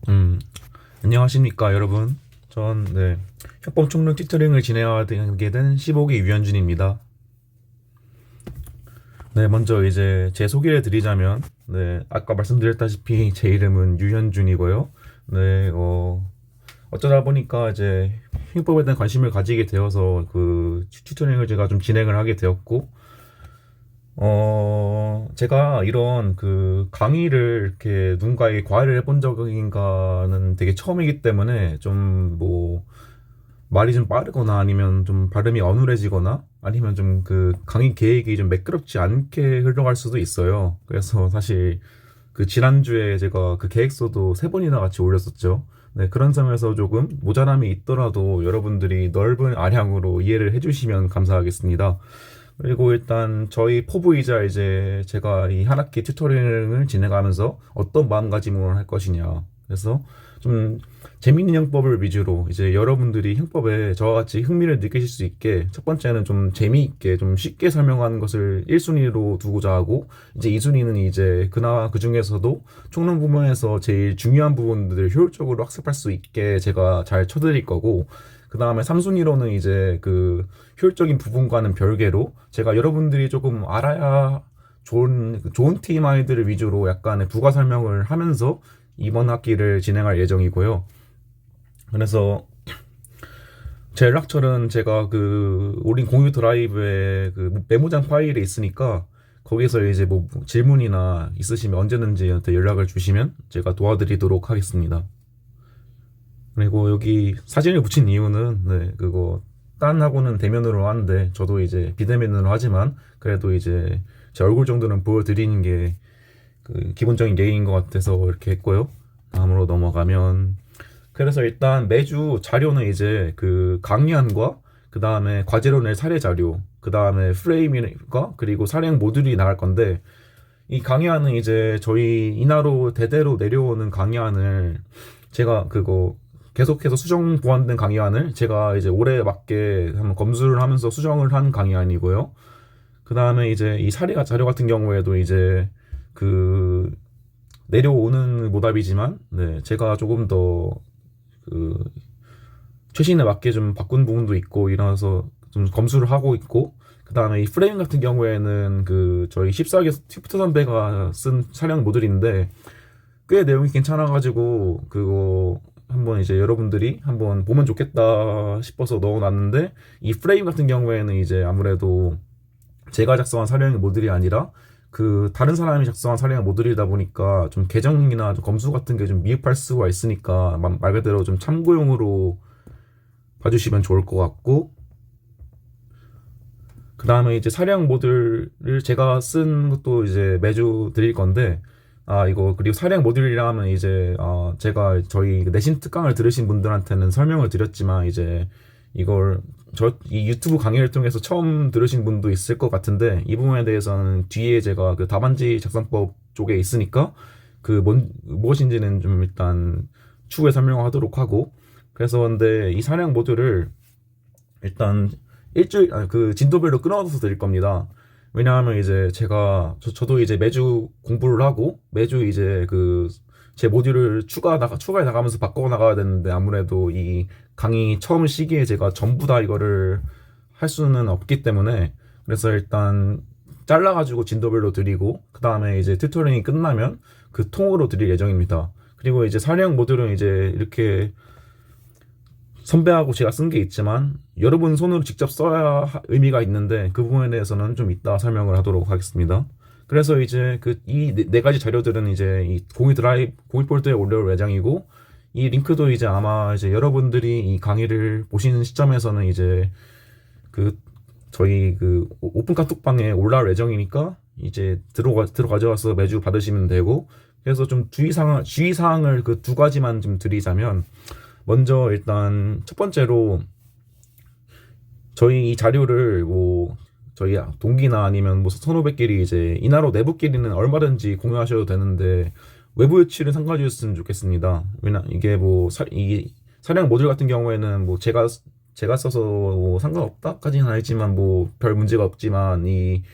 음, 안녕하십니까, 여러분. 협법 총론 튜터링을 진행하게 된 15기 유현준입니다. 네, 먼저 이제 제 소개를 드리자면, 아까 말씀드렸다시피 제 이름은 유현준이고요. 어쩌다 보니까 이제 형법에 대한 관심을 가지게 되어서 그 튜터링을 제가 좀 진행을 하게 되었고, 제가 이런 그 강의를 이렇게 누군가에게 과외를 해본 적인가는 되게 처음이기 때문에 좀 뭐 말이 좀 빠르거나 아니면 좀 발음이 어눌해지거나 아니면 좀 그 강의 계획이 좀 매끄럽지 않게 흘러갈 수도 있어요. 그래서 사실 그 지난주에 제가 그 계획서도 3번이나 같이 올렸었죠. 네, 그런 점에서 조금 모자람이 있더라도 여러분들이 넓은 아량으로 이해를 해주시면 감사하겠습니다. 그리고 일단 저희 포부이자 이제 제가 이 한 학기 튜토링을 진행하면서 어떤 마음가짐으로 할 것이냐. 그래서 좀 재밌는 형법을 위주로 이제 여러분들이 형법에 저와 같이 흥미를 느끼실 수 있게 첫 번째는 좀 재미있게 좀 쉽게 설명하는 것을 1순위로 두고자 하고, 이제 2순위는 이제 그나마 그 중에서도 총론 부분에서 제일 중요한 부분들을 효율적으로 학습할 수 있게 제가 잘 쳐드릴 거고, 그 다음에 3순위로는 이제 그 효율적인 부분과는 별개로 제가 여러분들이 조금 알아야 좋은 TMI들을 위주로 약간의 부가 설명을 하면서 이번 학기를 진행할 예정이고요. 그래서 제 연락처는 제가 그 올린 공유 드라이브에 그 메모장 파일에 있으니까 거기서 이제 뭐 질문이나 있으시면 언제든지 저한테 연락을 주시면 제가 도와드리도록 하겠습니다. 그리고 여기 사진을 붙인 이유는 그거 딴 하고는 대면으로 하는데 저도 이제 비대면으로 하지만 그래도 이제 제 얼굴 정도는 보여드리는 게 그 기본적인 예의인 것 같아서 이렇게 했고요. 다음으로 넘어가면, 그래서 일단 매주 자료는 이제 그 강의안과 그 다음에 과제로 낼 사례 자료, 그 다음에 프레임과 그리고 사례형 모듈이 나갈 건데, 이 강의안은 이제 저희 인하로 대대로 내려오는 강의안을 제가 그거 계속해서 수정 보완된 강의안을 제가 이제 올해 맞게 한번 검수를 하면서 수정을 한 강의안이고요. 그 다음에 이제 이 사례 자료 같은 경우에도 이제 그 내려오는 모답이지만 제가 조금 더 그 최신에 맞게 좀 바꾼 부분도 있고 이라서 좀 검수를 하고 있고, 그 다음에 이 프레임 같은 경우에는 그 저희 14기 스위프트 선배가 쓴 촬영 모듈인데 꽤 내용이 괜찮아가지고 그거 한번 이제 여러분들이 한번 보면 좋겠다 싶어서 넣어놨는데, 이 프레임 같은 경우에는 이제 아무래도 제가 작성한 사례형 모듈이 아니라 그 다른 사람이 작성한 사례형 모듈이다 보니까 좀 개정이나 좀 검수 같은 게 좀 미흡할 수가 있으니까 말 그대로 좀 참고용으로 봐주시면 좋을 것 같고, 그 다음에 이제 사례형 모듈을 제가 쓴 것도 이제 매주 드릴 건데, 이거 그리고 사례형 모듈이라 하면 이제 제가 저희 내신 특강을 들으신 분들한테는 설명을 드렸지만 이제 이걸 이 유튜브 강의를 통해서 처음 들으신 분도 있을 것 같은데, 이 부분에 대해서는 뒤에 제가 그 답안지 작성법 쪽에 있으니까 무엇인지는 좀 일단 추후에 설명하도록 하고, 그래서 근데 이 사례형 모듈을 일단 그 진도별로 끊어서 드릴 겁니다. 왜냐하면 이제 제가 저도 이제 매주 공부를 하고 매주 이제 그 제 모듈을 추가해 나가면서 바꿔 나가야 되는데, 아무래도 이 강의 처음 시기에 제가 전부 다 이거를 할 수는 없기 때문에, 그래서 일단 잘라가지고 진도별로 드리고 그 다음에 이제 튜토링이 끝나면 그 통으로 드릴 예정입니다. 그리고 이제 사례형 모듈은 이제 이렇게 선배하고 제가 쓴 게 있지만 여러분 손으로 직접 써야 의미가 있는데 그 부분에 대해서는 좀 이따 설명을 하도록 하겠습니다. 그래서 이제 그 이 네 가지 자료들은 이제 이 공유 폴더에 올려올 예정이고, 이 링크도 이제 아마 이제 여러분들이 이 강의를 보시는 시점에서는 이제 그 저희 그 오픈 카톡방에 올라올 예정이니까 이제 가져와서 매주 받으시면 되고, 그래서 좀 주의사항을 그 2가지만 좀 드리자면, 먼저 일단 첫 번째로 저희 이 자료를 뭐 저희 동기나 아니면 뭐 선후배끼리 이제 인하로 내부끼리는 얼마든지 공유하셔도 되는데 외부 유치를 삼가주셨으면 좋겠습니다. 왜냐 이게 뭐 이 사량 모듈 같은 경우에는 뭐 제가 써서 뭐 상관없다까지는 아니지만 뭐 별 문제가 없지만, 이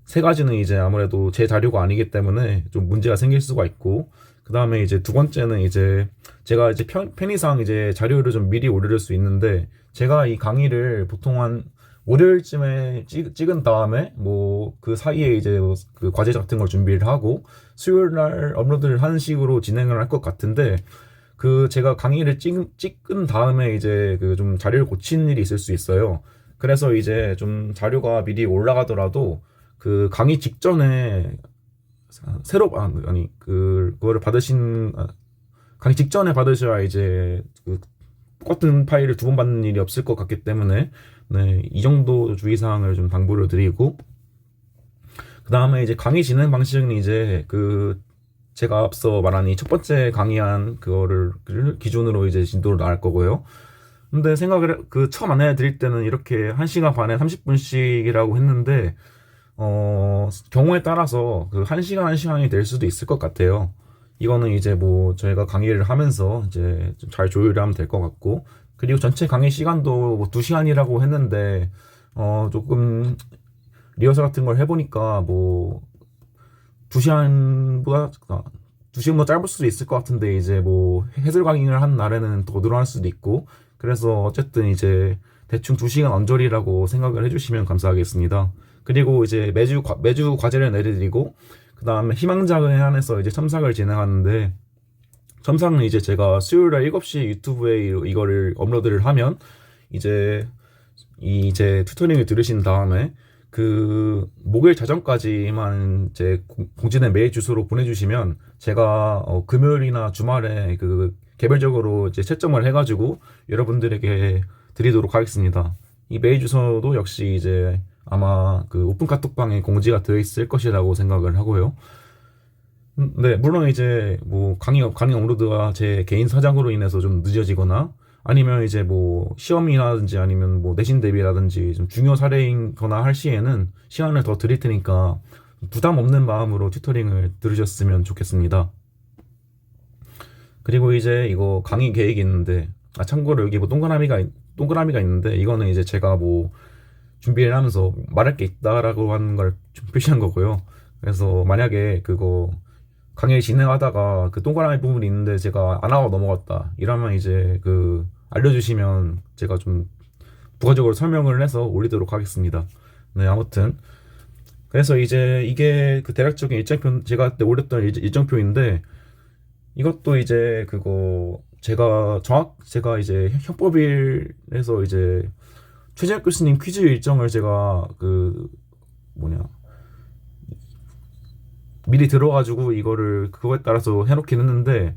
3가지는 이제 아무래도 제 자료가 아니기 때문에 좀 문제가 생길 수가 있고, 그 다음에 이제 두 번째는 이제 제가 이제 편의상 이제 자료를 좀 미리 올릴 수 있는데, 제가 이 강의를 보통 한 월요일쯤에 찍은 다음에 뭐 그 사이에 이제 그 과제 같은 걸 준비를 하고 수요일 날 업로드를 하는 식으로 진행을 할 것 같은데, 그 제가 강의를 찍은 다음에 이제 그 좀 자료를 고치는 일이 있을 수 있어요. 그래서 이제 좀 자료가 미리 올라가더라도 그 강의 직전에 새로 아니 그거를 강의 직전에 받으셔야 이제 그 똑같은 파일을 두 번 받는 일이 없을 것 같기 때문에, 네, 이 정도 주의사항을 좀 당부를 드리고, 그 다음에 이제 강의 진행 방식은 이제 그 제가 앞서 말한 이 첫 번째 강의한 그거를 기준으로 이제 진도를 나갈 거고요. 근데 그 처음 안내 드릴 때는 이렇게 1시간 반에 30분씩이라고 했는데, 경우에 따라서 그 1시간이 될 수도 있을 것 같아요. 이거는 이제 뭐 저희가 강의를 하면서 이제 좀 잘 조율하면 될 것 같고, 그리고 전체 강의 시간도 뭐 2시간이라고 했는데, 조금 리허설 같은 걸 해보니까 뭐 2시간보다 짧을 수도 있을 것 같은데, 이제 뭐 해설 강의를 한 날에는 더 늘어날 수도 있고, 그래서 어쨌든 이제 대충 2시간 언저리라고 생각을 해주시면 감사하겠습니다. 그리고 이제 매주 과제를 내려드리고, 그 다음에 희망작에 한해서 이제 첨삭을 진행하는데, 첨삭은 이제 제가 수요일날 7시 유튜브에 이거를 업로드를 하면 이제 튜토링을 들으신 다음에 그 목요일 자정까지만 이제 공지된 메일 주소로 보내주시면 제가 금요일이나 주말에 그 개별적으로 이제 채점을 해가지고 여러분들에게 드리도록 하겠습니다. 이 메일 주소도 역시 이제 아마 그 오픈 카톡방에 공지가 되어 있을 것이라고 생각을 하고요. 네, 물론 이제 뭐 강의 업로드가 제 개인 사정으로 인해서 좀 늦어지거나, 아니면 이제 뭐 시험이라든지 아니면 뭐 내신 대비라든지 좀 중요 사례인거나 할 시에는 시간을 더 드릴 테니까 부담 없는 마음으로 튜터링을 들으셨으면 좋겠습니다. 그리고 이제 이거 강의 계획이 있는데, 참고로 여기 뭐 동그라미가 있는데, 이거는 이제 제가 뭐 준비를 하면서 말할 게 있다라고 하는 걸 좀 표시한 거고요. 그래서 만약에 그거 강의 진행하다가 그 동그라미 부분이 있는데 제가 안 하고 넘어갔다 이러면 이제 그 알려주시면 제가 좀 부가적으로 설명을 해서 올리도록 하겠습니다. 네, 아무튼 그래서 이제 이게 그 대략적인 일정표, 제가 그때 올렸던 일정표인데, 이것도 이제 그거 제가 이제 형법일에서 이제 최재혁 교수님 퀴즈 일정을 제가 그 미리 들어가지고 이거를 그거에 따라서 해놓긴 했는데,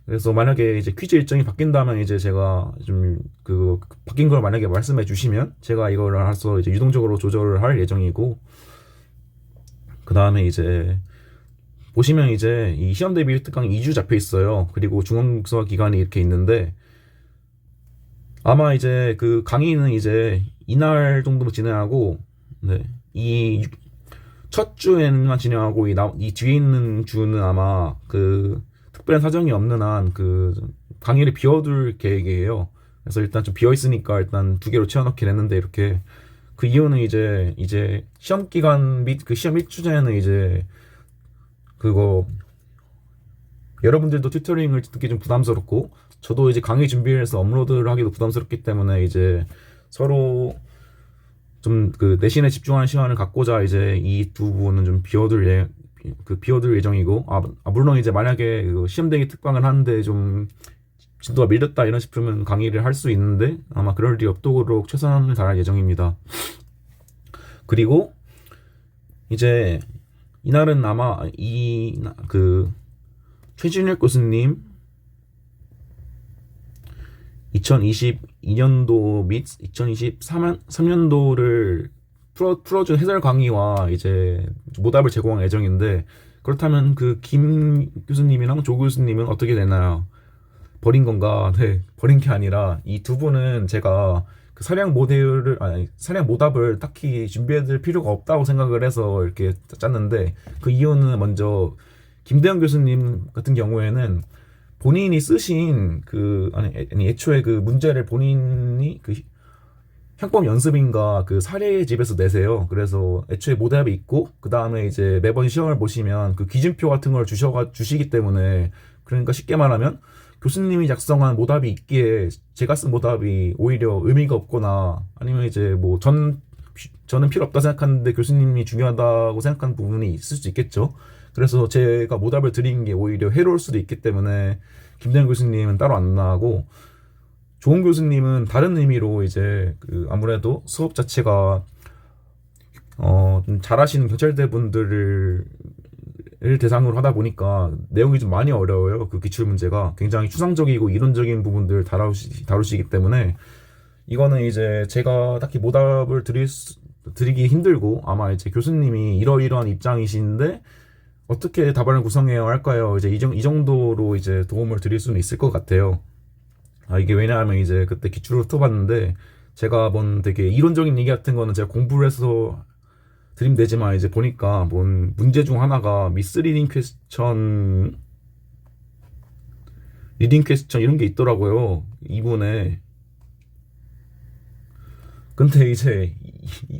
그래서 만약에 이제 퀴즈 일정이 바뀐다면 이제 제가 좀 그 바뀐 걸 만약에 말씀해 주시면 제가 이거를 알아서 이제 유동적으로 조절을 할 예정이고, 그 다음에 이제 보시면 이제 이 시험 대비 특강 2주 잡혀 있어요. 그리고 중간고사 기간이 이렇게 있는데, 아마 이제 그 강의는 이제 이날 정도로 진행하고, 네, 이 첫 주에만 진행하고 이 뒤에 있는 주는 아마 그 특별한 사정이 없는 한 그 강의를 비워둘 계획이에요. 그래서 일단 좀 비어 있으니까 일단 2개로 채워넣긴 했는데, 이렇게 그 이유는 이제 시험 기간 및 그 시험 1주 전에는 이제 그거 여러분들도 튜터링을 듣기 좀 부담스럽고, 저도 이제 강의 준비를 해서 업로드를 하기도 부담스럽기 때문에 이제 서로 좀 그 내신에 집중하는 시간을 갖고자 이제 이 두 부분은 좀 비워둘 예정이고, 물론 이제 만약에 그 시험 대기 특강을 하는데 좀 진도가 밀렸다 이런 싶으면 강의를 할 수 있는데, 아마 그럴 일이 없도록 최선을 다할 예정입니다. 그리고 이제 이날은 아마 그 최진혁 교수님 2022년도 및 2023년도를 풀어준 해설 강의와 이제 모답을 제공할 예정인데, 그렇다면 그 김 교수님이랑 조 교수님은 어떻게 되나요? 버린 건가? 네, 버린 게 아니라 이 두 분은 제가 그 사량 모답을 딱히 준비해둘 필요가 없다고 생각을 해서 이렇게 짰는데, 그 이유는 먼저 김대현 교수님 같은 경우에는 본인이 쓰신 애초에 그 문제를 본인이 형법 연습인가 그 사례집에서 내세요. 그래서 애초에 모답이 있고 그 다음에 이제 매번 시험을 보시면 그 기준표 같은 걸 주시기 때문에, 그러니까 쉽게 말하면 교수님이 작성한 모답이 있기에 제가 쓴 모답이 오히려 의미가 없거나, 아니면 이제 뭐 저는 필요 없다 생각하는데 교수님이 중요하다고 생각하는 부분이 있을 수 있겠죠. 그래서 제가 모답을 드린 게 오히려 해로울 수도 있기 때문에 김대현 교수님은 따로 안 나가고, 좋은 교수님은 다른 의미로 이제 그 아무래도 수업 자체가 좀 잘하시는 경찰대 분들을 대상으로 하다 보니까 내용이 좀 많이 어려워요. 그 기출 문제가 굉장히 추상적이고 이론적인 부분들 다루시기 때문에, 이거는 이제 제가 딱히 모답을 드리기 힘들고, 아마 이제 교수님이 이러이러한 입장이신데 어떻게 답안을 구성해야 할까요? 이제 이 정도로 이제 도움을 드릴 수는 있을 것 같아요. 이게 왜냐하면 이제 그때 기출을 훑어봤는데, 제가 본 되게 이론적인 얘기 같은 거는 제가 공부를 해서 드리면 되지만, 이제 보니까 뭔 문제 중 하나가 리딩 퀘스천 이런 게 있더라고요. 이분에. 근데 이제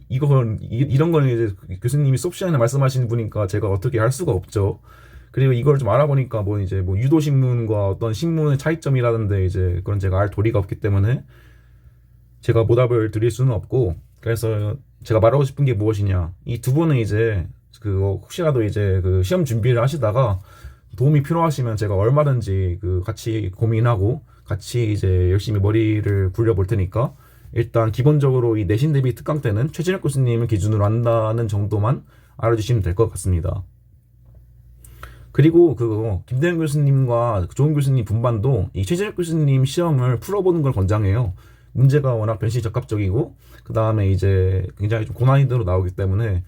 이런 거는 이제 교수님이 수업 시간에 말씀하시는 분이니까 제가 어떻게 할 수가 없죠. 그리고 이걸 좀 알아보니까 뭐 이제 뭐 유도 신문과 어떤 신문의 차이점이라던데, 이제 그런 제가 알 도리가 없기 때문에 제가 모답을 드릴 수는 없고, 그래서 제가 말하고 싶은 게 무엇이냐, 이 두 분은 이제 그 혹시라도 이제 그 시험 준비를 하시다가 도움이 필요하시면 제가 얼마든지 그 같이 고민하고 같이 이제 열심히 머리를 굴려볼 테니까, 일단 기본적으로 이 내신 대비 특강 때는 최진혁 교수님을 기준으로 한다는 정도만 알아주시면 될 것 같습니다. 그리고 그거 김대현 교수님과 조은 교수님 분반도 이 최진혁 교수님 시험을 풀어보는 걸 권장해요. 문제가 워낙 변시 적합적이고 그 다음에 이제 굉장히 좀 고난이도로 나오기 때문에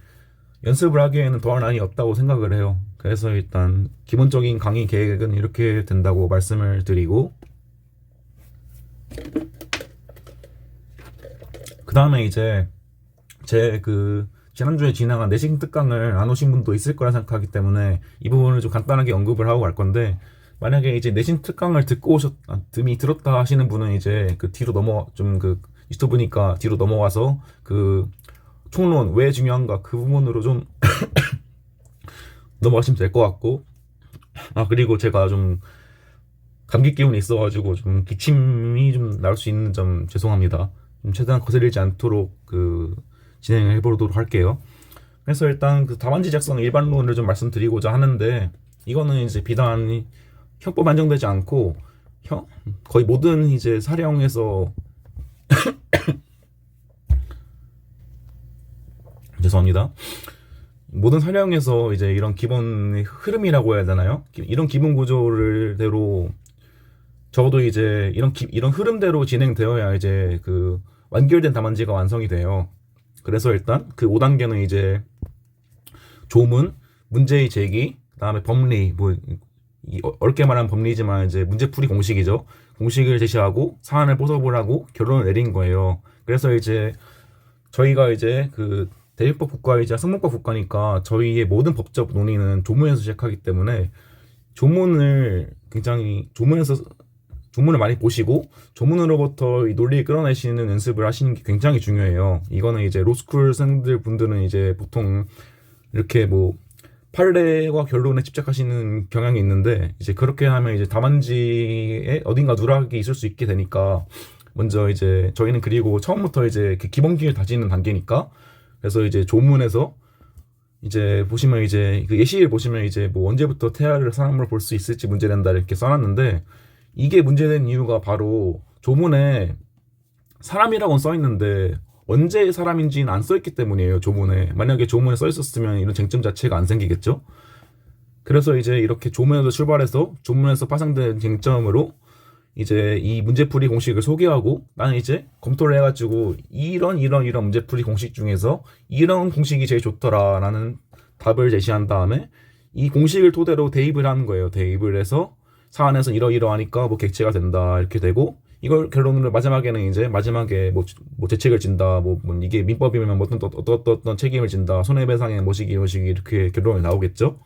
연습을 하기에는 더할 나위 없다고 생각을 해요. 그래서 일단 기본적인 강의 계획은 이렇게 된다고 말씀을 드리고, 그 다음에 이제 제 그 지난주에 진행한 내신 특강을 안 오신 분도 있을 거라 생각하기 때문에 이 부분을 좀 간단하게 언급을 하고 갈 건데, 만약에 이제 내신 특강을 들었다 하시는 분은 이제 그 뒤로 그 유튜브니까 뒤로 넘어와서 그 총론 왜 중요한가 그 부분으로 좀 넘어가시면 될 것 같고, 그리고 제가 좀 감기 기운이 있어가지고 좀 기침이 좀 나올 수 있는 점 죄송합니다. 좀 최대한 거슬리지 않도록 그 진행을 해보도록 할게요. 그래서 일단 그 답안지 작성 일반론을 좀 말씀드리고자 하는데, 이거는 이제 비단 형법 한정되지 않고 거의 모든 이제 사령에서 죄송합니다. 모든 사령에서 이제 이런 기본 흐름이라고 해야 되나요? 이런 기본 구조를대로 적어도 이제 이런 흐름대로 진행되어야 이제 그 완결된 답안지가 완성이 돼요. 그래서 일단 그 5단계는 이제 조문, 문제의 제기, 그다음에 법리, 뭐 어렵게 말하면 법리지만 이제 문제풀이 공식이죠. 공식을 제시하고 사안을 포섭을 하고 결론을 내린 거예요. 그래서 이제 저희가 이제 그 대입법 국가이자 성문법 국가니까 저희의 모든 법적 논의는 조문에서 시작하기 때문에 조문을 많이 보시고 조문으로부터 이 논리를 끌어내시는 연습을 하시는 게 굉장히 중요해요. 이거는 이제 로스쿨 분들은 이제 보통 이렇게 뭐 판례와 결론에 집착하시는 경향이 있는데, 이제 그렇게 하면 이제 답안지에 어딘가 누락이 있을 수 있게 되니까, 먼저 이제 저희는 그리고 처음부터 이제 그 기본기를 다지는 단계니까, 그래서 이제 조문에서 이제 보시면 이제 그 예시를 보시면 이제 뭐 언제부터 태아를 사람으로 볼 수 있을지 문제된다 이렇게 써놨는데, 이게 문제된 이유가 바로 조문에 사람이라고는 써있는데 언제 사람인지는 안 써있기 때문이에요. 조문에. 만약에 조문에 써있었으면 이런 쟁점 자체가 안 생기겠죠. 그래서 이제 이렇게 조문에서 출발해서 조문에서 파생된 쟁점으로 이제 이 문제풀이 공식을 소개하고, 나는 이제 검토를 해가지고 이런 문제풀이 공식 중에서 이런 공식이 제일 좋더라라는 답을 제시한 다음에 이 공식을 토대로 대입을 하는 거예요. 대입을 해서 사안에서 이러이러하니까 뭐 객체가 된다 이렇게 되고, 이걸 결론으로 마지막에 뭐 죄책을 진다, 뭐 이게 민법이면 뭐 어떤 책임을 진다, 손해배상의 뭐시기 이렇게 결론이 나오겠죠.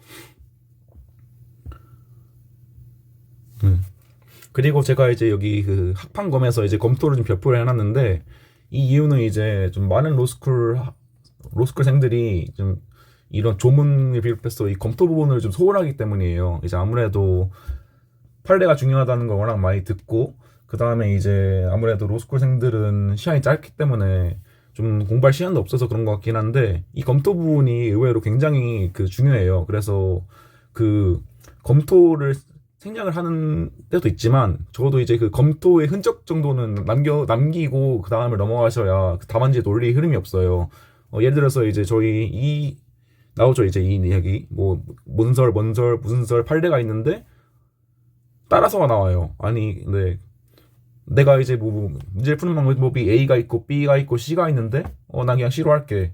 그리고 제가 이제 여기 그 학판검에서 이제 검토를 좀 발표를 해놨는데, 이 이유는 이제 좀 많은 로스쿨생들이 좀 이런 조문을 비롯해서 이 검토 부분을 좀 소홀하기 때문이에요. 이제 아무래도 판례가 중요하다는 걸 워낙 많이 듣고, 그 다음에 이제 아무래도 로스쿨생들은 시간이 짧기 때문에 좀 공부할 시간도 없어서 그런 것 같긴 한데, 이 검토 부분이 의외로 굉장히 그 중요해요. 그래서 그 검토를 생략을 하는 때도 있지만, 적어도 이제 그 검토의 흔적 정도는 남기고 그 다음을 넘어가셔야 그 답안지에 논리 흐름이 없어요. 예를 들어서 이제 저희 나오죠. 이제 이 이야기 뭐 무슨 설 판례가 있는데 따라서가 나와요. 아니 근데 내가 이제 뭐 문제를 푸는 방법이 A가 있고 B가 있고 C가 있는데 나 그냥 C로 할게.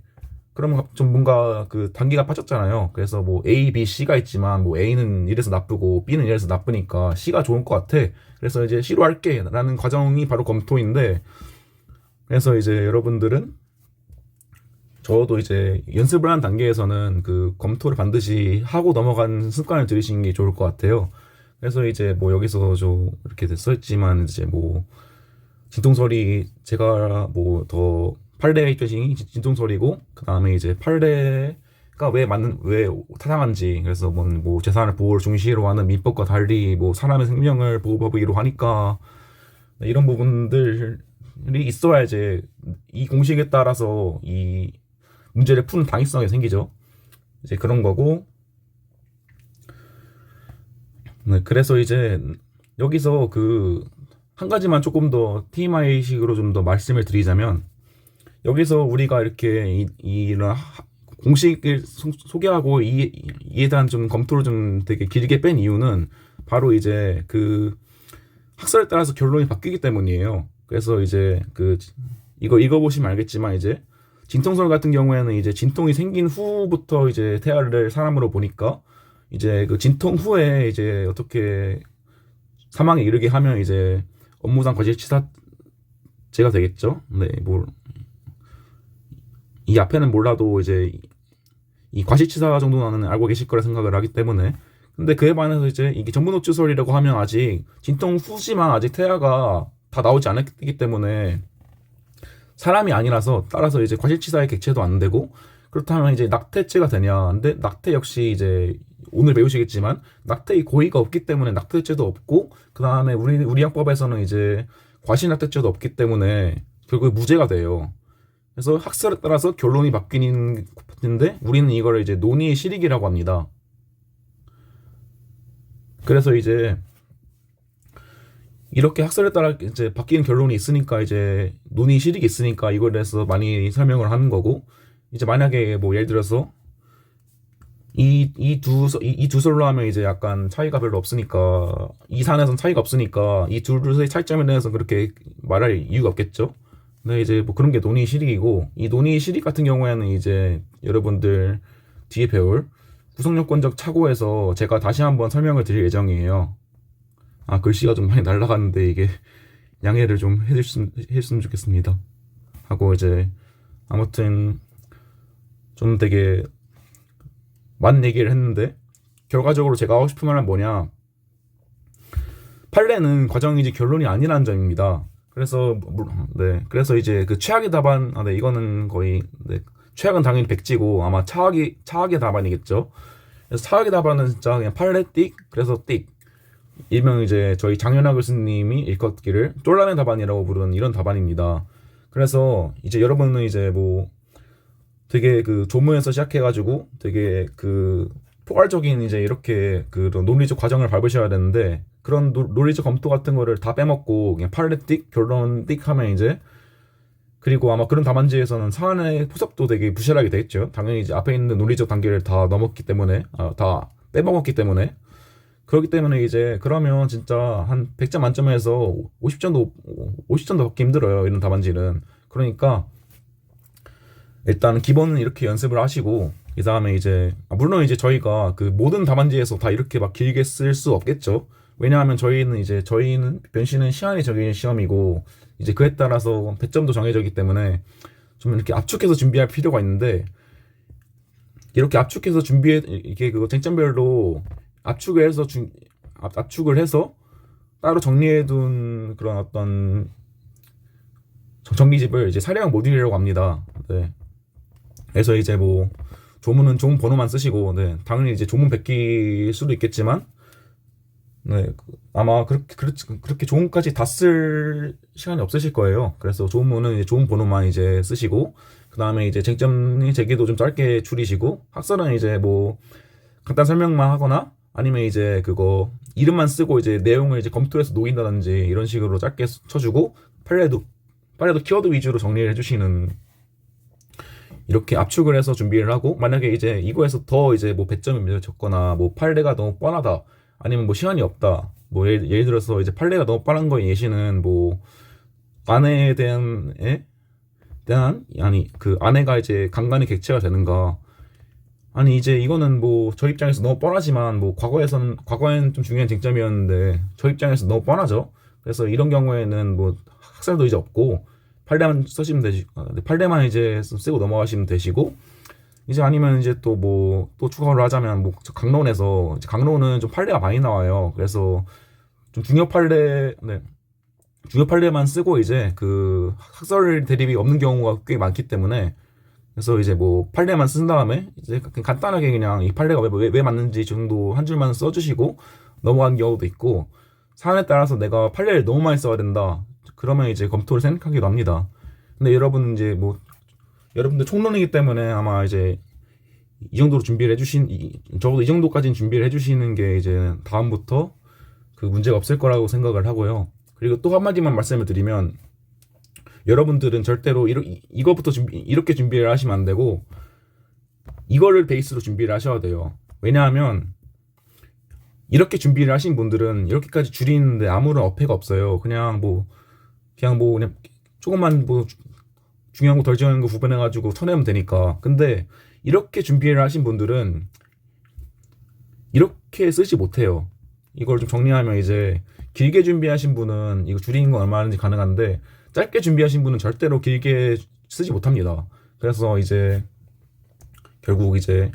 그러면 좀 뭔가 그 단계가 빠졌잖아요. 그래서 뭐 A, B, C가 있지만 뭐 A는 이래서 나쁘고 B는 이래서 나쁘니까 C가 좋은 것 같아. 그래서 이제 C로 할게 라는 과정이 바로 검토인데, 그래서 이제 여러분들은, 저도 이제 연습을 하는 단계에서는 그 검토를 반드시 하고 넘어가는 습관을 들이시는 게 좋을 것 같아요. 그래서 이제 뭐 여기서 좀 이렇게 써있지만 이제 뭐 진통설이 제가 뭐 더 판례의 표징이 진통설이고, 그 다음에 이제 판례가 왜 타당한지, 그래서 뭐 재산을 보호를 중시로 하는 민법과 달리 뭐 사람의 생명을 보호하기로 하니까 이런 부분들이 있어야 이제 이 공식에 따라서 이 문제를 푸는 당위성이 생기죠. 이제 그런 거고. 네, 그래서 이제 여기서 그 한 가지만 조금 더 TMI식으로 좀 더 말씀을 드리자면, 여기서 우리가 이렇게 이런 공식을 소개하고 이에 대한 좀 검토를 좀 되게 길게 뺀 이유는 바로 이제 그 학설에 따라서 결론이 바뀌기 때문이에요. 그래서 이제 그 이거 읽어보시면 알겠지만, 이제 진통설 같은 경우에는 이제 진통이 생긴 후부터 이제 태아를 사람으로 보니까, 이제 그 진통 후에 이제 어떻게 사망에 이르게 하면 이제 업무상 과실치사죄가 되겠죠. 네, 뭐 이 앞에는 몰라도 이제 이 과실치사 정도는 알고 계실 거라 생각을 하기 때문에. 근데 그에 반해서 이제 이게 전문노출설이라고 하면 아직 진통 후지만 아직 태아가 다 나오지 않았기 때문에 사람이 아니라서, 따라서 이제 과실치사의 객체도 안 되고, 그렇다면 이제 낙태죄가 되냐? 근데 낙태 역시 이제 오늘 배우시겠지만 낙태의 고의가 없기 때문에 낙태죄도 없고, 그 다음에 우리 학법에서는 이제 과실낙태죄도 없기 때문에 결국 무죄가 돼요. 그래서 학설에 따라서 결론이 바뀌는데 우리는 이걸 이제 논의의 실익이라고 합니다. 그래서 이제 이렇게 학설에 따라 이제 바뀌는 결론이 있으니까 이제 논의 실익이 있으니까 이거에 대해서 많이 설명을 하는 거고, 이제 만약에 뭐 예를 들어서 이 두 설로 하면 이제 약간 차이가 별로 없으니까, 이 산에선 차이가 없으니까 이 둘의 차이점에 대해서 그렇게 말할 이유가 없겠죠. 근데 이제 뭐 그런 게 논의 실익이고, 이 논의 실익 같은 경우에는 이제 여러분들 뒤에 배울 구성요건적 착오에서 제가 다시 한번 설명을 드릴 예정이에요. 글씨가 좀 많이 날아가는데 이게 양해를 좀 해주셨으면 좋겠습니다. 하고 이제 아무튼 좀 되게 많은 얘기를 했는데, 결과적으로 제가 하고 싶은 말은 뭐냐, 판례는 과정이지 결론이 아니라는 점입니다. 그래서 그래서 이제 그 최악의 답안, 네, 이거는 거의, 네, 최악은 당연히 백지고 아마 차악의 답안이겠죠. 그래서 차악의 답안은 진짜 그냥 판례 띡, 그래서 띡. 일명 이제 저희 장현아 교수님이 일컫기를 쫄라맨 답안이라고 부르는 이런 답안입니다. 그래서 이제 여러분은 이제 뭐 되게 그 조문에서 시작해가지고 되게 그 포괄적인 이제 이렇게 그 논리적 과정을 밟으셔야 되는데, 그런 논리적 검토 같은 거를 다 빼먹고 그냥 판례 띡 결론 띡 하면 이제, 그리고 아마 그런 답안지에서는 사안의 포섭도 되게 부실하게 되겠죠. 당연히 이제 앞에 있는 논리적 단계를 다 넘었기 때문에, 다 빼먹었기 때문에. 그렇기 때문에 이제 그러면 진짜 한 100점 만점에서 50점도 받기 힘들어요, 이런 답안지는. 그러니까 일단 기본은 이렇게 연습을 하시고, 이 다음에 이제 물론 이제 저희가 그 모든 답안지에서 다 이렇게 막 길게 쓸 수 없겠죠. 왜냐하면 저희는 변신은 시간이 정해진 시험이고, 이제 그에 따라서 배점도 정해져 있기 때문에 좀 이렇게 압축해서 준비할 필요가 있는데, 이렇게 압축해서 이게 그거 쟁점별로 압축을 해서 따로 정리해둔 그런 어떤 정리집을 이제 사례형 모듈이라고 합니다. 네. 그래서 이제 뭐 조문은 조문 번호만 쓰시고, 네. 당연히 이제 조문 베낄 수도 있겠지만, 네. 아마 그렇게 조문까지 다 쓸 시간이 없으실 거예요. 그래서 조문은 이제 조문 번호만 이제 쓰시고, 그 다음에 이제 쟁점 제기도 좀 짧게 줄이시고, 학설은 이제 뭐 간단 설명만 하거나, 아니면 이제 그거 이름만 쓰고 이제 내용을 이제 검토해서 녹인다든지 이런 식으로 짧게 쳐주고, 판례도 키워드 위주로 정리를 해주시는, 이렇게 압축을 해서 준비를 하고, 만약에 이제 이거에서 더 이제 뭐 배점이 적거나 뭐 판례가 너무 뻔하다, 아니면 뭐 시간이 없다, 뭐 예를 들어서 이제 판례가 너무 뻔한 거에 예시는 뭐 아내에 대한 아니 그 아내가 이제 강간의 객체가 되는가, 아니 이제 이거는 뭐 저 입장에서 너무 뻔하지만 뭐 과거에는 좀 중요한 쟁점이었는데 저 입장에서 너무 뻔하죠. 그래서 이런 경우에는 뭐 학설도 이제 없고 판례만 쓰시면 되시 판례만 이제 쓰고 넘어가시면 되시고, 이제 아니면 이제 또 뭐 또 추가로 하자면 뭐 강론에서 이제 강론은 좀 판례가 많이 나와요. 그래서 좀 중요 판례만 쓰고 이제 그 학설 대립이 없는 경우가 꽤 많기 때문에, 그래서 이제 뭐 판례만 쓴 다음에 이제 간단하게 그냥 이 판례가 왜 맞는지 정도 한 줄만 써주시고 넘어가는 경우도 있고, 사안에 따라서 내가 판례를 너무 많이 써야 된다, 그러면 이제 검토를 생각하기도 합니다. 근데 여러분 이제 뭐 여러분들 총론이기 때문에 아마 이제 이 정도로 적어도 이 정도까지는 준비를 해주시는 게 이제 다음부터 그 문제가 없을 거라고 생각을 하고요. 그리고 또 한마디만 말씀을 드리면, 여러분들은 절대로 이거부터 이렇게 준비를 하시면 안 되고, 이거를 베이스로 준비를 하셔야 돼요. 왜냐하면 이렇게 준비를 하신 분들은 이렇게까지 줄이는데 아무런 어폐가 없어요. 그냥 조금만 뭐 중요한 거 덜 중요한 거 구분해가지고 쳐내면 되니까. 근데 이렇게 준비를 하신 분들은 이렇게 쓰지 못해요. 이걸 좀 정리하면 이제 길게 준비하신 분은 이거 줄이는 건 얼마든지 가능한데, 짧게 준비하신 분은 절대로 길게 쓰지 못합니다. 그래서 이제 결국 이제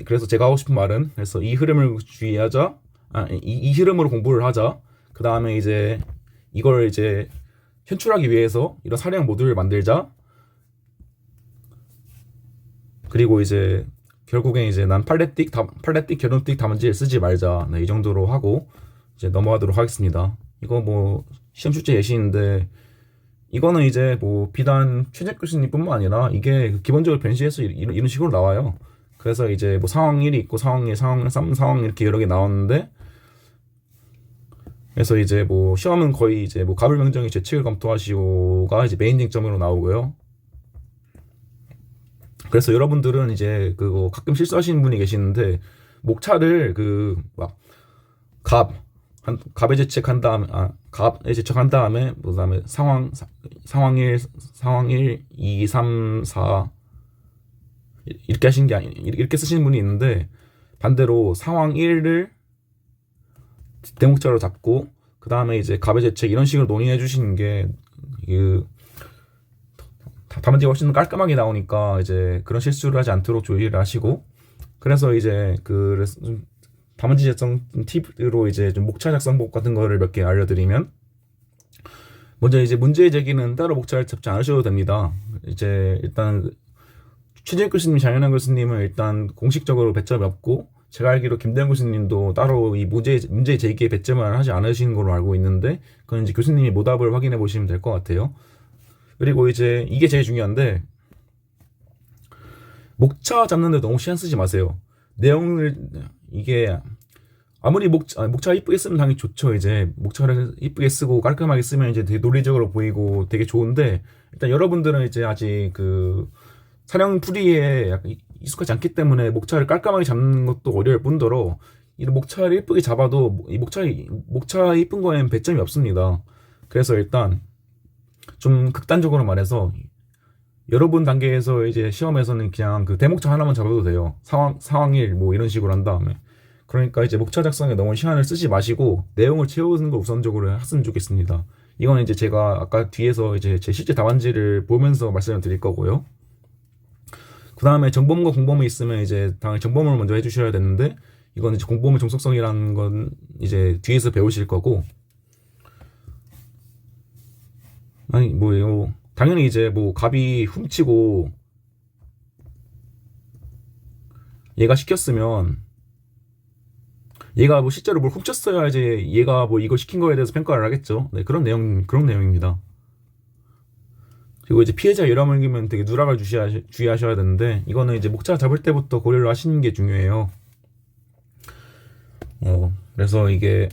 그래서 제가 하고 싶은 말은, 그래서 이 흐름을 주의하자, 이 흐름으로 공부를 하자. 그 다음에 이제 이걸 이제 현출하기 위해서 이런 사례형 모듈을 만들자. 그리고 이제 결국엔 이제 난 팔레틱, 결론틱, 답안지를 쓰지 말자. 네, 이 정도로 하고 이제 넘어가도록 하겠습니다. 이거 뭐 시험 출제 예시인데, 이거는 이제 뭐 비단 최재 교수님뿐만 아니라 이게 기본적으로 변시해서 이런 식으로 나와요. 그래서 이제 뭐 상황 1이 있고 상황 2, 상황 3, 상황 이렇게 여러 개 나왔는데, 그래서 이제 뭐 시험은 거의 이제 뭐 가불명정의 죄칙을 검토하시고가 이제 메인 쟁점으로 나오고요. 그래서 여러분들은 이제 그거 가끔 실수하시는 분이 계시는데, 목차를 그 막 갑에 제책한 다음에 갑에 제책한 다음에 그다음에 상황 1, 2, 3, 4 이렇게 하신 게 이렇게 쓰시는 분이 있는데, 반대로 상황 1을 대목자로 잡고 그 다음에 이제 갑의 제책 이런 식으로 논의해 주시는 게 답안지가 훨씬 더 깔끔하게 나오니까 이제 그런 실수를 하지 않도록 조율을 하시고, 그래서 이제 좀 답안지 작성 팁으로 이제 좀 목차 작성법 같은 거를 몇 개 알려드리면, 먼저 이제 문제 제기는 따로 목차를 잡지 않으셔도 됩니다. 이제 일단 최재욱 교수님, 장현환 교수님은 일단 공식적으로 배점이 없고, 제가 알기로 김대현 교수님도 따로 이 문제 제기에 배점을 하지 않으시는 걸로 알고 있는데, 그건 이제 교수님이 모답을 확인해 보시면 될 것 같아요. 그리고 이제 이게 제일 중요한데, 목차 잡는데 너무 시간 쓰지 마세요. 내용을 이게 아무리 목차 이쁘게 쓰면 당연히 좋죠. 이제 목차를 이쁘게 쓰고 깔끔하게 쓰면 이제 되게 논리적으로 보이고 되게 좋은데, 일단 여러분들은 이제 아직 그 사령 풀이에 약간 익숙하지 않기 때문에 목차를 깔끔하게 잡는 것도 어려울 뿐더러, 이런 목차를 이쁘게 잡아도 이 목차 이쁜 거에는 배점이 없습니다. 그래서 일단 좀 극단적으로 말해서 여러분 단계에서 이제 시험에서는 그냥 그 대목차 하나만 잡아도 돼요. 상황 1 뭐 이런 식으로 한 다음에. 그러니까 이제 목차 작성에 너무 시간을 쓰지 마시고 내용을 채우는 걸 우선적으로 했으면 좋겠습니다. 이거는 이제 제가 아까 뒤에서 이제 제 실제 답안지를 보면서 말씀을 드릴 거고요. 그 다음에 정보문과 공보문이 있으면 이제 당연히 정보문을 먼저 해주셔야 되는데, 이건 이제 공보문 정속성이라는 건 이제 뒤에서 배우실 거고, 아니 뭐예요. 당연히 이제 뭐 갑이 훔치고 얘가 시켰으면 얘가 뭐 실제로 뭘 훔쳤어야 이제 얘가 뭐 이거 시킨 거에 대해서 평가를 하겠죠. 네, 그런 내용입니다. 그리고 이제 피해자 열람을기면 되게 누락을 주의하셔야 되는데 이거는 이제 목차 잡을 때부터 고려를 하시는 게 중요해요. 그래서 이게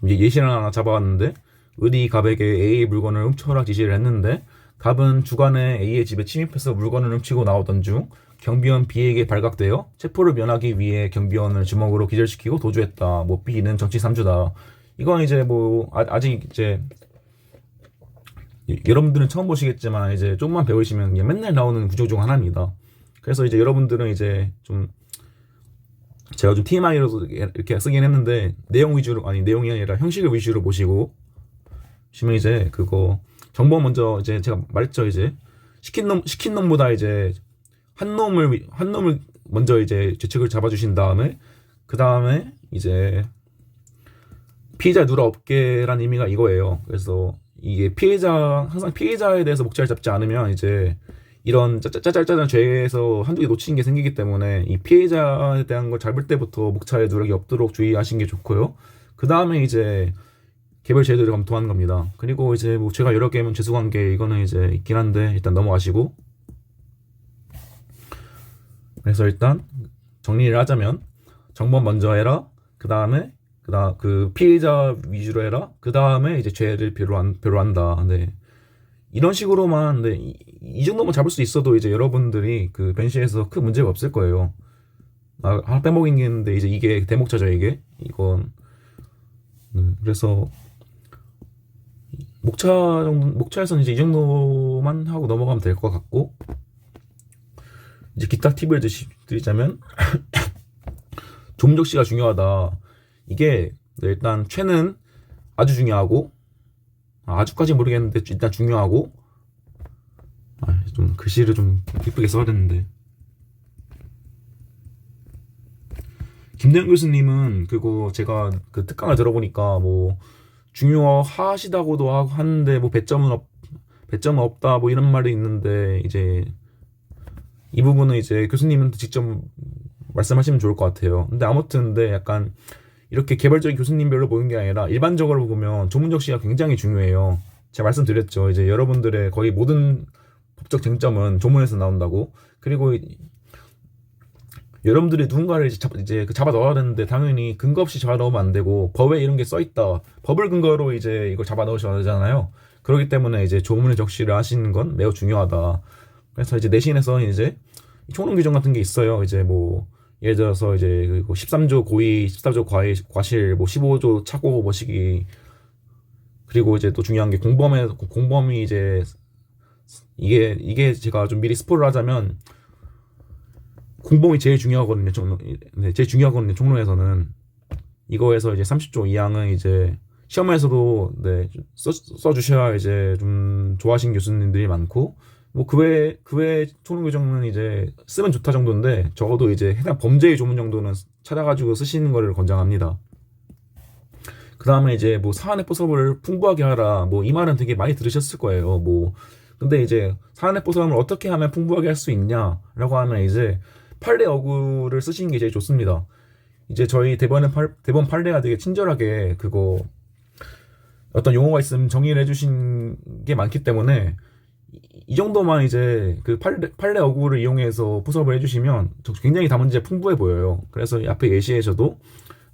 예시를 하나 잡아왔는데 을이 갑에게 A의 물건을 훔쳐라 지시를 했는데 갑은 주간에 A의 집에 침입해서 물건을 훔치고 나오던 중 경비원 B에게 발각되어 체포를 면하기 위해 경비원을 주먹으로 기절시키고 도주했다. 뭐 B는 정치 삼주다. 이건 이제 뭐 아직 이제 여러분들은 처음 보시겠지만 이제 조금만 배우시면 그냥 맨날 나오는 구조 중 하나입니다. 그래서 이제 여러분들은 이제 좀 제가 좀 TMI로 이렇게 쓰긴 했는데 내용이 아니라 형식을 위주로 보시고 시면 이제 그거 정보 먼저 이제 제가 말했죠. 이제 시킨 놈보다 이제 한 놈을 먼저 이제 죄책을 잡아주신 다음에 그 다음에 이제 피해자 누락 없게라는 의미가 이거예요. 그래서 이게 항상 피해자에 대해서 목차를 잡지 않으면 이제 이런 짜잘짜잘한 죄에서 한두 개 놓치는 게 생기기 때문에 이 피해자에 대한 걸 잡을 때부터 목차에 누락이 없도록 주의하시는 게 좋고요. 그 다음에 이제 개별 죄들을 검토하는 겁니다. 그리고 이제 뭐 죄가 여러 개면 죄수관계 이거는 이제 있긴 한데 일단 넘어가시고 그래서 일단 정리를 하자면 정보 먼저 해라. 그 다음에 그 피해자 위주로 해라. 그 다음에 이제 죄를 배로 한다. 네. 이런 식으로만 네, 이 정도만 잡을 수 있어도 이제 여러분들이 그 변시에서 큰 문제가 없을 거예요. 하나 빼먹이는데 이제 이게 대목차죠 이게. 이건 그래서 목차에서는 이제 이 정도만 하고 넘어가면 될 것 같고 이제 기타 팁을 드리자면 조문적시가 중요하다. 이게 네, 일단 최는 아주 중요하고 아주까지 모르겠는데 일단 중요하고 좀 글씨를 좀 예쁘게 써야 되는데 김대현 교수님은 그거 제가 그 특강을 들어보니까 뭐 중요하시다고도 하는데 뭐 배점은 없다 뭐 이런 말이 있는데 이제 이 부분은 이제 교수님은 직접 말씀하시면 좋을 것 같아요. 근데 아무튼 근데 약간 이렇게 개발적인 교수님별로 보는 게 아니라 일반적으로 보면 조문적시가 굉장히 중요해요. 제가 말씀드렸죠. 이제 여러분들의 거의 모든 법적 쟁점은 조문에서 나온다고. 그리고 여러분들이 누군가를 이제 잡아 넣어야 되는데 당연히 근거 없이 잡아 넣으면 안 되고 법에 이런 게 써 있다. 법을 근거로 이제 이걸 잡아 넣으셔야 되잖아요. 그렇기 때문에 이제 조문의 적시를 하시는 건 매우 중요하다. 그래서 이제 내신에서 이제 총론 규정 같은 게 있어요. 이제 뭐 예를 들어서 이제 13조 고의, 14조 과실, 뭐 15조 착오 뭐 시기 그리고 이제 또 중요한 게 공범이 이제 이게 제가 좀 미리 스포를 하자면 공범이 제일 중요하거든요. 제일 중요하거든요. 총론에서는 이거에서 이제 30조 이항은 이제 시험에서도 네, 써주셔야 이제 좀 좋아하시는 교수님들이 많고 뭐 그 외 총론 규정은 이제 쓰면 좋다 정도인데 적어도 이제 해당 범죄의 조문 정도는 찾아가지고 쓰시는 거를 권장합니다. 그 다음에 이제 뭐 사안의 포섭을 풍부하게 하라 뭐 이 말은 되게 많이 들으셨을 거예요. 뭐 근데 이제 사안의 포섭을 어떻게 하면 풍부하게 할 수 있냐라고 하면 이제 판례 어구를 쓰시는 게 제일 좋습니다. 이제 저희 대본 판례가 되게 친절하게 그거 어떤 용어가 있으면 정의를 해주신 게 많기 때문에 이 정도만 이제 그 판례 어구를 이용해서 포섭을 해주시면 굉장히 다문제 풍부해 보여요. 그래서 앞에 예시에서도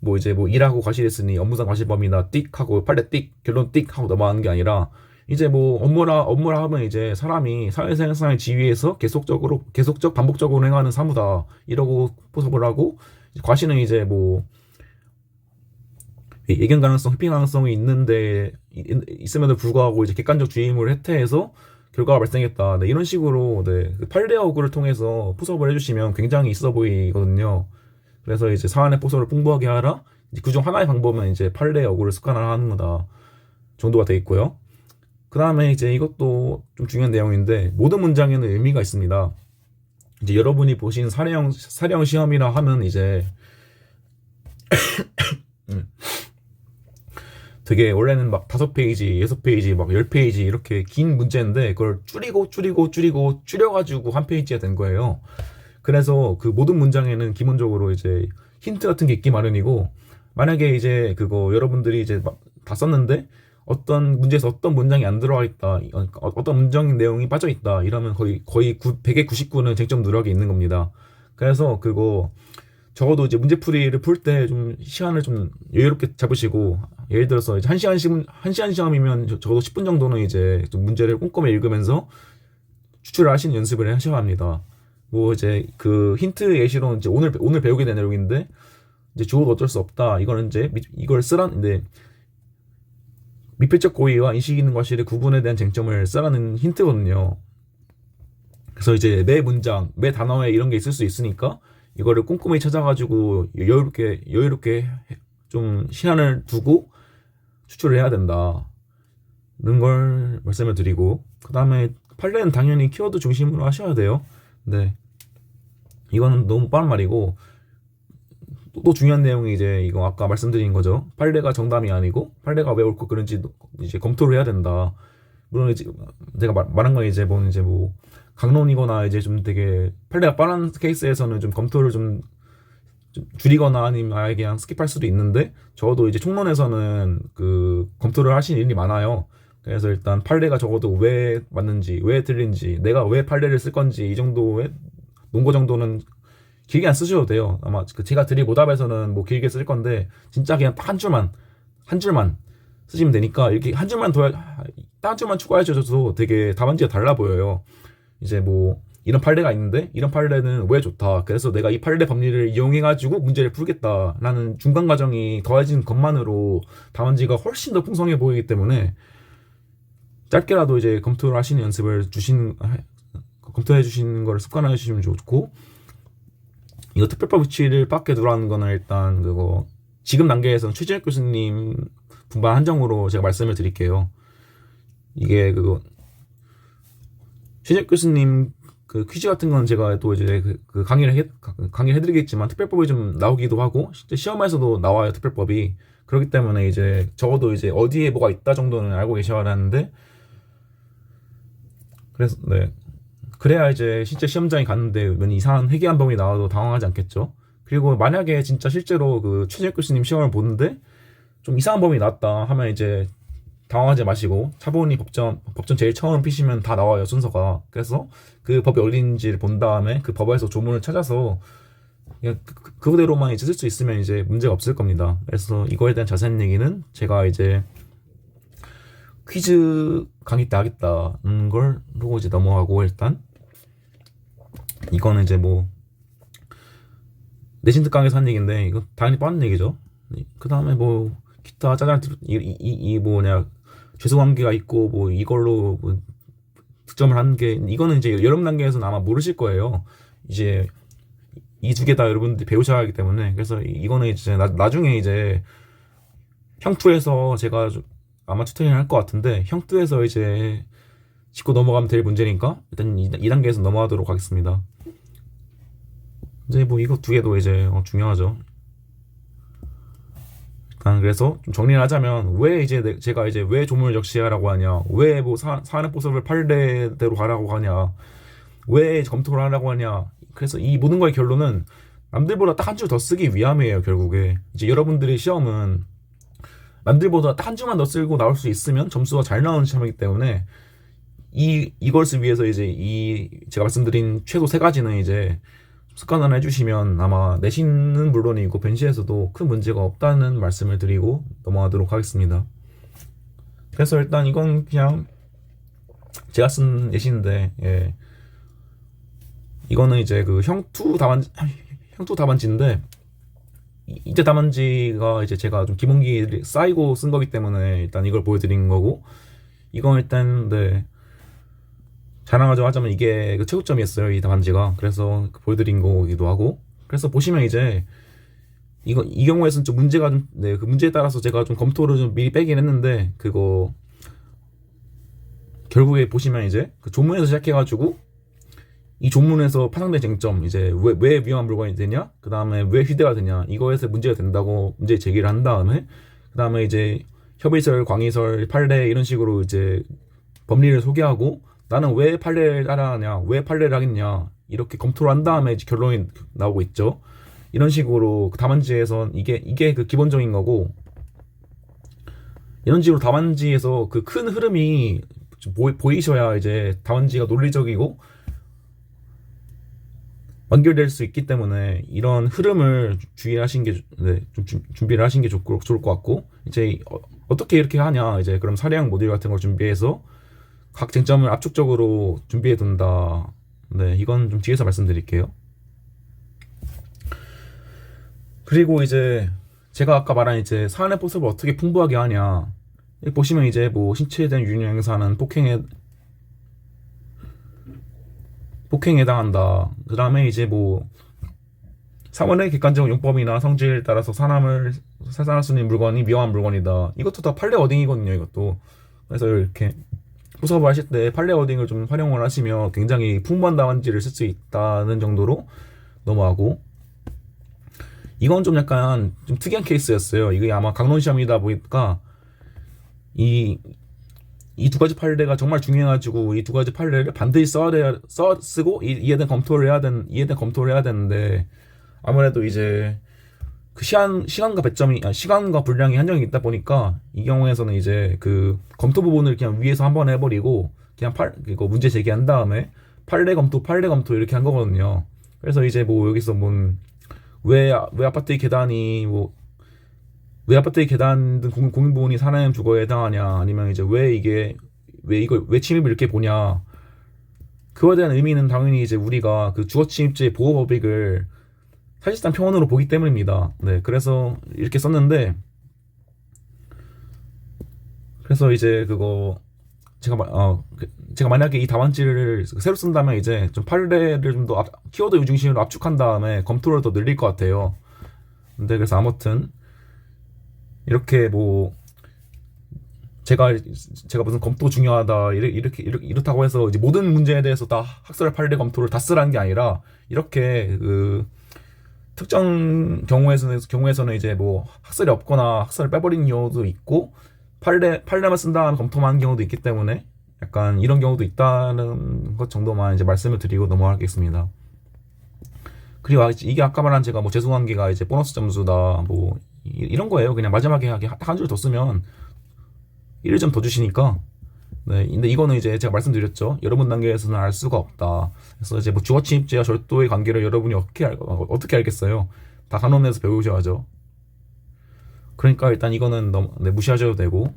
뭐 이제 뭐 일하고 과실했으니 업무상 과실범위나 띡 하고 판례 띡 결론 띡 하고 넘어가는 게 아니라 이제 뭐 업무라 하면 이제 사람이 사회생활을 지휘해서 계속적 반복적으로 행하는 사무다 이러고 포섭을 하고 과실은 이제 뭐 예견 가능성, 회피 가능성이 있음에도 불구하고 이제 객관적 주임을 해태해서 결과가 발생했다. 네, 이런 식으로 네, 그 판례 어구를 통해서 포섭을 해주시면 굉장히 있어 보이거든요. 그래서 이제 사안의 포섭을 풍부하게 하라. 그중 하나의 방법은 이제 판례 어구를 습관화하는 거다 정도가 돼 있고요. 그 다음에 이제 이것도 좀 중요한 내용인데 모든 문장에는 의미가 있습니다. 이제 여러분이 보신 사례형 시험이라 하면 이제 되게 원래는 막 5페이지, 6페이지, 막 10페이지 이렇게 긴 문제인데 그걸 줄이고 줄여가지고 한 페이지가 된 거예요. 그래서 그 모든 문장에는 기본적으로 이제 힌트 같은 게 있기 마련이고, 만약에 이제 그거 여러분들이 이제 막 다 썼는데 어떤 문제에서 어떤 문장이 안 들어가 있다, 어떤 문장 내용이 빠져 있다 이러면 거의 100에 99는 쟁점 누락이 있는 겁니다. 그래서 그거 적어도 이제 문제풀이를 풀 때 좀 시간을 좀 여유롭게 잡으시고, 예를 들어서 이제 1시간 시험이면 적어도 10분 정도는 이제 좀 문제를 꼼꼼히 읽으면서 추출을 하시는 연습을 하셔야 합니다. 뭐 이제 그 힌트 예시로 이제 오늘 배우게 된 내용인데, 이제 주어도 어쩔 수 없다. 이거는 이제 이걸 쓰라는데, 미필적 고의와 인식 있는 과실의 구분에 대한 쟁점을 쓰라는 힌트거든요. 그래서 이제 매 문장, 매 단어에 이런 게 있을 수 있으니까 이거를 꼼꼼히 찾아가지고 여유롭게 좀 시간을 두고 추출을 해야 된다는 걸 말씀을 드리고, 그 다음에 판례는 당연히 키워드 중심으로 하셔야 돼요. 네, 이거는 너무 뻔한 말이고, 또 중요한 내용이 이제 이거 아까 말씀드린 거죠. 판례가 정답이 아니고 판례가 왜 옳고 그른지 이제 검토를 해야 된다. 물론 이제 제가 말한 건 이제 뭐 강론이거나 이제 좀 되게 판례가 뻔한 케이스에서는 좀 검토를 좀 줄이거나 아니면 아예 그냥 스킵할 수도 있는데, 적어도 이제 총론에서는 그 검토를 하신 일이 많아요. 그래서 일단 판례가 적어도 왜 맞는지, 왜 틀린지, 내가 왜 판례를 쓸 건지 이 정도의 논거 정도는 길게 안 쓰셔도 돼요. 아마 제가 드릴 오답에서는 뭐 길게 쓸 건데, 진짜 그냥 딱 한 줄만 쓰시면 되니까, 이렇게 한 줄만 더, 딱 한 줄만 추가해 주셔도 되게 답안지가 달라 보여요. 이제 뭐 이런 판례가 있는데 이런 판례는 왜 좋다, 그래서 내가 이 판례 법리를 이용해가지고 문제를 풀겠다라는 중간 과정이 더해진 것만으로 답안지가 훨씬 더 풍성해 보이기 때문에, 짧게라도 이제 검토를 하시는 연습을 검토해 주시는 거를 습관화해 주시면 좋고, 이거 특별법 위치를 밖에 두라는 거는 일단 그거 지금 단계에서는 최진혁 교수님 분반 한정으로 제가 말씀을 드릴게요. 이게 그거 최진혁 교수님 그 퀴즈 같은 건 제가 또 이제 그 강의를 해드리겠지만, 특별법이 좀 나오기도 하고 실제 시험에서도 나와요, 특별법이. 그렇기 때문에 이제 적어도 이제 어디에 뭐가 있다 정도는 알고 계셔야 하는데, 그래서 네, 그래야 이제 실제 시험장에 갔는데 왠 이상한 회계한 범위 나와도 당황하지 않겠죠. 그리고 만약에 진짜 실제로 그 최진혁 교수님 시험을 보는데 좀 이상한 범위 나왔다 하면 이제 당황하지 마시고, 차분히 법전 제일 처음 피시면 다 나와요, 순서가. 그래서 그 법이 어딘지를 본 다음에 그 법에서 조문을 찾아서 그냥 그대로만 이제 쓸 수 있으면 이제 문제가 없을 겁니다. 그래서 이거에 대한 자세한 얘기는 제가 이제 퀴즈 강의 때 하겠다는 걸로 이제 넘어가고, 일단 이거는 이제 뭐 내신 특강에서 한 얘기인데 이거 당연히 뻔한 얘기죠. 그 다음에 뭐 기타 짜잔 이 뭐냐 죄수관계가 있고 뭐 이걸로 뭐 득점을 하는 게, 이거는 이제 여러분 단계에서는 아마 모르실 거예요. 이제 이 두 개 다 여러분들이 배우셔야 하기 때문에. 그래서 이거는 이제 나중에 이제 형2에서 제가 아마 튜토리얼 할 것 같은데, 형2에서 이제 짚고 넘어가면 될 문제니까 일단 2단계에서 넘어가도록 하겠습니다. 이제 뭐 이거 두 개도 이제 중요하죠. 일단 그래서 좀 정리를 하자면, 왜 이제 제가 이제 왜 조문을 적시하라고 하냐, 왜 뭐 사안보습을 판례대로 가라고 하냐, 왜 검토를 하라고 하냐. 그래서 이 모든 거의 결론은 남들보다 딱 한 줄 더 쓰기 위함이에요, 결국에. 이제 여러분들의 시험은 남들보다 딱 한 줄만 더 쓰고 나올 수 있으면 점수가 잘 나오는 시험이기 때문에, 이것을 위해서 이제 제가 말씀드린 최소 3가지는 이제 습관화를 해주시면 아마 내신은 물론이고 변시에서도 큰 문제가 없다는 말씀을 드리고 넘어가도록 하겠습니다. 그래서 일단 이건 그냥 제가 쓴 내신인데, 예, 이거는 이제 그 형2 답안지인데, 이제 답안지가 이제 제가 좀 기본기 쌓이고 쓴 거기 때문에 일단 이걸 보여드린 거고, 이건 일단 네, 자랑하자고 하자면 이게 그 최고점이었어요, 이 답안지가. 그래서 보여드린 거기도 하고. 그래서 보시면 이제 이 경우에서는 좀 문제가 좀, 네, 그 문제에 따라서 제가 좀 검토를 좀 미리 빼긴 했는데, 그거 결국에 보시면 이제 그 조문에서 시작해가지고 이 조문에서 파생된 쟁점, 이제 왜 위험한 물건이 되냐, 그 다음에 왜 휴대가 되냐, 이거에서 문제가 된다고 문제 제기를 한 다음에, 그 다음에 이제 협의설, 광의설, 판례 이런 식으로 이제 법리를 소개하고 나는 왜 판례를 따라하냐, 왜 판례를 하겠냐 이렇게 검토를 한 다음에 이제 결론이 나오고 있죠. 이런 식으로 답안지에선 이게 그 기본적인 거고, 이런 식으로 답안지에서 그 큰 흐름이 보이셔야 이제 답안지가 논리적이고 완결될 수 있기 때문에 이런 흐름을 주의하신 게, 네, 좀 준비를 하신 게 좋을 것 같고, 이제 어떻게 이렇게 하냐, 이제 그럼 사례형 모듈 같은 걸 준비해서 각 쟁점을 압축적으로 준비해 둔다. 네, 이건 좀 뒤에서 말씀드릴게요. 그리고 이제 제가 아까 말한 이제 사안의 포섭을 어떻게 풍부하게 하냐. 여기 보시면 이제 뭐 신체에 대한 유형사는 폭행에 해당한다. 그 다음에 이제 뭐 사원의 객관적 용법이나 성질에 따라서 사람을 살상할 수 있는 물건이 위험한 물건이다. 이것도 다 판례 워딩이거든요, 이것도. 그래서 이렇게 포섭을 하실 때 판례 워딩을 좀 활용을 하시면 굉장히 풍부한 답안지를 쓸 수 있다는 정도로 넘어가고, 이건 좀 약간 좀 특이한 케이스였어요. 이게 아마 강론 시험이다 보니까 이 두 가지 판례가 정말 중요해가지고 이 두 가지 판례를 반드시 쓰고 이해된 검토를 해야 되는데, 아무래도 이제 그 시간과 분량이 한정이 있다 보니까 이 경우에서는 이제 그 검토 부분을 그냥 위에서 한번 해버리고 그냥 이거 문제 제기한 다음에 판례 검토 이렇게 한 거거든요. 그래서 이제 뭐 여기서 왜 아파트의 계단이 왜 아파트의 계단 등 공용 부분이 사람 주거에 해당하냐, 아니면 이제 왜 침입을 이렇게 보냐, 그거에 대한 의미는 당연히 이제 우리가 그 주거 침입죄 보호 법익을 사실상 표현으로 보기 때문입니다. 네, 그래서 이렇게 썼는데, 그래서 이제 그거 제가 만약에 이 답안지를 새로 쓴다면 이제 좀 판례를 좀 더 키워드 중심으로 압축한 다음에 검토를 더 늘릴 것 같아요. 근데 그래서 아무튼 이렇게 뭐 제가 무슨 검토 중요하다 이렇다고 해서 이제 모든 문제에 대해서 다 학설 판례 검토를 다 쓰라는 게 아니라, 이렇게 그 특정 경우에서는 이제 뭐 학설이 없거나 학설을 빼버리는 경우도 있고, 판례만 쓴다는 검토만 하는 경우도 있기 때문에 약간 이런 경우도 있다는 것 정도만 이제 말씀을 드리고 넘어가겠습니다. 그리고 이게 아까 말한 제가 뭐 재수관계가 이제 보너스 점수다 뭐 이런 거예요. 그냥 마지막에 한 줄 더 쓰면 1점 더 주시니까. 네, 근데 이거는 이제 제가 말씀드렸죠. 여러분 단계에서는 알 수가 없다. 그래서 이제 뭐 주거 침입죄와 절도의 관계를 여러분이 어떻게 알겠어요? 다 간호문에서 배우셔야죠. 그러니까 일단 이거는 무시하셔도 되고.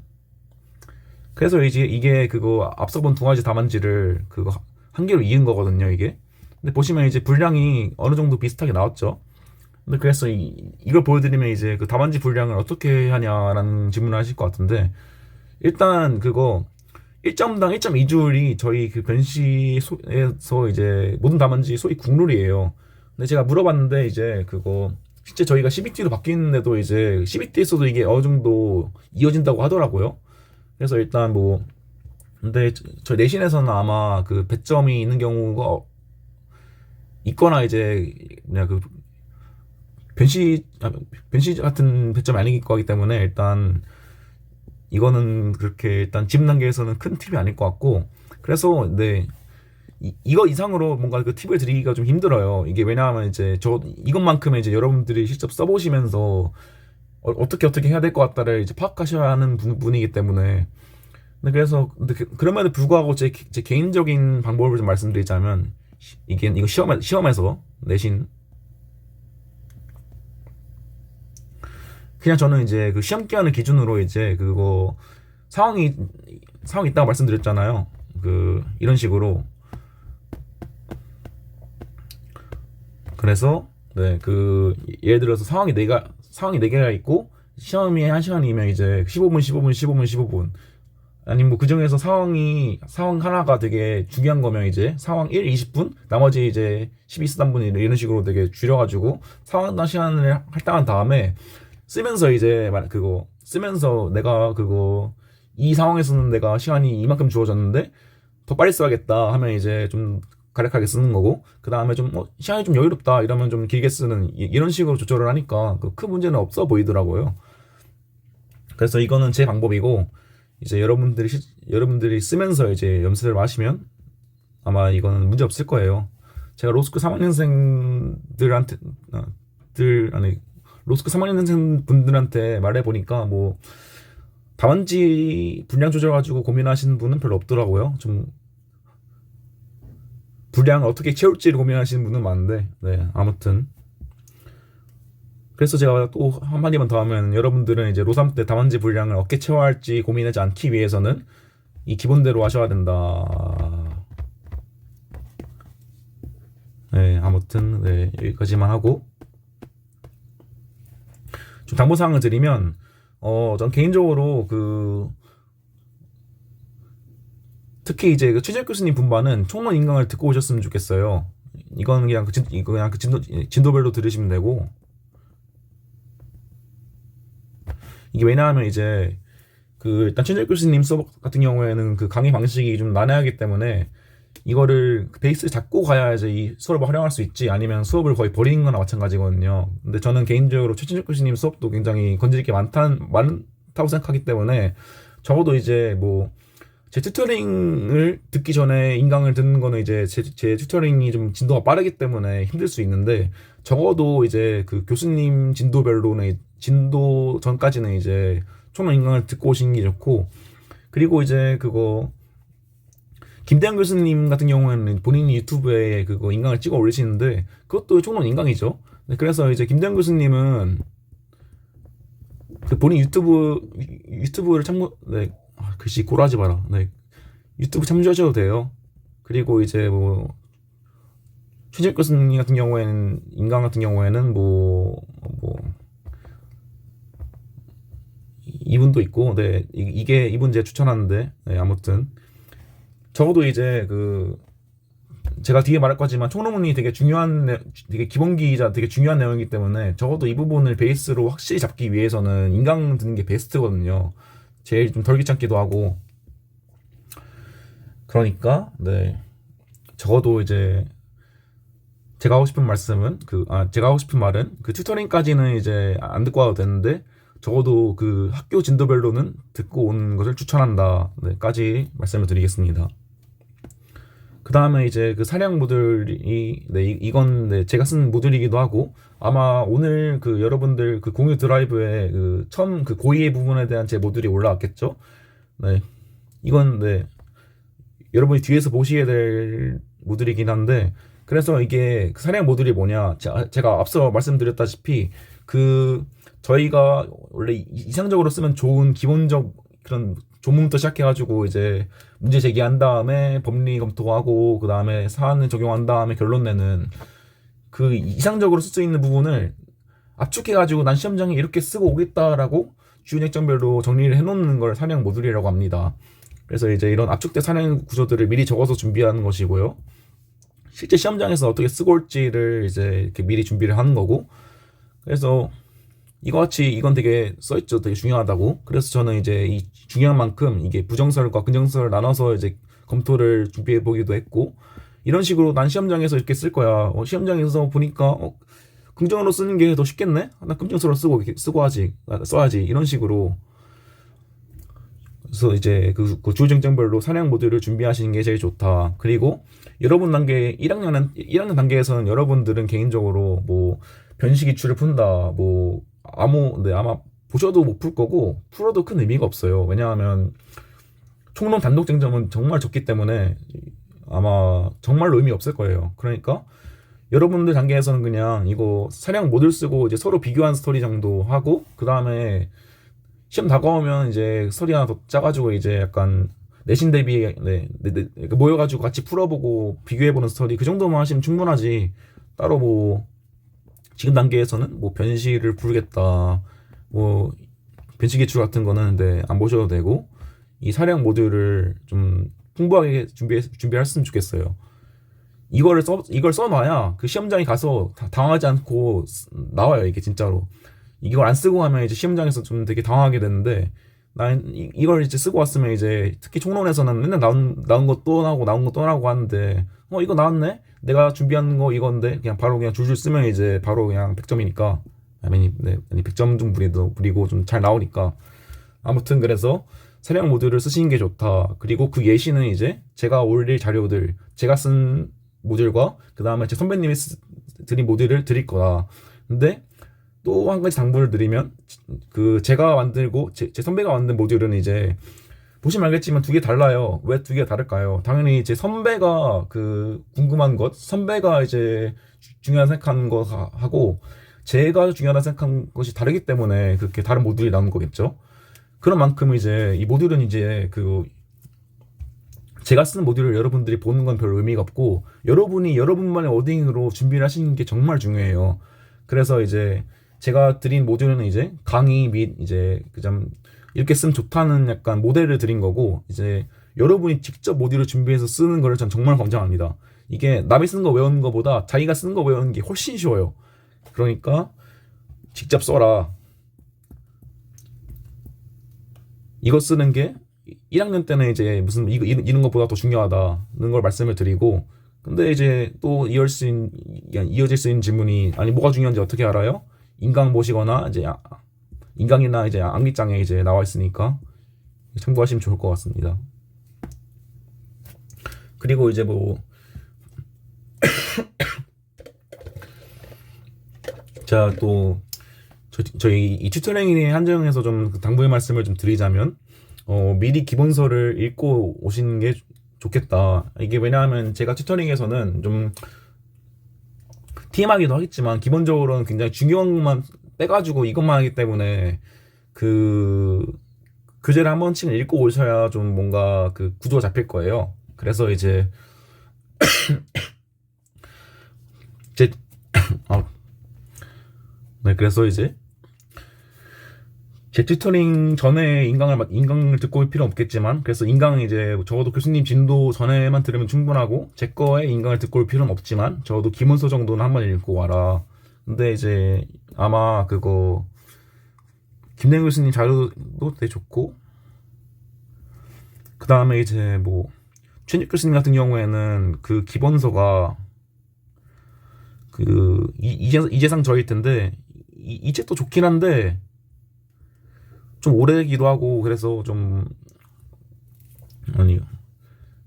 그래서 이제 이게 그거 앞서 본 두 가지 답안지를 그거 한 개로 이은 거거든요, 이게. 근데 보시면 이제 분량이 어느 정도 비슷하게 나왔죠. 근데 그래서 이걸 보여드리면 이제 그 답안지 분량을 어떻게 하냐라는 질문을 하실 것 같은데, 일단 그거 1점당 1.2줄이 저희 그 변시에서 이제 모든 답안지 소위 국룰이에요. 근데 제가 물어봤는데 이제 그거 실제 저희가 CBT로 바뀌는데도 이제 CBT에서도 이게 어느 정도 이어진다고 하더라고요. 그래서 일단 뭐 근데 저희 내신에서는 아마 그 배점이 있는 경우가 있거나 이제 그냥 그 변시 같은 배점이 아닐 거기 때문에 일단 이거는 그렇게 일단 지금 단계에서는 큰 팁이 아닐 것 같고, 그래서 네 이거 이상으로 뭔가 그 팁을 드리기가 좀 힘들어요. 이게 왜냐하면 이제 이것만큼은 이제 여러분들이 직접 써보시면서 어떻게 해야 될 것 같다를 이제 파악하셔야 하는 분이기 때문에. 그래서 그럼에도 불구하고 제 개인적인 방법을 좀 말씀드리자면, 이거 시험에서 내신 그냥 저는 이제 그 시험 기간을 기준으로 이제 그거 상황이 있다고 말씀드렸잖아요. 그 이런 식으로. 그래서 네, 그 예를 들어서 상황이 네 개가 있고 시험이 1시간이면 이제 15분 아니면 뭐 그 중에서 상황 하나가 되게 중요한 거면 이제 상황 1, 20분, 나머지 이제 12, 13분 이런 식으로 되게 줄여가지고 상황당 시간을 할당한 다음에 쓰면서 내가 이 상황에서는 내가 시간이 이만큼 주어졌는데 더 빨리 써야겠다 하면 이제 좀 간략하게 쓰는 거고, 그 다음에 좀 시간이 좀 여유롭다 이러면 좀 길게 쓰는, 이런 식으로 조절을 하니까 큰 문제는 없어 보이더라고요. 그래서 이거는 제 방법이고, 이제 여러분들이 쓰면서 이제 연습을 하시면 아마 이거는 문제 없을 거예요. 제가 로스쿨 3학년생들한테 아니 로스쿨 3학년생 분들한테 말해보니까 뭐 답안지 분량 조절 가지고 고민하시는 분은 별로 없더라고요. 좀 분량을 어떻게 채울지를 고민하시는 분은 많은데, 네, 아무튼 그래서 제가 또 한마디만 더 하면, 여러분들은 이제 로3 때 답안지 분량을 어떻게 채워야 할지 고민하지 않기 위해서는 이 기본대로 하셔야 된다. 네, 아무튼 네, 여기까지만 하고, 좀 당부사항을 드리면, 전 개인적으로 특히 이제 그 최재 교수님 분반은 총론 인강을 듣고 오셨으면 좋겠어요. 이거는 그냥 진도별로 들으시면 되고, 이게 왜냐하면 이제 일단 최재 교수님 수업 같은 경우에는 그 강의 방식이 좀 난해하기 때문에 이거를 베이스 잡고 가야 이제 이 수업을 활용할 수 있지, 아니면 수업을 거의 버리는 거나 마찬가지거든요. 근데 저는 개인적으로 최진혁 교수님 수업도 굉장히 건질 게 많다고 생각하기 때문에, 적어도 이제 뭐 제 튜터링을 듣기 전에 인강을 듣는 거는 이제 제 튜터링이 좀 진도가 빠르기 때문에 힘들 수 있는데, 적어도 이제 그 교수님 진도별로는 진도 전까지는 이제 총론 인강을 듣고 오시는 게 좋고, 그리고 이제 김대현 교수님 같은 경우에는 본인이 유튜브에 그거 인강을 찍어 올리시는데, 그것도 총론 인강이죠. 네, 그래서 이제 김대현 교수님은 그 본인 유튜브를 네, 글씨 고라지 마라. 네, 유튜브 참조하셔도 돼요. 그리고 이제 뭐 최재 교수님 같은 경우에는 인강 같은 경우에는 뭐 이분도 있고, 네, 이게 이분 제가 추천하는데, 네, 아무튼 적어도 이제 제가 뒤에 말할 거지만 총론문이 되게 되게 기본기이자 되게 중요한 내용이기 때문에, 적어도 이 부분을 베이스로 확실히 잡기 위해서는 인강 듣는 게 베스트거든요. 제일 좀 덜 귀찮기도 하고. 그러니까 네, 적어도 이제 제가 하고 싶은 말은 튜터링까지는 이제 안 듣고 와도 되는데, 적어도 학교 진도별로는 듣고 오는 것을 추천한다. 네, 까지 말씀을 드리겠습니다. 그 다음에 이제 사량 모듈이, 네, 이건 네, 제가 쓴 모듈이기도 하고, 아마 오늘 여러분들 공유 드라이브에 처음 고의의 부분에 대한 제 모듈이 올라왔겠죠? 네, 이건 네, 여러분이 뒤에서 보시게 될 모듈이긴 한데, 그래서 이게 사량 모듈이 뭐냐, 제가 앞서 말씀드렸다시피 저희가 원래 이상적으로 쓰면 좋은 기본적 그런 조문부터 시작해가지고 이제 문제 제기한 다음에 법리 검토하고, 그 다음에 사안을 적용한 다음에 결론 내는 이상적으로 쓸 수 있는 부분을 압축해가지고 난 시험장에 이렇게 쓰고 오겠다라고 주요 약점별로 정리를 해놓는 걸 사량 모듈이라고 합니다. 그래서 이제 이런 압축된 사량 구조들을 미리 적어서 준비하는 것이고요. 실제 시험장에서 어떻게 쓰고 올지를 이제 이렇게 미리 준비를 하는 거고, 그래서 이건 되게 써있죠. 되게 중요하다고. 그래서 저는 이제 이 중요한 만큼 이게 부정설과 긍정설을 나눠서 이제 검토를 준비해 보기도 했고, 이런 식으로 난 시험장에서 이렇게 쓸 거야. 시험장에서 보니까 긍정으로 쓰는 게 더 쉽겠네? 나 긍정설로 써야지. 이런 식으로. 그래서 이제 주요 쟁점별로 사량 모듈을 준비하시는 게 제일 좋다. 그리고 여러분 단계 1학년 단계에서는 여러분들은 개인적으로 뭐 변식이추를 푼다, 뭐 아마 보셔도 못 풀 거고, 풀어도 큰 의미가 없어요. 왜냐하면 총론 단독 쟁점은 정말 적기 때문에 아마 정말로 의미 없을 거예요. 그러니까 여러분들 단계에서는 그냥 이거 사량 모듈 쓰고 이제 서로 비교한 스토리 정도 하고, 그 다음에 시험 다가오면 이제 스토리 하나 더 짜가지고 이제 약간 내신 대비 모여가지고 같이 풀어보고 비교해보는 스토리, 그 정도만 하시면 충분하지. 따로 뭐 지금 단계에서는 뭐 변식을 부르겠다, 뭐 변식 기출 같은 거는 안 보셔도 되고, 이 사량 모듈을 좀 풍부하게 준비했으면 좋겠어요. 이걸 써놔야 시험장에 가서 당황하지 않고 나와요. 이게 진짜로. 이걸 안 쓰고 가면 이제 시험장에서 좀 되게 당황하게 되는데, 난 이걸 이제 쓰고 왔으면 이제 특히 총론에서는 맨날 나온 거 또 나오고 하는데, 이거 나왔네? 내가 준비한 거 이건데, 그냥 바로 그냥 줄줄 쓰면 이제 바로 그냥 100점이니까, 아니 100점 좀 부리고 좀 잘 나오니까, 아무튼 그래서 세량 모듈을 쓰시는 게 좋다. 그리고 그 예시는 이제 제가 올릴 자료들, 제가 쓴 모듈과 그 다음에 제 선배님이 드린 모듈을 드릴 거다. 근데 또 한 가지 당부를 드리면 그 제가 만들고 제 선배가 만든 모듈은 이제 보시면 알겠지만 두 개 달라요. 왜 두 개가 다를까요? 당연히 이제 선배가 그 궁금한 것, 선배가 이제 중요하다 생각하는 거 하고 제가 중요하다 생각한 것이 다르기 때문에 그렇게 다른 모듈이 나온 거겠죠. 그런 만큼 이제 이 모듈은 이제 그 제가 쓰는 모듈을 여러분들이 보는 건 별 의미가 없고 여러분이 여러분만의 워딩으로 준비를 하시는 게 정말 중요해요. 그래서 이제 제가 드린 모듈은 이제 강의 및 이제 그냥 이렇게 쓰면 좋다는 약간 모델을 드린 거고 이제 여러분이 직접 모듈을 준비해서 쓰는 거를 전 정말 권장합니다. 이게 남이 쓰는 거 외우는 거보다 자기가 쓰는 거 외우는 게 훨씬 쉬워요. 그러니까 직접 써라. 이거 쓰는 게 1학년 때는 이제 무슨 이런 것보다 더 중요하다는 걸 말씀을 드리고 근데 이제 또 이어질 수 있는 질문이 아니 뭐가 중요한지 어떻게 알아요? 인강 보시거나 이제 인강이나 이제 암기장에 이제 나와 있으니까 참고하시면 좋을 것 같습니다. 그리고 이제 뭐 자 또 저희 이 튜터링에 한정해서 좀 당부의 말씀을 좀 드리자면 미리 기본서를 읽고 오시는 게 좋겠다. 이게 왜냐하면 제가 튜터링에서는 좀 TM하기도 하겠지만 기본적으로는 굉장히 중요한 것만 빼가지고 이것만 하기 때문에 그 교재를 한 번씩 읽고 오셔야 좀 뭔가 그 구조가 잡힐 거예요. 그래서 이제 제 네, 그래서 이제 제 튜터링 전에 인강을 듣고 올 필요 없겠지만 그래서 인강은 이제 적어도 교수님 진도 전에만 들으면 충분하고 제 거에 인강을 듣고 올 필요는 없지만 적어도 기본서 정도는 한번 읽고 와라. 근데 이제 아마 그거 김대현 교수님 자료도 되게 좋고 그 다음에 이제 뭐 최nik 교수님 같은 경우에는 그 기본서가 그 이재상 저일 텐데 이 책도 좋긴 한데 좀 오래기도 하고 그래서 좀 아니요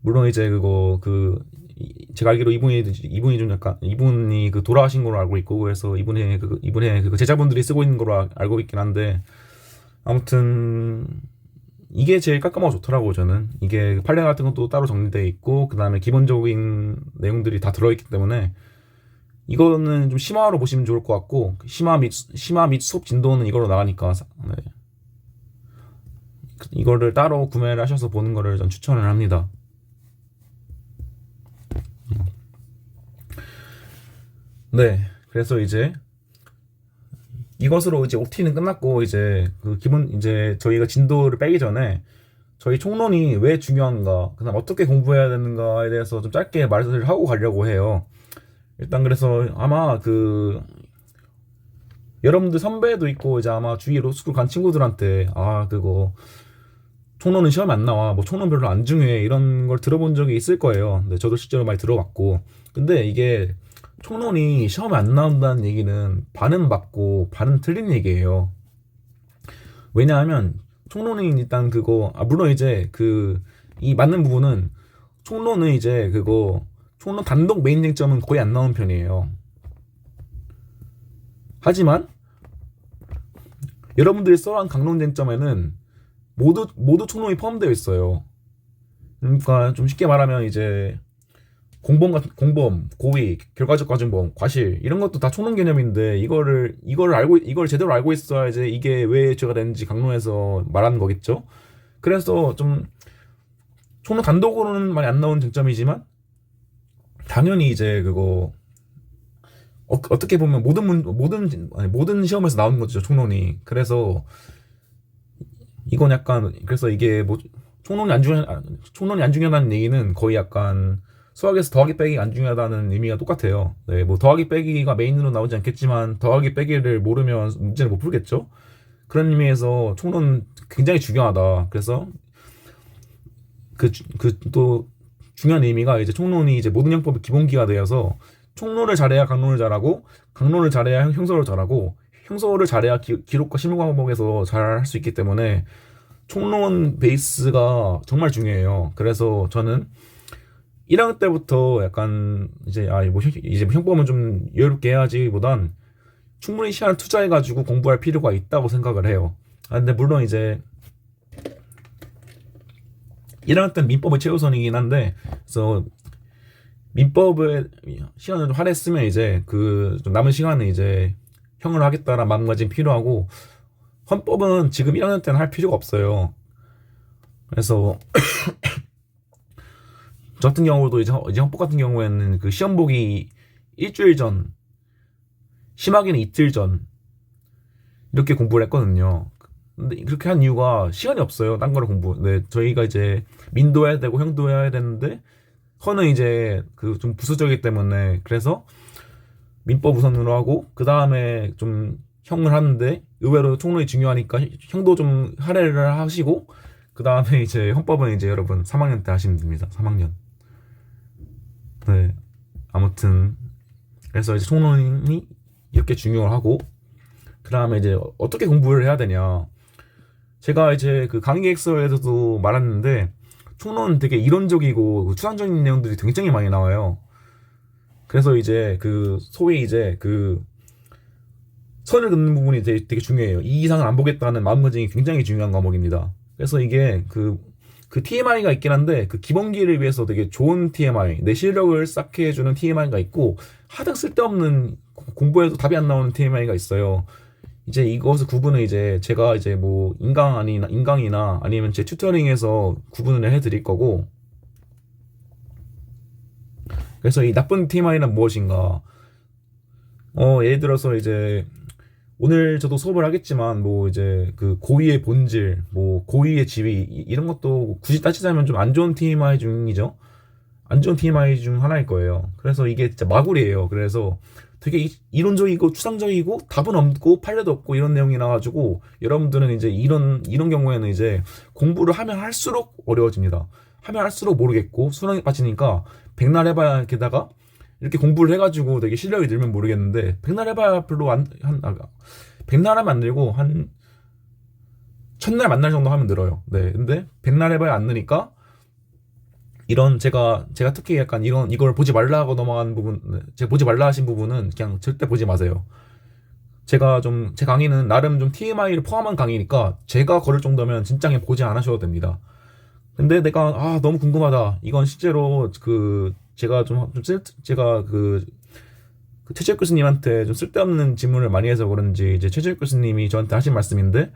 물론 이제 그거 그 제가 알기로 이분이 좀 약간 이분이 그 돌아가신 걸로 알고 있고 그래서 이분의 그 제자분들이 쓰고 있는 걸로 알고 있긴 한데 아무튼 이게 제일 깔끔하고 좋더라고요. 저는 이게 판례 같은 것도 따로 정리되어 있고 그 다음에 기본적인 내용들이 다 들어있기 때문에 이거는 좀 심화로 보시면 좋을 것 같고 심화 및 수업 진도는 이걸로 나가니까 네. 이거를 따로 구매를 하셔서 보는 거를 전 추천을 합니다. 네, 그래서 이제 이것으로 이제 OT는 끝났고 이제 그 기본 이제 저희가 진도를 빼기 전에 저희 총론이 왜 중요한가, 그다음 어떻게 공부해야 되는가에 대해서 좀 짧게 말을 하고 가려고 해요. 일단 그래서 아마 그 여러분들 선배도 있고 이제 아마 주위 로스쿨 간 친구들한테 그거 총론은 시험에 안 나와, 뭐 총론 별로 안 중요해 이런 걸 들어본 적이 있을 거예요. 근데 저도 실제로 많이 들어봤고 근데 이게 총론이 시험에 안 나온다는 얘기는 반은 맞고 반은 틀린 얘기예요. 왜냐하면 총론이 일단 그거 물론 이제 그 이 맞는 부분은 총론은 이제 그거 총론 단독 메인 쟁점은 거의 안 나오는 편이에요. 하지만 여러분들이 써한 강론 쟁점에는 모두 총론이 포함되어 있어요. 그러니까 좀 쉽게 말하면 이제 공범, 고의, 결과적 과중범, 과실 이런 것도 다 총론 개념인데 이걸 제대로 알고 있어야 이제 이게 왜 죄가 되는지 강론에서 말하는 거겠죠. 그래서 좀 총론 단독으로는 많이 안 나오는 쟁점이지만 당연히 이제 그거 어떻게 보면 모든 시험에서 나오는 거죠 총론이. 그래서 이건 약간 그래서 이게 뭐 총론이 안 중요하다는 얘기는 거의 약간 수학에서 더하기 빼기가 안 중요하다는 의미가 똑같아요. 네, 뭐 더하기 빼기가 메인으로 나오지 않겠지만 더하기 빼기를 모르면 문제를 못 풀겠죠. 그런 의미에서 총론 굉장히 중요하다. 그래서 또 중요한 의미가 이제 총론이 이제 모든 형법의 기본기가 되어서 총론을 잘해야 강론을 잘하고 강론을 잘해야 형설을 잘하고 형설을 잘해야 기록과 실무 과목에서 잘 할 수 있기 때문에 총론 베이스가 정말 중요해요. 그래서 저는 1학년 때부터 약간 이제 이제 뭐 형법은 좀 여유롭게 해야지보단 충분히 시간을 투자해가지고 공부할 필요가 있다고 생각을 해요. 근데 물론 이제 1학년 때는 민법이 최우선이긴 한데, 그래서 민법에 시간을 좀 할애했으면 이제 좀 남은 시간에 이제 형을 하겠다라는 마음가짐이 필요하고, 헌법은 지금 1학년 때는 할 필요가 없어요. 그래서 저 같은 경우도 이제 헌법 같은 경우에는 그 시험 보기 일주일 전, 심하게는 이틀 전 이렇게 공부를 했거든요. 근데 그렇게 한 이유가 시간이 없어요. 딴 거를 네, 저희가 이제 민도 해야 되고 형도 해야 되는데 헌은 이제 그 좀 부수적이기 때문에, 그래서 민법 우선으로 하고 그 다음에 좀 형을 하는데, 의외로 총론이 중요하니까 형도 좀 할애를 하시고 그 다음에 이제 헌법은 이제 여러분 3학년 때 하시면 됩니다. 3학년. 네, 아무튼 그래서 이제 총론이 이렇게 중요하고, 그 다음에 이제 어떻게 공부를 해야 되냐. 제가 이제 그 강의 계획서에서도 말했는데, 총론은 되게 이론적이고 추상적인 내용들이 굉장히 많이 나와요. 그래서 이제 소위 이제 선을 긋는 부분이 되게 중요해요. 이 이상은 안 보겠다는 마음가짐이 굉장히 중요한 과목입니다. 그래서 이게 TMI가 있긴 한데, 기본기를 위해서 되게 좋은 TMI, 내 실력을 쌓게 해주는 TMI가 있고, 하등 쓸데없는 공부해도 답이 안 나오는 TMI가 있어요. 이제 이것을 구분을 이제 제가 이제 뭐 인강이나 아니면 제 튜터링에서 구분을 해드릴 거고, 그래서 이 나쁜 TMI는 무엇인가? 예를 들어서 이제 오늘 저도 수업을 하겠지만, 뭐 이제 고의의 본질, 뭐 고의의 지위, 이런 것도 굳이 따지자면 좀 안 좋은 TMI 중이죠. 안 좋은 TMI 중 하나일 거예요. 그래서 이게 진짜 마구리예요. 그래서 되게 이론적이고 추상적이고 답은 없고 판례도 없고 이런 내용이 나와가지고, 여러분들은 이제 이런 경우에는 이제 공부를 하면 할수록 어려워집니다. 하면 할수록 모르겠고 수능에 빠지니까 백날 해봐야, 게다가 이렇게 공부를 해가지고 되게 실력이 늘면 모르겠는데, 백날 해봐야 별로 백날 하면 안 늘고 한 천날 만날 정도 하면 늘어요. 네, 근데 백날 해봐야 안 느니까, 이런 제가 특히 약간 이걸 보지 말라 하고 넘어간 부분, 제가 보지 말라 하신 부분은 그냥 절대 보지 마세요. 제가 제 강의는 나름 좀 TMI를 포함한 강의니까 제가 걸을 정도면 진짜 그냥 보지 않으셔도 됩니다. 근데 내가 너무 궁금하다, 이건 실제로 제가 최재욱 교수님한테 좀 쓸데없는 질문을 많이 해서 그런지, 이제 최재욱 교수님이 저한테 하신 말씀인데,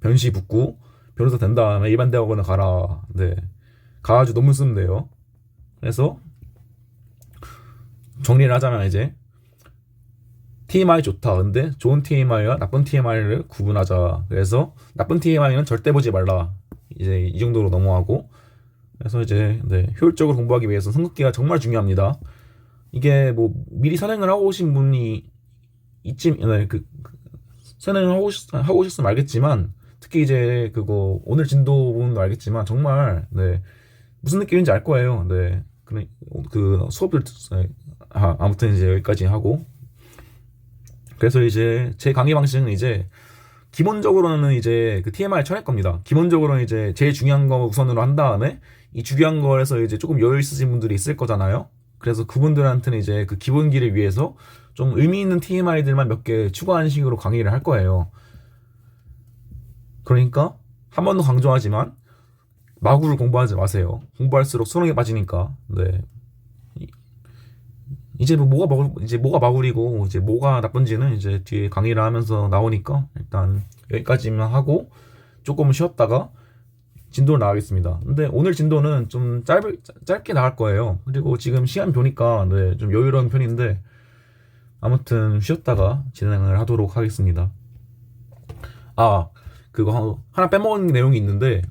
변시 붙고 변호사 된 다음에 일반 대학원을 가라. 네, 가가지고 논문 쓰면 돼요. 그래서 정리를 하자면 이제 TMI 좋다. 근데 좋은 TMI와 나쁜 TMI를 구분하자. 그래서 나쁜 TMI는 절대 보지 말라. 이제 이 정도로 넘어가고, 그래서 이제 효율적으로 공부하기 위해서 선긋기가 정말 중요합니다. 이게 뭐 미리 선행을 하고 오신 분이 선행을 하고 오셨으면 알겠지만, 특히 이제 오늘 진도 부분도 알겠지만, 정말 무슨 느낌인지 알 거예요. 네, 수업을 아무튼 이제 여기까지 하고, 그래서 이제 제 강의 방식은 이제 기본적으로는 이제 TMI 쳐낼 겁니다. 기본적으로는 이제 제일 중요한 거 우선으로 한 다음에, 이 중요한 거에서 이제 조금 여유 있으신 분들이 있을 거잖아요. 그래서 그분들한테는 이제 기본기를 위해서 좀 의미 있는 TMI들만 몇 개 추가하는 식으로 강의를 할 거예요. 그러니까 한 번 더 강조하지만, 마구를 공부하지 마세요. 공부할수록 수능에 빠지니까. 네. 이제 뭐가 마구리고 이제 뭐가 나쁜지는 이제 뒤에 강의를 하면서 나오니까, 일단 여기까지만 하고 조금 쉬었다가 진도를 나가겠습니다. 근데 오늘 진도는 좀 짧게 나갈 거예요. 그리고 지금 시간 보니까 좀 여유로운 편인데, 아무튼 쉬었다가 진행을 하도록 하겠습니다. 그거 하나 빼먹은 내용이 있는데,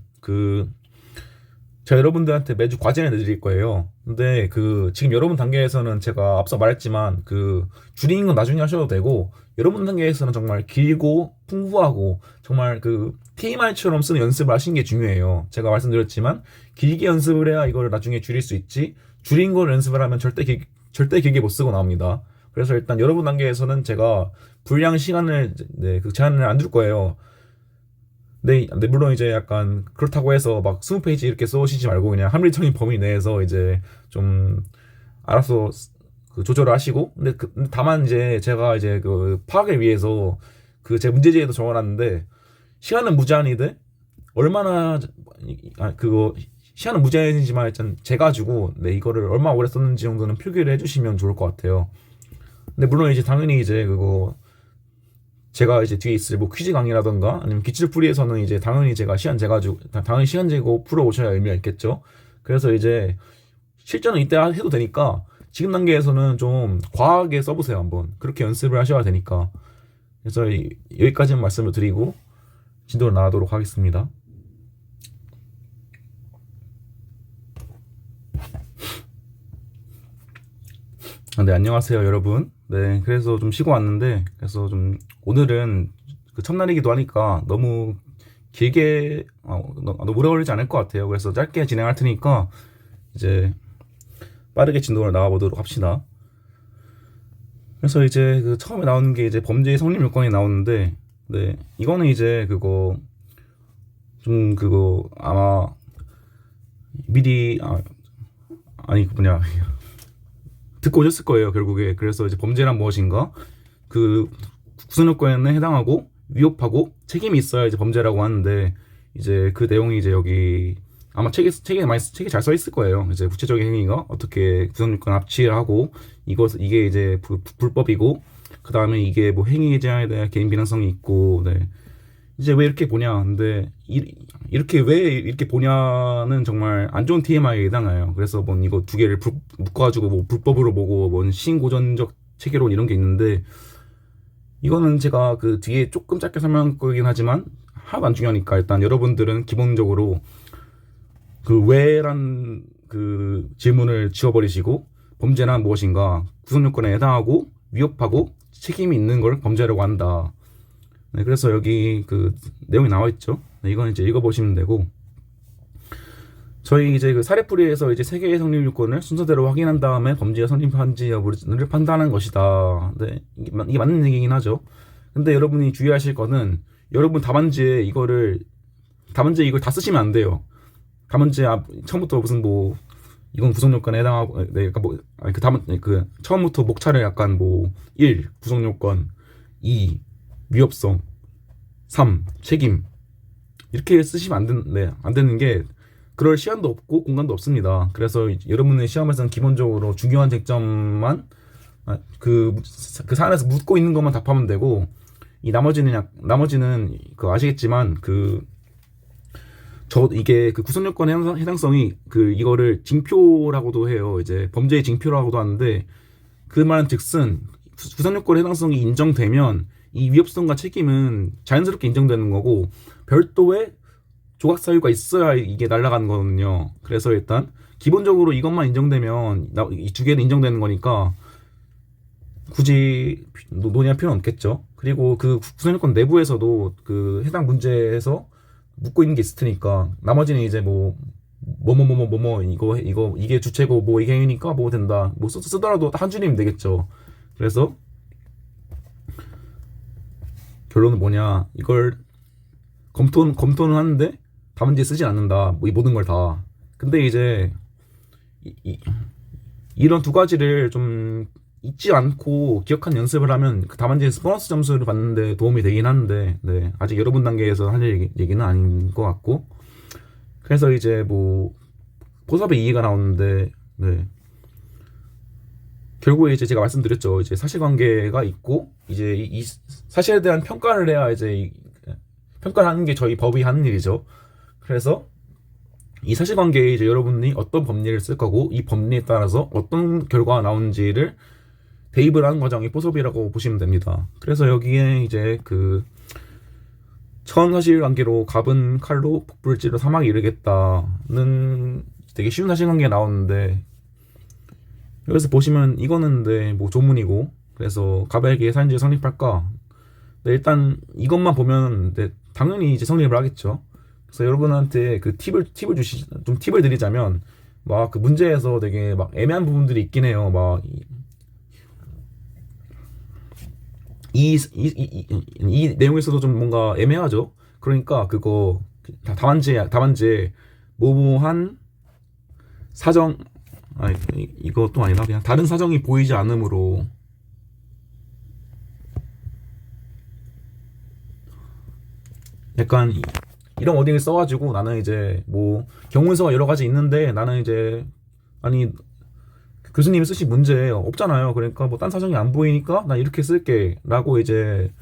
제가 여러분들한테 매주 과제를 내드릴 거예요. 근데 지금 여러분 단계에서는 제가 앞서 말했지만 줄이는 건 나중에 하셔도 되고, 여러분 단계에서는 정말 길고 풍부하고 정말 TMI처럼 쓰는 연습을 하시는 게 중요해요. 제가 말씀드렸지만 길게 연습을 해야 이걸 나중에 줄일 수 있지, 줄인 걸 연습을 하면 절대 길게 못 쓰고 나옵니다. 그래서 일단 여러분 단계에서는 제가 분량 시간을 제한을 안 둘 거예요. 네, 물론 이제 약간 그렇다고 해서 막 20페이지 이렇게 써오시지 말고 그냥 합리적인 범위 내에서 이제 좀 알아서 그 조절을 하시고 근데 다만 이제 제가 이제 그 파악을 위해서 그 제 문제지에도 적어놨는데 시간은 무제한이되 얼마나 그거 시간은 무제한이지만 일단 재가지고 네 이거를 얼마 오래 썼는지 정도는 표기를 해주시면 좋을 것 같아요. 근데 물론 이제 당연히 이제 그거 제가 이제 뒤에 있을 뭐 퀴즈 강의라던가 아니면 기출풀이에서는 이제 당연히 제가 시간 재가지고 당연히 시간 재고 풀어 오셔야 의미가 있겠죠. 그래서 이제 실전은 이때 해도 되니까 지금 단계에서는 좀 과하게 써보세요 한번. 그렇게 연습을 하셔야 되니까. 그래서 여기까지는 말씀을 드리고 진도를 나가도록 하겠습니다. 네, 안녕하세요 여러분. 네, 그래서 좀 쉬고 왔는데 그래서 좀 오늘은 그 첫날이기도 하니까 너무 길게 너무 오래 걸리지 않을 것 같아요. 그래서 짧게 진행할 테니까 이제 빠르게 진도를 나가보도록 합시다. 그래서 이제 그 처음에 나오는 게 이제 범죄의 성립 요건이 나오는데, 네, 이거는 이제 그거 좀 그거 아마 미리 아니 그 뭐냐 듣고 오셨을 거예요 결국에. 그래서 이제 범죄란 무엇인가, 그 구성 요건에 해당하고 위협하고 책임이 있어야 이제 범죄라고 하는데, 이제 그 내용이 이제 여기 아마 책에 잘 써 있을 거예요. 이제 구체적인 행위가 어떻게 구성 요건 합치를 하고 이게 이제 불법이고, 그 다음에 이게 뭐 행위 제한에 대한 개인 비난성이 있고, 네. 이제 왜 이렇게 보냐. 근데 이렇게 왜 이렇게 보냐는 정말 안 좋은 TMI에 해당해요. 그래서 뭐 이거 두 개를 묶어가지고 뭐 불법으로 보고 뭔 신고전적 체계론 이런 게 있는데, 이거는 제가 그 뒤에 조금 짧게 설명할 거긴 하지만 하나도 안 중요하니까 일단 여러분들은 기본적으로 그 왜란 그 질문을 지워버리시고, 범죄란 무엇인가, 구성 요건에 해당하고 위협하고 책임이 있는 걸 범죄라고 한다. 네, 그래서 여기 그 내용이 나와 있죠. 네, 이건 이제 읽어보시면 되고, 저희 이제 그 사례풀이에서 이제 세 개의 성립 요건을 순서대로 확인한 다음에 범죄가 성립한지 여부를 판단하는 것이다. 네, 이게 맞는 얘기긴 하죠. 근데 여러분이 주의하실 거는, 여러분 답안지에 이걸 다 쓰시면 안 돼요. 답안지 처음부터 무슨 뭐 이건 구성 요건에 해당하고, 네, 그러니까 뭐 아니, 그 처음부터 목차를 약간 뭐 1. 구성 요건, 2. 위협성, 3. 책임, 이렇게 쓰시면 안 되는 게, 그럴 시간도 없고 공간도 없습니다. 그래서 여러분의 시험에서는 기본적으로 중요한 쟁점만 그 사안에서 묻고 있는 것만 답하면 되고, 이 나머지는 그 아시겠지만 이게 그 구성 요건의 해당성이 이거를 징표라고도 해요. 이제 범죄의 징표라고도 하는데, 그 말은 즉슨 구성 요건의 해당성이 인정되면 이 위협성과 책임은 자연스럽게 인정되는 거고, 별도의 조각 사유가 있어야 이게 날아가는 거거든요. 그래서 일단 기본적으로 이것만 인정되면 이 두 개는 인정되는 거니까 굳이 논의할 필요는 없겠죠. 그리고 그 구성 요건 내부에서도 그 해당 문제에서 묻고 있는 게 있을 테니까, 나머지는 이제 뭐 이게 주체고 뭐 이게 행위니까 뭐 된다 뭐 쓰더라도 한 줄이면 되겠죠. 그래서 결론은 뭐냐, 이걸 검토는 하는데 답안지에 쓰진 않는다. 뭐 이 모든 걸 다. 근데 이제 이런 두 가지를 좀 잊지 않고 기억한 연습을 하면 그 답안지에서 보너스 점수를 받는데 도움이 되긴 하는데, 네, 아직 여러분 단계에서 할 얘기는 아닌 것 같고. 그래서 이제 뭐 포섭의 이의가 나오는데, 네, 결국에 이제 제가 말씀드렸죠. 이제 사실관계가 있고, 이제 이 사실에 대한 평가를 해야 이제 평가를 하는 게 저희 법이 하는 일이죠. 그래서 이 사실관계에 이제 여러분이 어떤 법리를 쓸 거고, 이 법리에 따라서 어떤 결과가 나오는지를 대입을 하는 과정이 포섭이라고 보시면 됩니다. 그래서 여기에 이제 그 처음 사실관계로 갑은 칼로 북부를 찔러 사막에 이르겠다는 되게 쉬운 사실관계가 나오는데, 여기서 보시면 이거는 뭐 조문이고, 그래서 갑에게 살인죄 성립할까? 네, 일단 이것만 보면 당연히 이제 성립을 하겠죠. 그래서 여러분한테 그 팁을 드리자면, 막 그 문제에서 되게 막 애매한 부분들이 있긴 해요. 막 이 내용에서도 좀 뭔가 애매하죠. 그러니까 그거 답안지에 모모한 사정, 아니 이것도 아니라 그냥 다른 사정이 보이지 않으므로, 약간 이런 워딩을 써가지고 나는 이제 뭐 경문서가 여러 가지 있는데 나는 이제, 아니 교수님이 쓰신 문제 없잖아요. 그러니까 뭐 딴 사정이 안 보이니까 난 이렇게 쓸게 라고 이제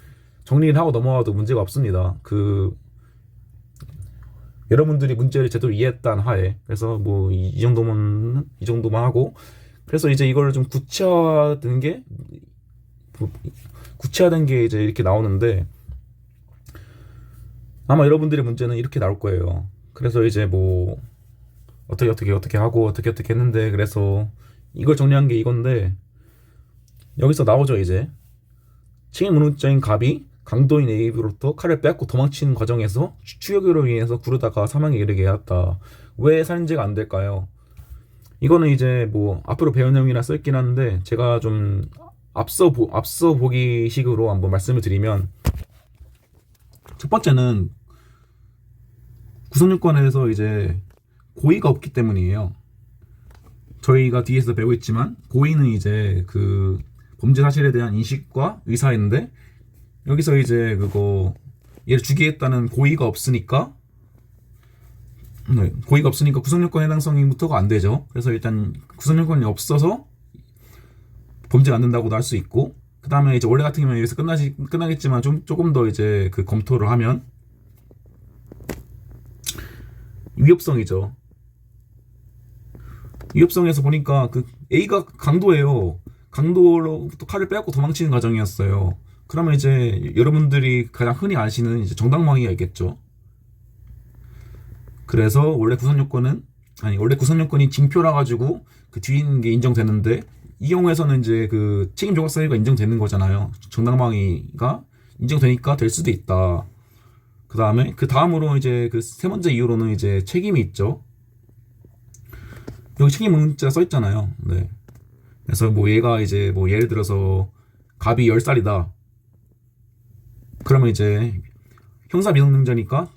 정리를 하고 넘어가도 문제가 없습니다. 여러분들이 문제를 제대로 이해했다는 하에. 그래서 뭐 이 정도만 하고, 그래서 이제 이거를 좀 구체화된 게 이제 이렇게 나오는데, 아마 여러분들의 문제는 이렇게 나올 거예요. 그래서 이제 뭐 어떻게 하고 어떻게 했는데, 그래서 이걸 정리한 게 이건데, 여기서 나오죠. 이제 책임무능자인 갑이 강도인 A로부터 칼을 빼앗고 도망치는 과정에서 추격으로 인해서 구르다가 사망에 이르게 하였다. 왜 살인죄가 안 될까요? 이거는 이제 뭐 앞으로 배운 내용이라 쓸긴 하는데, 제가 좀 앞서 보기 식으로 한번 말씀을 드리면, 첫 번째는 구성요건에서 이제 고의가 없기 때문이에요. 저희가 뒤에서 배우고 있지만 고의는 이제 그 범죄 사실에 대한 인식과 의사인데, 여기서 이제 얘를 죽이게 했다는 고의가 없으니까 구성요건 해당성부터가 안 되죠. 그래서 일단 구성요건이 없어서 범죄가 안 된다고도 할 수 있고, 그 다음에 이제 원래 같은 경우는 여기서 끝나겠지만 조금 더 이제 그 검토를 하면 위협성이죠. 위협성에서 보니까 그 A가 강도예요. 강도로부터 칼을 빼앗고 도망치는 과정이었어요. 그러면 이제 여러분들이 가장 흔히 아시는 이제 정당방위가 있겠죠. 그래서 원래 구성요건이 징표라 가지고 그 뒤에 있는 게 인정되는데, 이 경우에서는 이제 그 책임 조각 사유가 인정되는 거잖아요. 정당방위가 인정되니까 될 수도 있다. 그 다음으로 이제 그 세 번째 이유로는 이제 책임이 있죠. 여기 책임 문자 써 있잖아요. 네. 그래서 뭐 얘가 이제 뭐 예를 들어서 갑이 10살이다. 그러면 이제 형사 미성년자니까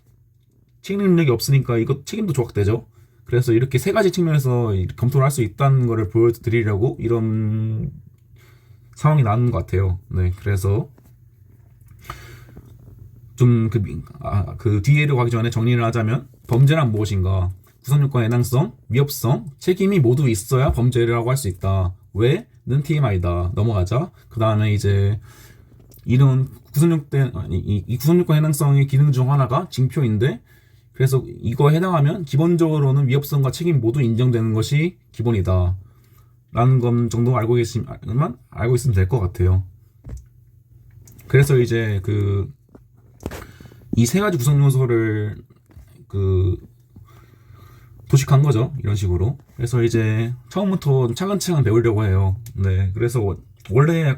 책임 능력이 없으니까 이거 책임도 조각되죠. 그래서 이렇게 세 가지 측면에서 검토를 할 수 있다는 거를 보여드리려고 이런 상황이 나는 것 같아요. 네. 그래서 좀 그 뒤에로 가기 전에 정리를 하자면, 범죄란 무엇인가? 구성요건 해당성, 위협성, 책임이 모두 있어야 범죄라고 할 수 있다. 왜는 TMI다. 넘어가자. 그 다음에 이제 이런 이 구성요건 해당성의 기능 중 하나가 징표인데, 그래서 이거에 해당하면 기본적으로는 위협성과 책임 모두 인정되는 것이 기본이다. 라는 건 정도 알고 있으면 될 것 같아요. 그래서 이제 이 세 가지 구성 요소를 도식한 거죠. 이런 식으로. 그래서 이제 처음부터 차근차근 배우려고 해요. 네. 그래서 원래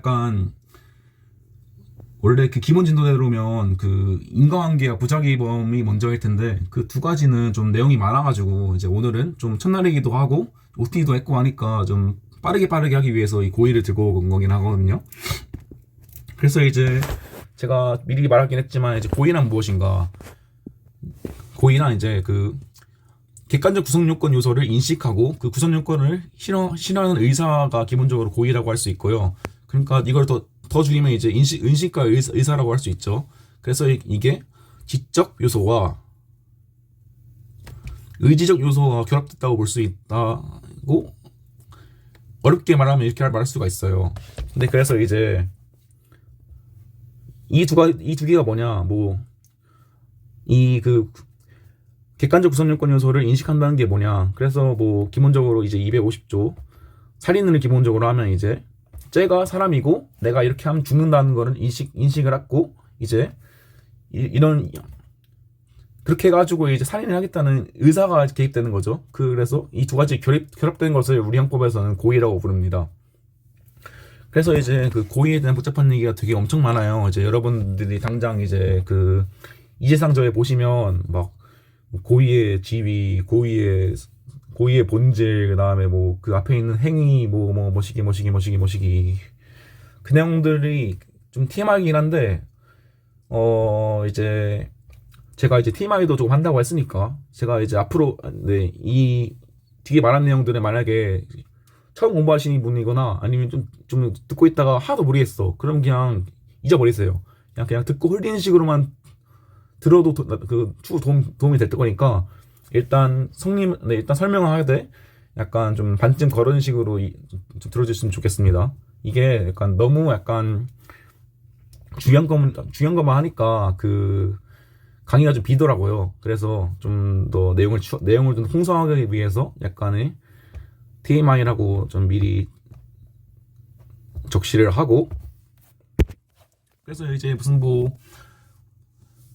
그 기본 진도대로면 그 인과관계와 부작위범이 먼저일 텐데, 그 두 가지는 좀 내용이 많아가지고 이제 오늘은 좀 첫날이기도 하고 OT도 했고 하니까 좀 빠르게 하기 위해서 이 고의를 들고 온 거긴 하거든요. 그래서 이제 제가 미리 말하긴 했지만, 이제 고의란 무엇인가? 고의란 이제 그 객관적 구성요건 요소를 인식하고 그 구성요건을 실현하는 의사가 기본적으로 고의라고 할 수 있고요. 그러니까 이걸 더 줄이면 이제 인식과 의사라고 할 수 있죠. 그래서 이게 지적 요소와 의지적 요소가 결합됐다고 볼 수 있다고, 어렵게 말하면 이렇게 말할 수가 있어요. 근데 그래서 이제 이 두 개가 뭐냐, 객관적 구성 요건 요소를 인식한다는 게 뭐냐. 그래서 뭐 기본적으로 이제 250조 살인을 기본적으로 하면 이제 쟤가 사람이고 내가 이렇게 하면 죽는다는 거는 인식을 하고, 이제 그렇게 해가지고 이제 살인을 하겠다는 의사가 개입되는 거죠. 그래서 이 두 가지 결합된 것을 우리 형법에서는 고의라고 부릅니다. 그래서 이제 그 고의에 대한 복잡한 얘기가 되게 엄청 많아요. 이제 여러분들이 당장 이제 그 이재상저에 보시면 막 고의의 지위, 고의의 본질, 그 다음에 뭐 그 앞에 있는 행위, 뭐시기 그 내용들이 좀 TMI이긴 한데, 이제 제가 이제 TMI도 조금 한다고 했으니까 제가 이제 앞으로 네, 이 뒤에 말한 내용들을 만약에 처음 공부하시는 분이거나 아니면 좀 듣고 있다가 하나도 모르겠어. 그럼 그냥 잊어버리세요. 그냥 듣고 흘리는 식으로만 들어도 추후 도움이 될 거니까 일단 네, 일단 설명을 하되 약간 좀 반쯤 그런 식으로 좀 들어주셨으면 좋겠습니다. 이게 약간 너무 약간 중요한 것만 하니까 그 강의가 좀 비더라고요. 그래서 좀 더 내용을 좀 풍성하게 위해서 약간의 TMI라고 좀 미리 적시를 하고, 그래서 이제 무슨 뭐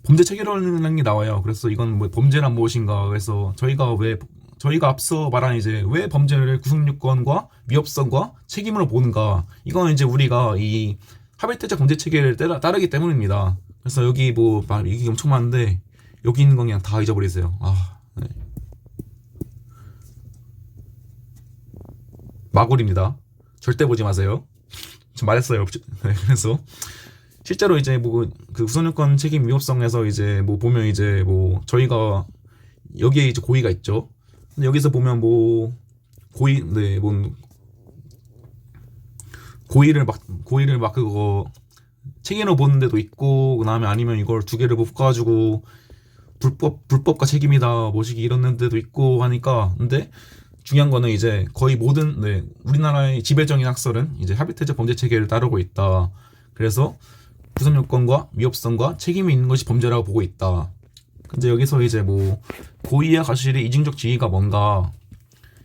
범죄 체계론이라는 게 나와요. 그래서 이건 뭐 범죄란 무엇인가. 그래서 저희가 앞서 말한 이제 왜 범죄를 구속요건과 위협성과 책임으로 보는가. 이건 이제 우리가 이 합의태적 범죄 체계를 따르기 때문입니다. 그래서 여기 뭐 이게 엄청 많은데 여기 있는 건 그냥 다 잊어버리세요. 네. 마골입니다. 절대 보지 마세요. 좀 말했어요. 네, 그래서 실제로 이제 뭐 그 구속요건 책임 위협성에서 이제 뭐 보면 이제 뭐 저희가 여기에 이제 고의가 있죠. 근데 여기서 보면 뭐 뭐 고의를 막 그거 책임으로 보는 데도 있고, 그다음에 아니면 이걸 두 개를 묶어가지고 불법과 책임이다 뭐시기 이런 데도 있고 하니까. 근데 중요한 거는 이제 거의 모든 우리나라의 지배적인 학설은 이제 합의태적 범죄 체계를 따르고 있다. 그래서 구속요건과 위협성과 책임이 있는 것이 범죄라고 보고 있다. 근데 여기서 이제 뭐 고의와 과실의 이중적 지위가 뭔가,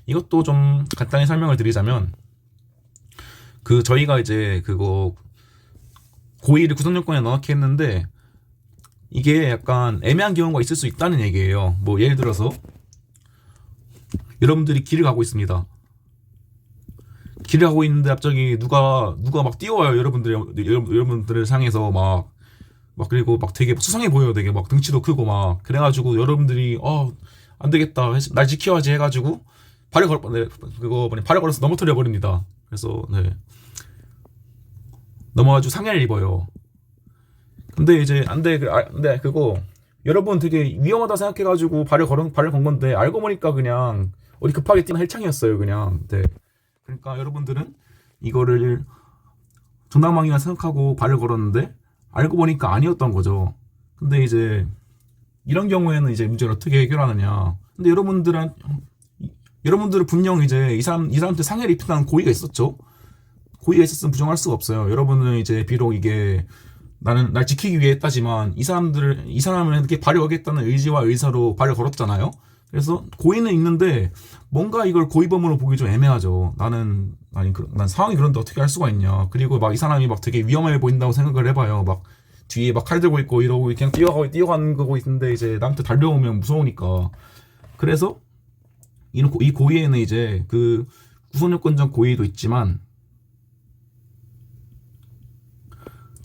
이것도 좀 간단히 설명을 드리자면, 그 저희가 이제 그거 고의를 구속요건에 넣게 했는데 이게 약간 애매한 경우가 있을 수 있다는 얘기예요. 뭐 예를 들어서 여러분들이 길을 가고 있습니다. 길을 가고 있는데 갑자기 누가 막 뛰어와요. 여러분들을 향해서 그리고 막 되게 수상해 보여요. 되게 막 등치도 크고 막 그래가지고 여러분들이 안 되겠다, 날 지켜야지 해가지고 발을 걸어서 넘어뜨려 버립니다. 그래서 넘어가지고 상해를 입어요. 근데 이제 근데 그거 여러분 되게 위험하다 생각해가지고 발을 건 건데 알고 보니까 그냥 어디 급하게 뛰는 헬창이었어요. 그냥. 네. 그러니까 여러분들은 이거를 정당방위라 생각하고 발을 걸었는데 알고 보니까 아니었던 거죠. 근데 이제 이런 경우에는 이제 문제를 어떻게 해결하느냐. 근데 여러분들은 분명 이제 이 사람한테 상해를 입힌다는 고의가 있었죠. 고의가 있었으면 부정할 수가 없어요. 여러분은 이제 비록 이게 날 지키기 위해 했다지만 이 사람은 이렇게 발을 걸겠다는 의지와 의사로 발을 걸었잖아요. 그래서 고의는 있는데 뭔가 이걸 고의범으로 보기 좀 애매하죠. 난 상황이 그런데 어떻게 할 수가 있냐. 그리고 막 이 사람이 막 되게 위험해 보인다고 생각을 해봐요. 막 뒤에 막 칼 들고 있고 이러고 그냥 뛰어가는 거고 있는데 이제 나한테 달려오면 무서우니까. 그래서 이 고의에는 이제 그 구속요건적 고의도 있지만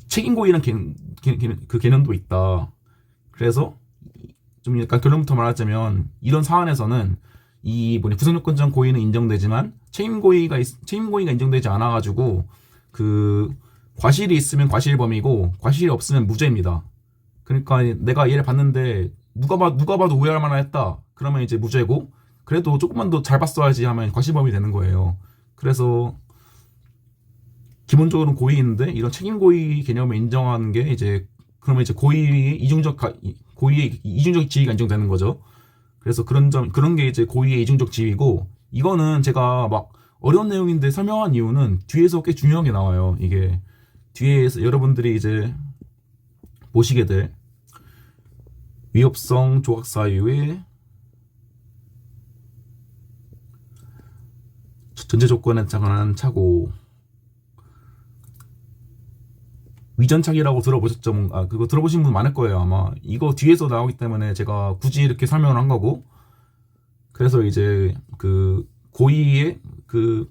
책임고의란 그 개념도 있다. 그래서 좀 약간 결론부터 말하자면 이런 사안에서는 이 구속요건적 고의는 인정되지만 책임고의가 인정되지 않아가지고 그 과실이 있으면 과실범이고 과실이 없으면 무죄입니다. 그러니까 내가 얘를 봤는데 누가 봐도 오해할 만했다. 그러면 이제 무죄고, 그래도 조금만 더 잘 봤어야지 하면 과실범이 되는 거예요. 그래서 기본적으로는 고의인데 이런 책임고의 개념을 인정하는 게 이제 그러면 이제 고의의 이중적 지위가 인정되는 거죠. 그래서 그런 게 이제 고의의 이중적 지위고, 이거는 제가 막 어려운 내용인데 설명한 이유는 뒤에서 꽤 중요한 게 나와요. 이게 뒤에서 여러분들이 이제 보시게 될 위협성 조각 사유의 전제 조건에 관한 착오, 위전착이라고 들어보셨죠? 그거 들어보신 분 많을 거예요, 아마. 이거 뒤에서 나오기 때문에 제가 굳이 이렇게 설명을 한 거고, 그래서 이제 그 고의의 그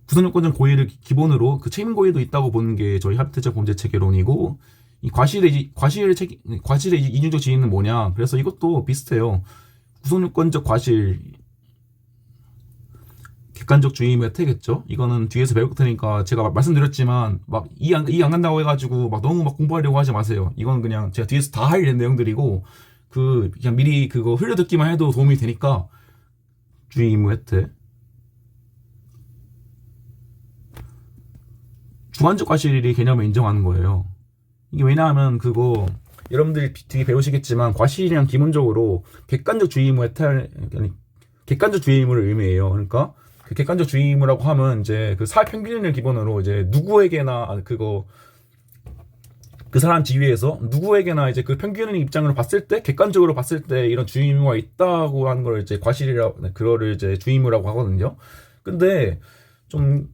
구속요건적 고의를 기본으로 그 책임고의도 있다고 보는 게 저희 합의태적 범죄 체계론이고, 이 과실의 이중적 지위는 뭐냐? 그래서 이것도 비슷해요. 구속요건적 과실 객관적 주의임의 혜택이겠죠. 이거는 뒤에서 배울 테니까 제가 말씀드렸지만 막 이해 안 간다고 해가지고 막 너무 막 공부하려고 하지 마세요. 이건 그냥 제가 뒤에서 다 할 내용들이고 그 그냥 미리 그거 흘려듣기만 해도 도움이 되니까. 주의의무 혜택. 주관적 과실이 개념을 인정하는 거예요. 이게 왜냐하면 그거 여러분들이 뒤에 배우시겠지만 과실이란 기본적으로 객관적 주의의무 혜택, 아니 객관적 주의의무를 의미해요. 그러니까 그 객관적 주의의무라고 하면 이제 그 사회 평균을 기본으로 이제 누구에게나 그거 그 사람 지위에서 누구에게나 이제 그 평균의 입장으로 봤을 때 객관적으로 봤을 때 이런 주의의무가 있다고 하는 걸 이제 과실이라고 그거를 이제 주의의무라고 하거든요. 근데 좀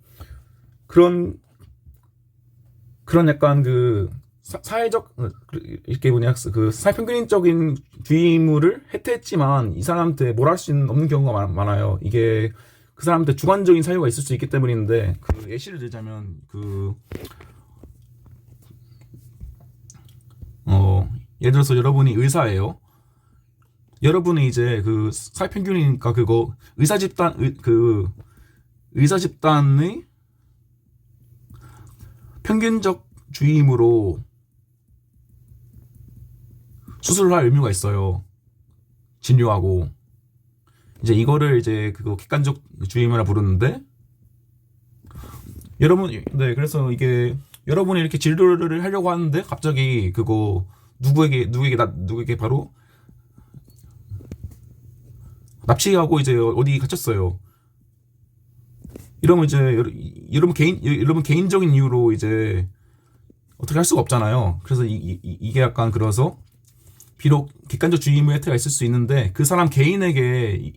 그런 약간 그 사회적 이렇게 뭐냐 그 사회평균적인 주의의무를 해태했지만 이 사람한테 뭘 할 수 없는 경우가 많아요. 이게 그 사람한테 주관적인 사유가 있을 수 있기 때문인데 그 예시를 들자면 예를 들어서 여러분이 의사예요. 여러분이 이제 그 사회평균이니까 그거 의사 집단의 평균적 주의임으로 수술을 할 의무가 있어요. 진료하고. 이제 이거를 이제 그거 객관적 주의임이라 부르는데, 네, 그래서 이게, 여러분이 이렇게 진료를 하려고 하는데, 갑자기 그거, 누구에게 바로, 납치하고 이제 어디 갇혔어요. 이러면 이제, 여러분 개인적인 이유로 이제, 어떻게 할 수가 없잖아요. 그래서 이게 약간 그래서 비록 객관적 주의의무의 혜택가 있을 수 있는데 그 사람 개인에게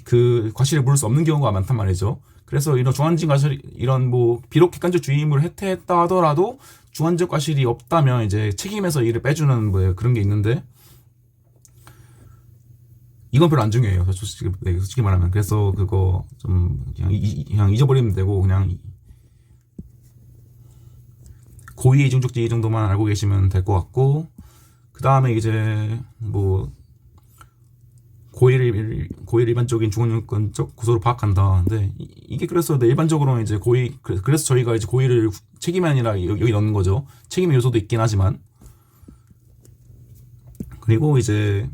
그 과실을 물을 수 없는 경우가 많단 말이죠. 그래서 이런 주관적 과실 이런 뭐 비록 객관적 주의의무를 혜택했다 하더라도 주관적 과실이 없다면 이제 책임에서 이를 빼주는 뭐 그런 게 있는데 이건 별로 안 중요해요. 솔직히 말하면. 그래서 그거 좀 그냥 잊어버리면 되고 그냥 고의 이중적지 정도만 알고 계시면 될 것 같고 그 다음에 이제 뭐 고의를 일반적인 중원요건적 구조로 파악한다. 근데 이게 그래서 일반적으로는 이제 그래서 저희가 이제 고의를 책임이 아니라 여기 넣는 거죠. 책임의 요소도 있긴 하지만 그리고 이제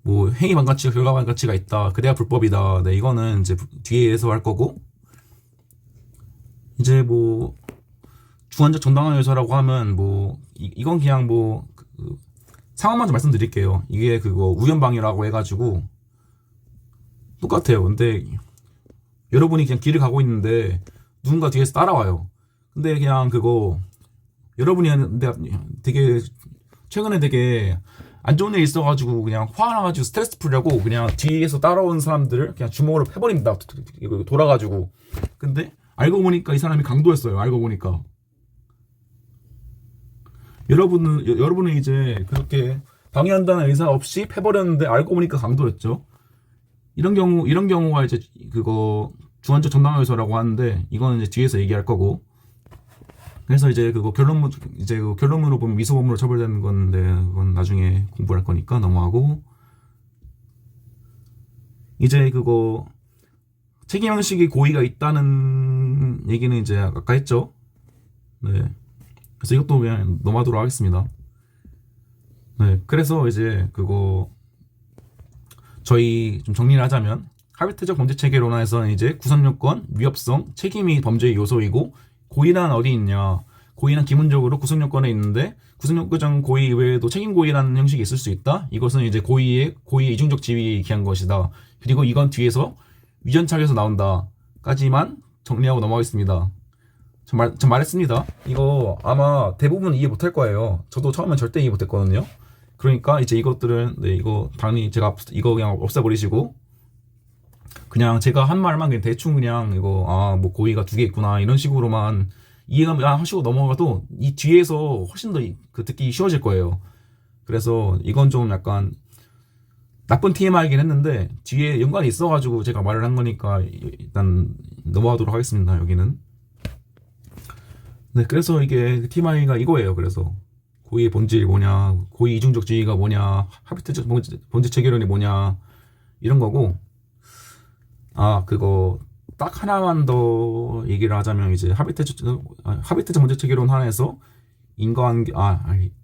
뭐 행위 반가치가 결과 반가치가 있다. 그래야 불법이다. 네, 이거는 이제 뒤에서 할 거고 이제 뭐 주관적 정당한 요소라고 하면 뭐 이건 그냥 뭐 상황만 좀 말씀드릴게요. 이게 그거 우연방위라고 해가지고 똑같아요. 근데 여러분이 그냥 길을 가고 있는데 누군가 뒤에서 따라와요. 근데 그냥 그거 여러분이 되게 최근에 되게 안 좋은 일 있어가지고 그냥 화가 나가지고 스트레스 풀려고 그냥 뒤에서 따라온 사람들을 그냥 주먹으로 패버립니다. 돌아가지고. 근데 알고 보니까 이 사람이 강도였어요. 알고 보니까. 여러분은 이제 그렇게 방해한다는 의사 없이 패버렸는데 알고 보니까 강도였죠. 이런 경우가 이제 그거 주관적 정당한 요소라고 하는데 이거는 이제 뒤에서 얘기할 거고. 그래서 이제 그거 결론으로 보면 미소범으로 처벌되는 건데 그건 나중에 공부할 거니까 넘어가고. 이제 그거 책임 형식이 고의가 있다는 얘기는 이제 아까 했죠. 네. 그래서 이것도 그냥 넘어가도록 하겠습니다. 네, 그래서 이제 그거 저희 좀 정리를 하자면 하비트적 범죄 체계론에서는 이제 구성요건, 위협성, 책임이 범죄의 요소이고 고의란 어디 있냐? 고의는 기본적으로 구성요건에 있는데 구성요건 고의 이외에도 책임 고의라는 형식이 있을 수 있다. 이것은 이제 고의의 이중적 지위에 기한 것이다. 그리고 이건 뒤에서 위전착에서 나온다까지만 정리하고 넘어가겠습니다. 전 말했습니다. 이거 아마 대부분 이해 못할 거예요. 저도 처음엔 절대 이해 못했거든요. 그러니까 이제 이것들은 이거 당연히 제가 이거 그냥 없애버리시고 그냥 제가 한 말만 그냥 대충 그냥 이거 뭐 고의가 두 개 있구나 이런 식으로만 이해가 하시고 넘어가도 이 뒤에서 훨씬 더 그 듣기 쉬워질 거예요. 그래서 이건 좀 약간 나쁜 TMI이긴 했는데 뒤에 연관이 있어가지고 제가 말을 한 거니까 일단 넘어가도록 하겠습니다. 여기는. 네, 그래서 이게 TMI가 이거예요. 그래서 고의의 본질이 뭐냐, 고의 이중적 지위가 뭐냐, 하비트적 범죄 체계론이 뭐냐 이런 거고 그거 딱 하나만 더 얘기를 하자면 이제 하비테즈 문제 체계론 하나에서 인과관계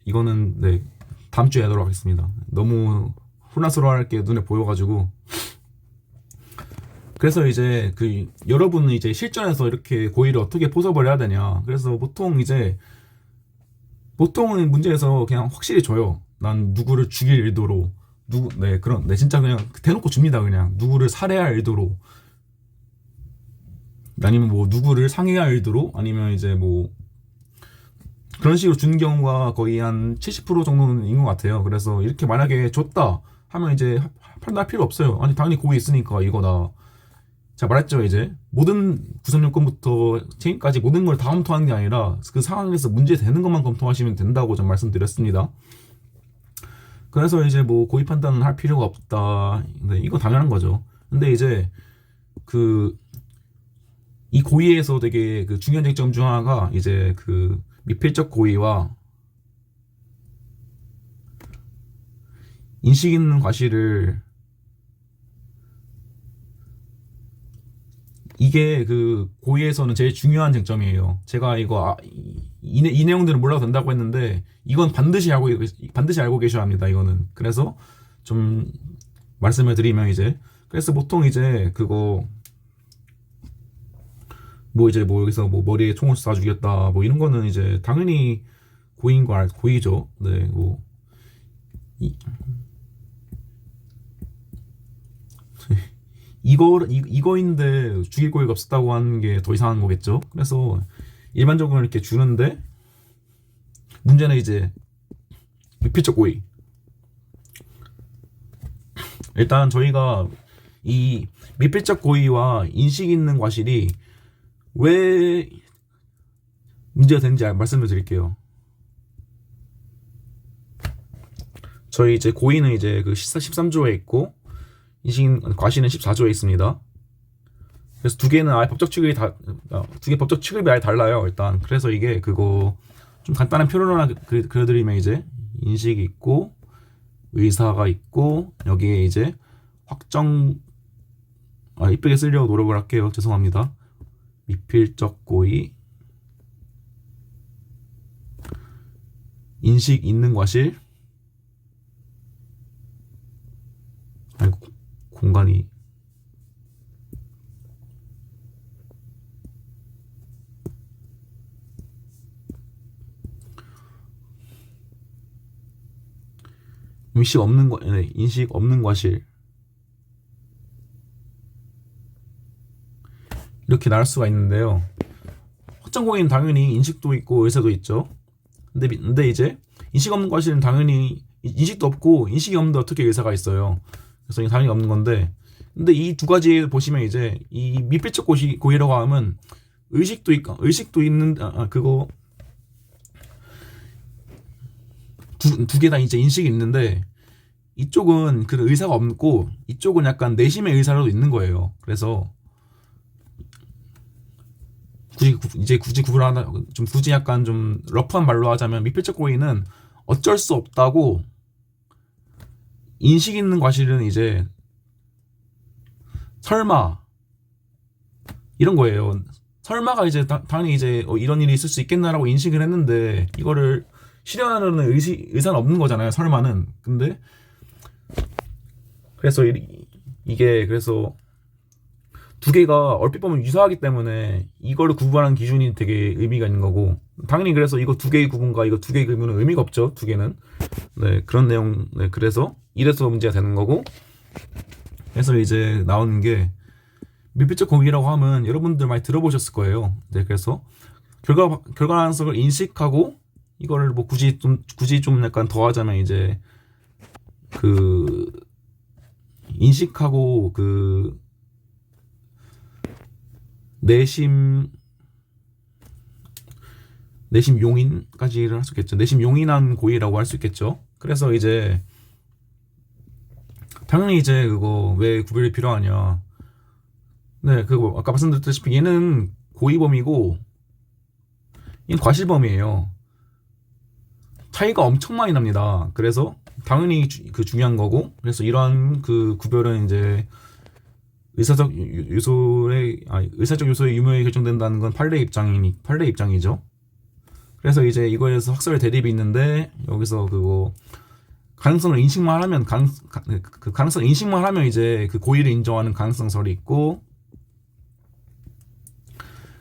이거는 네 다음 주에 하도록 하겠습니다. 너무 혼란스러워할 게 눈에 보여가지고. 그래서 이제 여러분은 이제 실전에서 이렇게 고의를 어떻게 포섭을 해야 되냐. 그래서 보통은 문제에서 그냥 확실히 줘요. 난 누구를 죽일 의도로 진짜 그냥 대놓고 줍니다. 그냥 누구를 살해할 의도로, 아니면 뭐 누구를 상해할 의도로, 아니면 이제 뭐 그런 식으로 주는 경우가 거의 한 70% 정도는 것 같아요. 그래서 이렇게 만약에 줬다 하면 이제 판단할 필요 없어요. 아니 당연히 고의 있으니까 이거다. 제가 말했죠. 이제 모든 구성 요건부터 책임까지 모든 걸 다 검토하는 게 아니라 그 상황에서 문제 되는 것만 검토하시면 된다고 좀 말씀드렸습니다. 그래서 이제 뭐 고의 판단은 할 필요가 없다. 네, 이거 당연한 거죠. 근데 이제 이 고의에서 되게 중요한 쟁점 중 하나가 이제 미필적 고의와 인식 있는 과실을, 이게 고의에서는 제일 중요한 쟁점이에요. 제가 이거 이 내용들은 몰라도 된다고 했는데 이건 반드시 알고 계셔야 합니다. 이거는. 그래서 좀 말씀을 드리면 이제, 그래서 보통 이제 뭐 여기서 뭐 머리에 총을 쏴 죽였다 뭐 이런 거는 이제 당연히 고의죠. 네, 뭐 이거인데 죽일 고의가 없었다고 하는 게 더 이상한 거겠죠. 그래서 일반적으로 이렇게 주는데, 문제는 이제 미필적 고의. 일단 저희가 이 미필적 고의와 인식 있는 과실이 왜 문제가 되는지 말씀을 드릴게요. 저희 이제 고의는 이제 13조에 있고 과실은 14조에 있습니다. 그래서 두 개는 아예 법적 취급이 아예 달라요. 일단 그래서 이게 좀 간단한 표현을 하나 그려드리면 이제 인식이 있고 의사가 있고 여기에 이제 이쁘게 쓰려고 노력을 할게요. 죄송합니다. 미필적 고의, 인식 있는 과실, 공간이 인식 없는 과실, 이렇게 나눌 수가 있는데요. 확정 고의는 당연히 인식도 있고 의사도 있죠. 근데 이제 인식 없는 과실은 당연히 인식도 없고 인식이 없는데 어떻게 의사가 있어요. 그래서 이게 당연히 없는 건데, 근데 이 두 가지 보시면 이제 이 미필적 고의라고 하면 의식도 있는 두 개 다 이제 인식이 있는데, 이쪽은 의사가 없고 이쪽은 약간 내심의 의사라도 있는 거예요. 그래서 굳이 약간 좀 러프한 말로 하자면 미필적 고의는 어쩔 수 없다고, 인식 있는 과실은 이제 설마 이런 거예요. 설마가 이제 당연히 이제 이런 일이 있을 수 있겠나라고 인식을 했는데 이거를 실현하려는 의사는 없는 거잖아요. 설마는. 근데 그래서 그래서 두 개가 얼핏 보면 유사하기 때문에 이거를 구분하는 기준이 되게 의미가 있는 거고, 당연히 그래서 이거 두 개의 구분과 이거 두 개의 구분은 의미가 없죠. 두 개는. 네, 그런 내용. 네, 그래서 이래서 문제가 되는 거고, 그래서 이제 나오는 게 미필적 고의라고 하면 여러분들 많이 들어보셨을 거예요. 네, 그래서 결과론성을 인식하고, 이거를 뭐 굳이 좀 약간 더 하자면 이제 인식하고 내심 용인까지를 할 수 있겠죠. 내심 용인한 고의라고 할 수 있겠죠. 그래서 이제 당연히 이제 왜 구별이 필요하냐. 네, 아까 말씀드렸다시피 얘는 고의범이고 얘는 과실범이에요. 차이가 엄청 많이 납니다. 그래서 당연히 중요한 거고, 그래서 이러한 구별은 이제 의사적 요소의 유무에 결정된다는 건 판례 입장이죠. 그래서 이제 이거에서 학설 대립이 있는데 여기서 그거 가능성을 인식만 하면 그 가능성 인식만 하면 이제 그 고의를 인정하는 가능성설이 있고,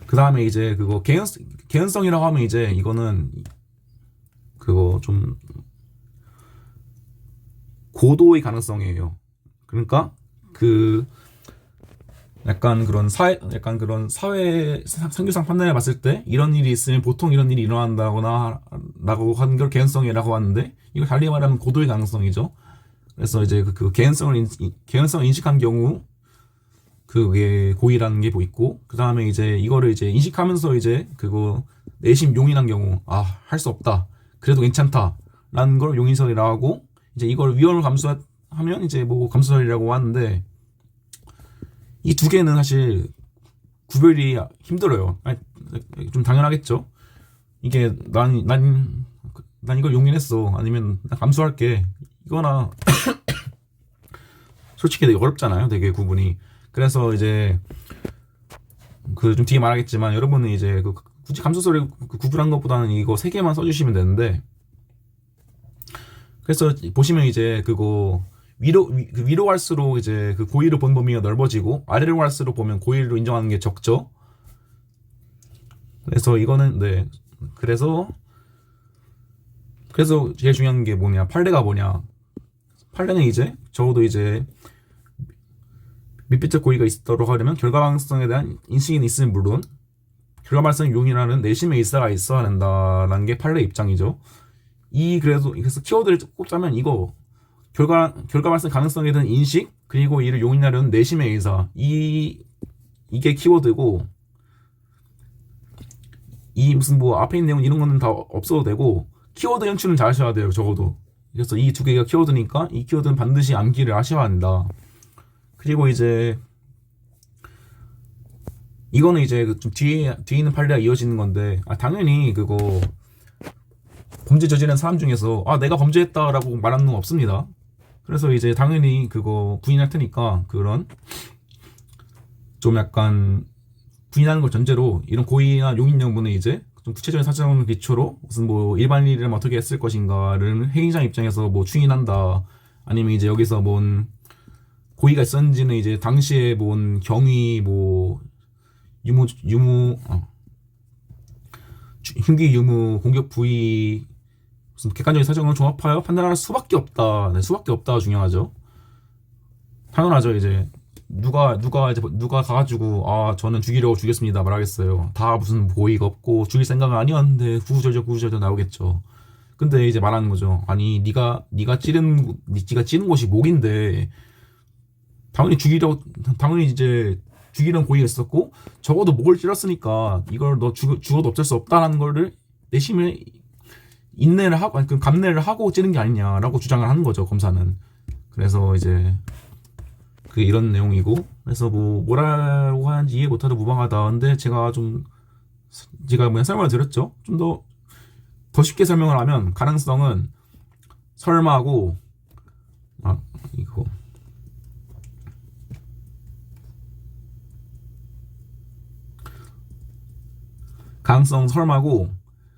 그 다음에 이제 그거 개연성이라고 하면 이제 이거는 그거 좀 고도의 가능성이에요. 그러니까 그 약간 그런 사회 상규상 판단해 봤을 때 이런 일이 있으면 보통 이런 일이 일어난다거나 라고 하는 걸 개연성이라고 하는데, 이걸 달리 말하면 고도의 가능성이죠. 그래서 이제 그 개연성을 인식한 경우 그게 고의라는 게 있고, 그 다음에 이제 이거를 이제 인식하면서 이제 그거 내심 용인한 경우, 할 수 없다, 그래도 괜찮다 라는 걸 용인설이라고 하고, 이제 이걸 위험을 감수하면 이제 뭐 감수설이라고 하는데, 이 두 개는 사실 구별이 힘들어요. 좀 당연하겠죠. 이게 난 이걸 용인했어, 아니면 난 감수할게, 이거나 솔직히 되게 어렵잖아요, 되게 구분이. 그래서 이제 그 좀 뒤에 말하겠지만, 여러분은 이제 그 굳이 감수설을 구분한 것보다는 이거 세 개만 써주시면 되는데, 그래서 보시면 이제 그거 위로 갈수록 이제 그 고의로 본 범위가 넓어지고, 아래로 갈수록 보면 고의로 인정하는 게 적죠. 그래서 이거는 그래서 제일 중요한 게 뭐냐, 판례가 뭐냐. 판례는 이제 적어도 이제 미필적 고의가 있도록 하려면 결과 방향성에 대한 인식이 있으면 물론 결과 발생 용이라는 내심의 일사가 있어야 한다라는 게 판례 입장이죠. 그래서 키워드를 꼽자면 이거 결과 발생 가능성에 대한 인식, 그리고 이를 용인하려는 내심의 의사, 이게 키워드고, 이 무슨 뭐 앞에 있는 내용 이런 거는 다 없어도 되고, 키워드 연출은 잘 하셔야 돼요, 적어도. 그래서 이 두 개가 키워드니까 이 키워드는 반드시 암기를 하셔야 한다. 그리고 이제 이거는 이제 좀 뒤에 있는 판례가 이어지는 건데, 당연히 그거 범죄 저지른 사람 중에서 내가 범죄했다라고 말하는 건 없습니다. 그래서 이제 당연히 그거 부인할 테니까, 그런 좀 약간 부인하는 걸 전제로 이런 고의나 용인 여부는 이제 좀 구체적인 사정을 기초로 무슨 뭐 일반 일이라면 어떻게 했을 것인가를 행위자 입장에서 뭐 추인한다, 아니면 이제 여기서 뭔 고의가 있었는지는 이제 당시에 뭔 경위 뭐 흉기 유무 공격 부위 무슨 객관적인 사정을 종합하여 판단할 수밖에 없다. 수밖에 없다 중요하죠. 당연하죠. 이제 누가 가가지고 저는 죽이려고 죽였습니다 말하겠어요. 다 무슨 고의가 없고 죽일 생각은 아니었는데 구구절절 나오겠죠. 근데 이제 말하는 거죠. 아니 네가 찌른 곳이 목인데 당연히 이제 죽이려는 고의가 있었고, 적어도 목을 찔렀으니까 이걸 너 죽어도 어쩔 수 없다라는 거를 내심에 인내를 하고, 그 감내를 하고 찌른 게 아니냐라고 주장을 하는 거죠, 검사는. 그래서 이제 이런 내용이고, 그래서 뭐라고 하는지 이해 못하도 무방하다. 근데 제가 그냥 설명을 드렸죠. 좀 더 쉽게 설명을 하면 가능성은 설마고 이거 가능성 설마고,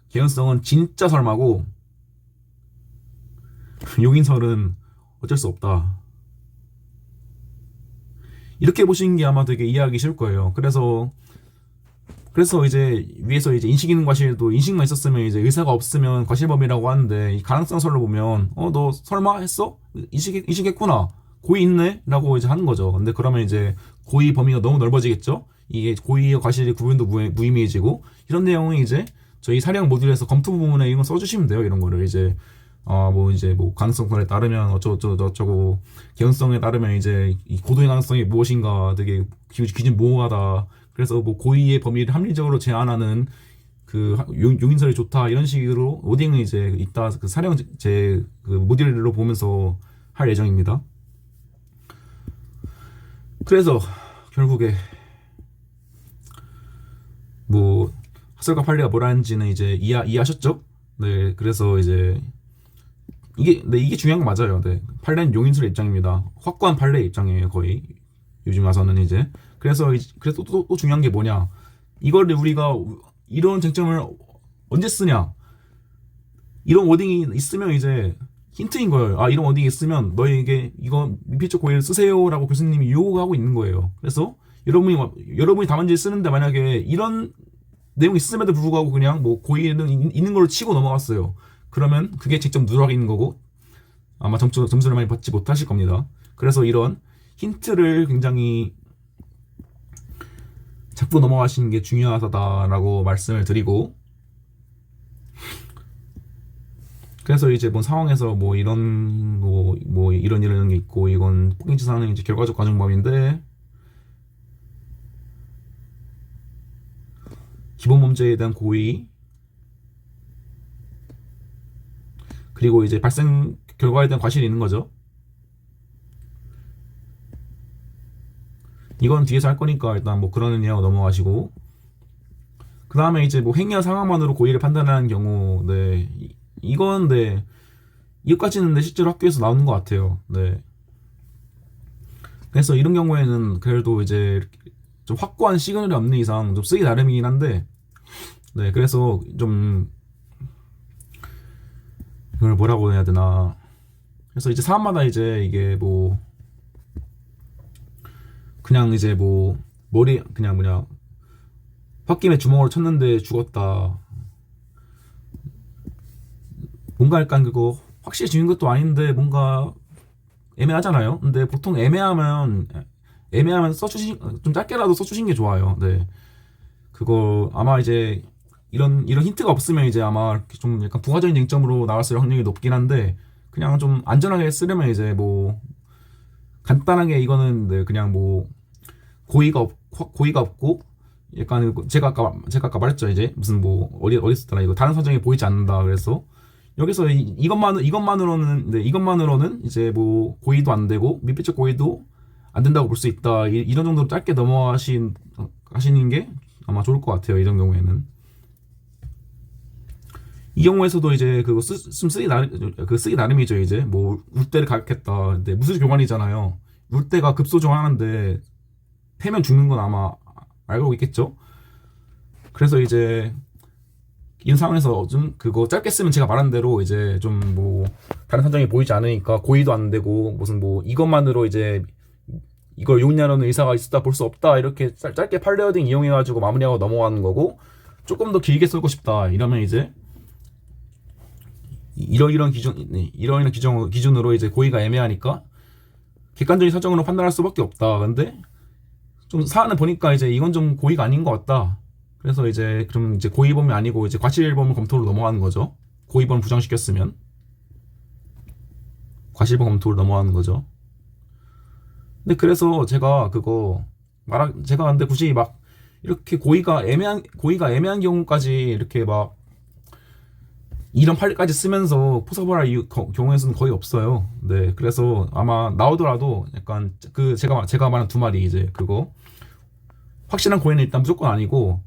개연성은 진짜 설마고, 용인설은 어쩔 수 없다. 이렇게 보시는 게 아마 되게 이해하기 쉬울 거예요. 그래서 이제 위에서 이제 인식 있는 과실도 인식만 있었으면 이제 의사가 없으면 과실범위라고 하는데, 이 가능성설로 보면 너 설마 했어? 인식했구나. 고의 있네? 라고 이제 하는 거죠. 근데 그러면 이제 고의 범위가 너무 넓어지겠죠? 이게 고의와 과실의 구분도 무의미해지고, 이런 내용이 이제 저희 사령 모듈에서 검토 부분에 이런 거 써주시면 돼요. 이런 거를 이제 가능성에 따르면 어쩌고 개연성에 따르면 이제 이 고도의 가능성이 무엇인가 되게 기준 모호하다. 그래서 뭐 고의의 범위를 합리적으로 제한하는 그 용인설이 좋다, 이런 식으로 오딩은 이제 이따 그 사령 그 모듈로 보면서 할 예정입니다. 그래서 결국에 뭐 학설과 판례가 뭐라는지는 이제 이해하셨죠? 네, 그래서 이제 이게 중요한 거 맞아요. 네, 판례는 용인설의 입장입니다. 확고한 판례의 입장이에요, 거의. 요즘 와서는 이제. 그래서 또 중요한 게 뭐냐. 이걸 우리가 이런 쟁점을 언제 쓰냐. 이런 워딩이 있으면 이제 힌트인 거예요. 아, 이런 워딩이 있으면 너에게 이거 미필적 고의를 쓰세요라고 교수님이 유혹하고 있는 거예요. 그래서 여러분이 답안지를 쓰는데 만약에 이런 내용이 있음에도 불구하고 그냥 뭐 고의는 있는 걸로 치고 넘어갔어요. 그러면 그게 직접 누락인 거고 아마 점수를 많이 받지 못하실 겁니다. 그래서 이런 힌트를 굉장히 잡고 넘어가시는 게 중요하다라고 말씀을 드리고, 그래서 이제 뭐 상황에서 뭐 이런 게 있고, 이건 폭행치사는 이제 결과적 가중범인데 기본 범죄에 대한 고의, 그리고 이제 발생 결과에 대한 과실이 있는 거죠. 이건 뒤에서 할 거니까 일단 뭐 그러느냐고 넘어가시고, 그 다음에 이제 뭐 행위와 상황만으로 고의를 판단하는 경우, 네, 이건 네, 이것까지는 네, 실제로 학교에서 나오는 것 같아요. 네. 그래서 이런 경우에는 그래도 이제 좀 확고한 시그널이 없는 이상 좀 쓰기 나름이긴 한데, 네, 그래서 좀 이걸 뭐라고 해야 되나. 그래서 이제 사람마다 이제 이게 뭐 그냥 이제 뭐 머리 그냥 뭐냐 홧김에 주먹으로 쳤는데 죽었다, 뭔가 약간 그거 확실히 죽인 것도 아닌데 뭔가 애매하잖아요. 근데 보통 애매하면 좀 짧게라도 써주신 게 좋아요. 네, 그거 아마 이제 이런 힌트가 없으면 이제 아마 좀 약간 부가적인 쟁점으로 나왔을 확률이 높긴 한데, 그냥 좀 안전하게 쓰려면 이제 뭐 간단하게 이거는 네, 그냥 뭐 고의가 없고 약간 제가 아까 말했죠. 이제 무슨 뭐 어디 있었더라, 이거 다른 사정이 보이지 않는다. 그래서 여기서 이것만으로는 이제 뭐 고의도 안 되고 미필적 고의도 안 된다고 볼 수 있다. 이런 정도로 짧게 넘어가시는 게 아마 좋을 것 같아요. 이런 경우에는. 이 경우에서도 이제 그거 쓰기 나름이죠. 이제 뭐 울대를 가격했다. 근데 무술 교관이잖아요. 울대가 급소종하는데 패면 죽는 건 아마 알고 있겠죠. 그래서 이제 이런 상황에서 좀 그거 짧게 쓰면 제가 말한 대로 이제 좀 뭐 다른 사정이 보이지 않으니까 고의도 안 되고 무슨 뭐 이것만으로 이제 이걸 용인하려는 의사가 있었다 볼 수 없다, 이렇게 짧게 판례어딩 이용해가지고 마무리하고 넘어가는 거고, 조금 더 길게 쓰고 싶다 이러면 이제 이러이런 기준으로 이제 고의가 애매하니까 객관적인 사정으로 판단할 수밖에 없다. 근데 좀 사안을 보니까 이제 이건 좀 고의가 아닌 것 같다. 그래서 이제 그럼 이제 고의범이 아니고 이제 과실범 검토로 넘어가는 거죠. 고의범 부정시켰으면 과실범 검토로 넘어가는 거죠. 근데 그래서 제가 근데 굳이 막 이렇게 고의가 애매한 경우까지 이렇게 막 이런 판례까지 쓰면서 포섭을 할 경우에서는 거의 없어요. 네, 그래서 아마 나오더라도 약간 그 제가 말한 두 마리 이제 그거 확실한 고의는 일단 무조건 아니고,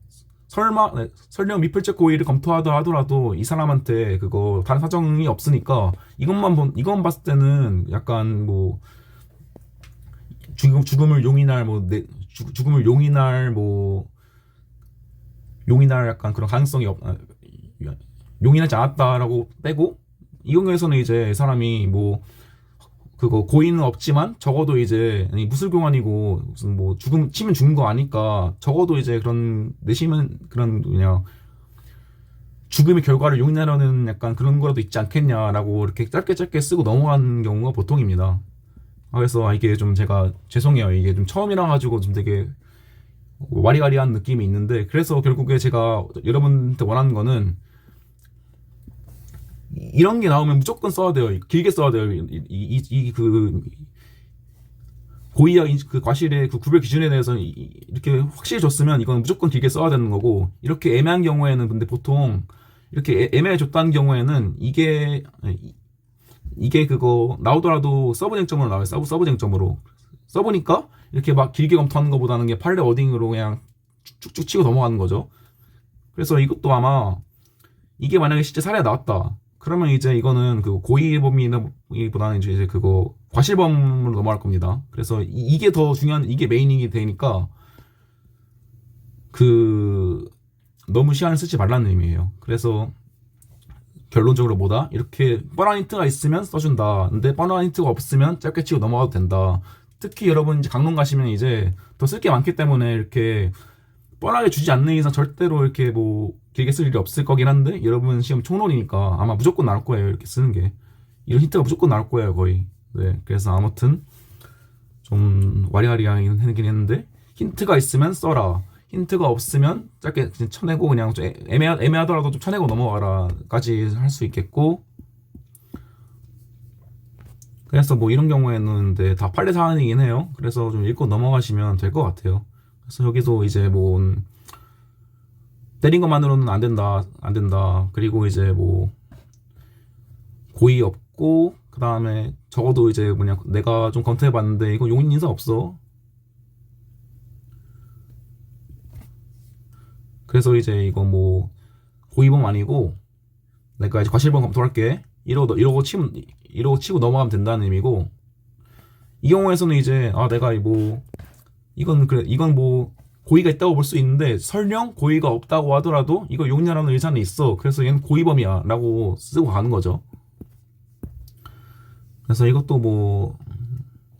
설령 미필적 고의를 검토하다 하더라도 이 사람한테 그거 다른 사정이 없으니까 이것만 봤을 때는 약간 뭐 죽음을 용인할 약간 그런 가능성이 용인하지 않았다라고 빼고, 이 경우에서는 이제 사람이 뭐 그거 고의는 없지만 적어도 이제 무술교환이고 무슨 뭐 치면 죽는 거 아니까 적어도 이제 그런 내심은 그런 그냥 죽음의 결과를 용인하려는 약간 그런 거라도 있지 않겠냐라고 이렇게 짧게 쓰고 넘어가는 경우가 보통입니다. 그래서 이게 좀 제가 죄송해요. 이게 좀 처음이라 가지고 좀 되게 와리가리한 느낌이 있는데, 그래서 결국에 제가 여러분한테 원하는 거는 이런 게 나오면 무조건 써야 돼요. 길게 써야 돼요. 고의와 그 과실의 그 구별 기준에 대해서 이렇게 확실히 줬으면 이건 무조건 길게 써야 되는 거고, 이렇게 애매한 경우에는 근데 보통 이렇게 애매해 줬다는 경우에는 이게 그거 나오더라도 서브 쟁점으로 나와요. 서브 쟁점으로 써보니까 이렇게 막 길게 검토하는 것보다는 게 판례 어딩으로 그냥 쭉쭉 치고 넘어가는 거죠. 그래서 이것도 아마 이게 만약에 실제 사례가 나왔다. 그러면 이제 이거는 그 고의범이보다는 이제 그거 과실범으로 넘어갈 겁니다. 그래서 이게 더 중요한, 이게 메인이 되니까 그 너무 시간을 쓰지 말라는 의미예요. 그래서 결론적으로 뭐다? 이렇게 뻔한 힌트가 있으면 써준다. 근데 뻔한 힌트가 없으면 짧게 치고 넘어가도 된다. 특히 여러분 이제 강론 가시면 이제 더 쓸 게 많기 때문에 이렇게 뻔하게 주지 않는 이상 절대로 이렇게 뭐 길게 쓸 일이 없을 거긴 한데, 여러분 시험 총론이니까 아마 무조건 나올 거예요. 이렇게 쓰는 게. 이런 힌트가 무조건 나올 거예요, 거의. 네. 그래서 아무튼 좀 와리가리하긴 했는데, 힌트가 있으면 써라. 힌트가 없으면 짧게 그냥 쳐내고 그냥 좀 애매하더라도 좀 쳐내고 넘어가라까지 할 수 있겠고. 그래서 뭐 이런 경우에는 근데 다 판례 사안이긴 해요. 그래서 좀 읽고 넘어가시면 될 것 같아요. 그래서 여기도 이제 뭐 때린 것만으로는 안 된다, 안 된다. 그리고 이제 뭐 고의 없고, 그 다음에 적어도 이제 뭐냐, 내가 좀 검토해봤는데 이거 용인 인사 없어. 그래서 이제 이거 뭐 고의범 아니고 내가 이제 과실범 검토할게. 이러고 치고 넘어가면 된다는 의미고, 이 경우에서는 이제 내가 뭐 이건 뭐 고의가 있다고 볼 수 있는데 설령 고의가 없다고 하더라도 이거 용인하라는 의사는 있어. 그래서 얘는 고의범이야 라고 쓰고 가는 거죠. 그래서 이것도 뭐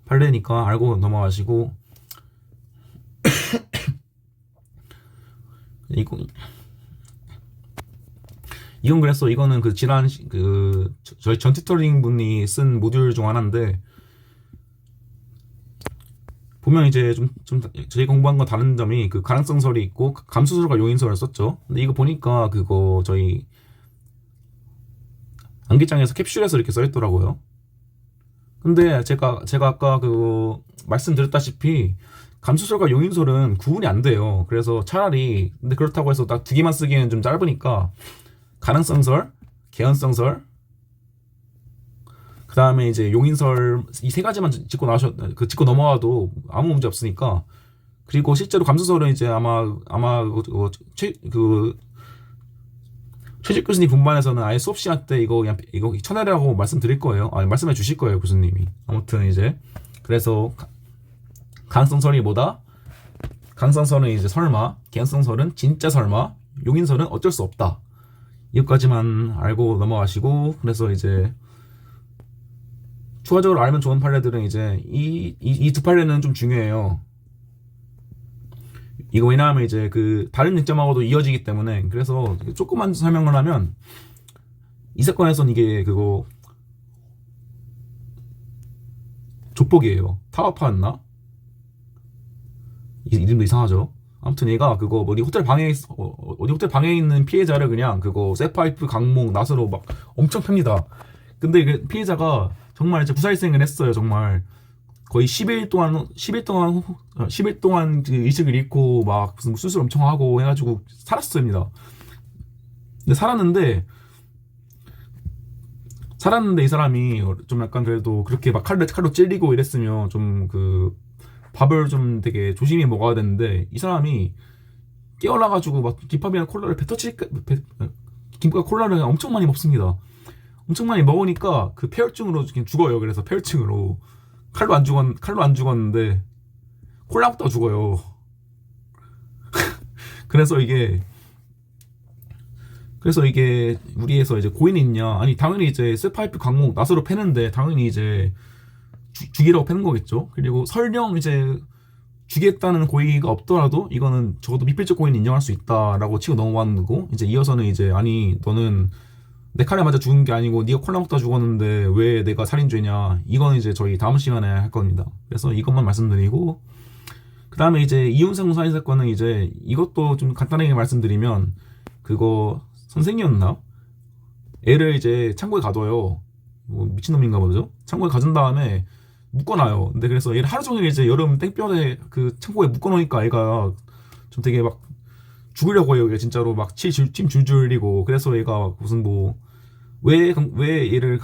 판례니까 알고 넘어가시고, 이건 그래서 이거는 그 지난 저희 전 튜터링 분이 쓴 모듈 중 하나인데, 보면 이제 좀 저희 공부한 거 다른 점이 그 가능성설이 있고 감수설과 용인설을 썼죠. 근데 이거 보니까 그거 저희 암기장에서 캡슐에서 이렇게 써있더라고요. 근데 제가 아까 그 말씀드렸다시피 감수설과 용인설은 구분이 안 돼요. 그래서 차라리, 근데 그렇다고 해서 딱 두 개만 쓰기에는 좀 짧으니까 가능성설, 개연성설, 그 다음에 이제 용인설, 이 세 가지만 짚고 넘어가도 아무 문제 없으니까. 그리고 실제로 감수설은 이제 아마 최직 교수님 분반에서는 아예 수업 시간 때 이거 쳐내라고 말씀드릴 거예요. 아니, 말씀해 주실 거예요, 교수님이. 아무튼 이제 그래서 가능성설이 뭐다? 가능성설은 이제 설마, 개연성설은 진짜 설마, 용인설은 어쩔 수 없다. 이것까지만 알고 넘어가시고, 그래서 이제 추가적으로 알면 좋은 판례들은 이제 이 두 판례는 좀 중요해요. 이거 왜냐하면 이제 그 다른 쟁점하고도 이어지기 때문에. 그래서 조금만 설명을 하면, 이 사건에서는 이게 그거 조폭이에요. 타워파였나? 이름도 이상하죠. 아무튼 얘가 그거 어디 호텔 방에 있는 피해자를 그냥 그거 쇠파이프, 강목, 낫으로 막 엄청 팹니다. 근데 그 피해자가 정말 이제 구사일생을 했어요. 정말 거의 10일 동안 그 의식을 잃고 막 무슨 수술 엄청 하고 해가지고 살았습니다. 근데 살았는데 이 사람이 좀 약간 그래도 그렇게 막 칼로 찔리고 이랬으면 좀 그 밥을 좀 되게 조심히 먹어야 되는데, 이 사람이 깨어나가지고 막 김밥이나 콜라를 김밥과 콜라를 엄청 많이 먹습니다. 엄청 많이 먹으니까 그 폐혈증으로 죽어요. 그래서 폐혈증으로 칼로 안 죽었는데 콜라 먹다가 죽어요. 그래서 이게 우리에서 이제 고인이 있냐? 아니, 당연히 이제 쇠파이프, 강목, 낫으로 패는데 당연히 이제 죽이라고 패는 거겠죠. 그리고 설령 이제 죽이겠다는 고의가 없더라도 이거는 적어도 미필적 고의는 인정할 수 있다라고 치고 넘어가는 거고, 이제 이어서는 이제 아니, 너는 내 칼에 맞아 죽은 게 아니고 네가 콜라 먹다 죽었는데 왜 내가 살인죄냐, 이거는 이제 저희 다음 시간에 할 겁니다. 그래서 이것만 말씀드리고, 그 다음에 이제 이윤상 살인 사건은 이제 이것도 좀 간단하게 말씀드리면, 그거 선생이었나? 애를 이제 창고에 가둬요. 뭐 미친놈인가 보죠. 창고에 가둔 다음에 묶어놔요. 근데 그래서 얘를 하루 종일 이제 여름 땡볕에 그 창고에 묶어놓으니까 얘가 좀 되게 막 죽으려고 해요. 얘 진짜로 막 침 줄줄 흘리고. 그래서 얘가 무슨 뭐 왜 얘를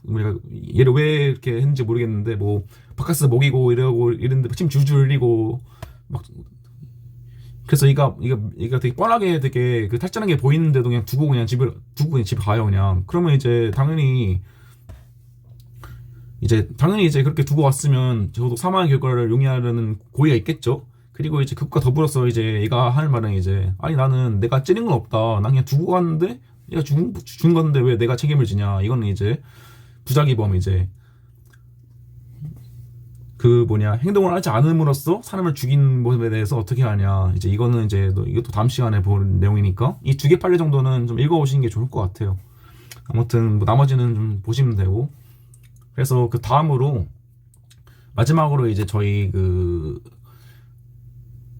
왜 이렇게 했는지 모르겠는데, 뭐 바카스 먹이고 이러고 이랬는데 침 줄줄 흘리고 막 그래서 이가 되게 뻔하게 되게 그 탈진한 게 보이는데도 그냥 두고 그냥 집에 가요 그냥. 그러면 당연히 이제 그렇게 두고 왔으면 저도 사망의 결과를 용인하려는 고의가 있겠죠. 그리고 이제 그것과 더불어서 이제 얘가 하는 말은 이제 아니 나는 내가 찌른 건 없다. 난 그냥 두고 갔는데 얘가 죽은 건데 왜 내가 책임을 지냐. 이거는 이제 부작위범 이제 그 뭐냐 행동을 하지 않음으로써 사람을 죽인 모습에 대해서 어떻게 하냐. 이제 이거는 이제 이것도 다음 시간에 볼 내용이니까 이 두 개 판례 정도는 좀 읽어보시는 게 좋을 것 같아요. 아무튼 뭐 나머지는 좀 보시면 되고. 그래서 그 다음으로 마지막으로 이제 저희 그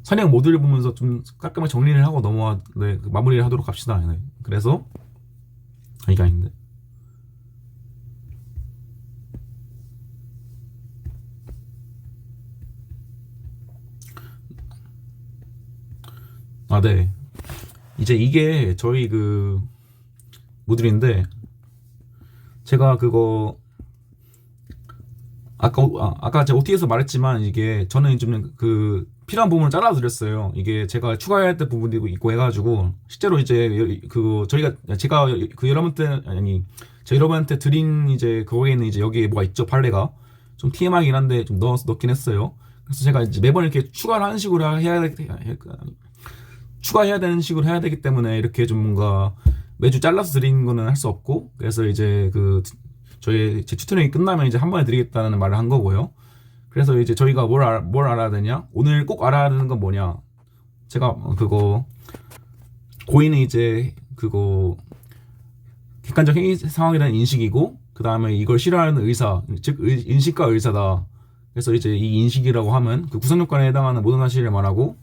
선행 모듈을 보면서 좀 깔끔하게 정리를 하고 그 마무리를 하도록 합시다. 네. 그래서 이게 아닌데. 네. 이제 이게 저희 그 모듈인데 제가 그거 아까 제가 OT에서 말했지만 이게 저는 좀 그 필요한 부분을 잘라드렸어요. 이게 제가 추가해야 할 부분도 있고 해가지고 실제로 이제 그 제가 그 여러분한테 아니 제 여러분한테 드린 이제 그거에는 이제 여기에 뭐가 있죠 판례가 좀 TMI이긴 한데 좀 넣긴 했어요. 그래서 제가 이제 매번 이렇게 추가를 하는 식으로 추가해야 되는 식으로 해야 되기 때문에 이렇게 좀 뭔가 매주 잘라서 드리는 거는 할 수 없고 그래서 이제 제 튜토링이 끝나면 이제 한 번에 드리겠다는 말을 한 거고요. 그래서 이제 저희가 뭘 알아야 되냐? 오늘 꼭 알아야 되는 건 뭐냐? 제가 고의는 이제 객관적 행위 상황이라는 인식이고, 그 다음에 이걸 싫어하는 의사, 즉 인식과 의사다. 그래서 이제 이 인식이라고 하면 그 구성 요건에 해당하는 모든 사실을 말하고,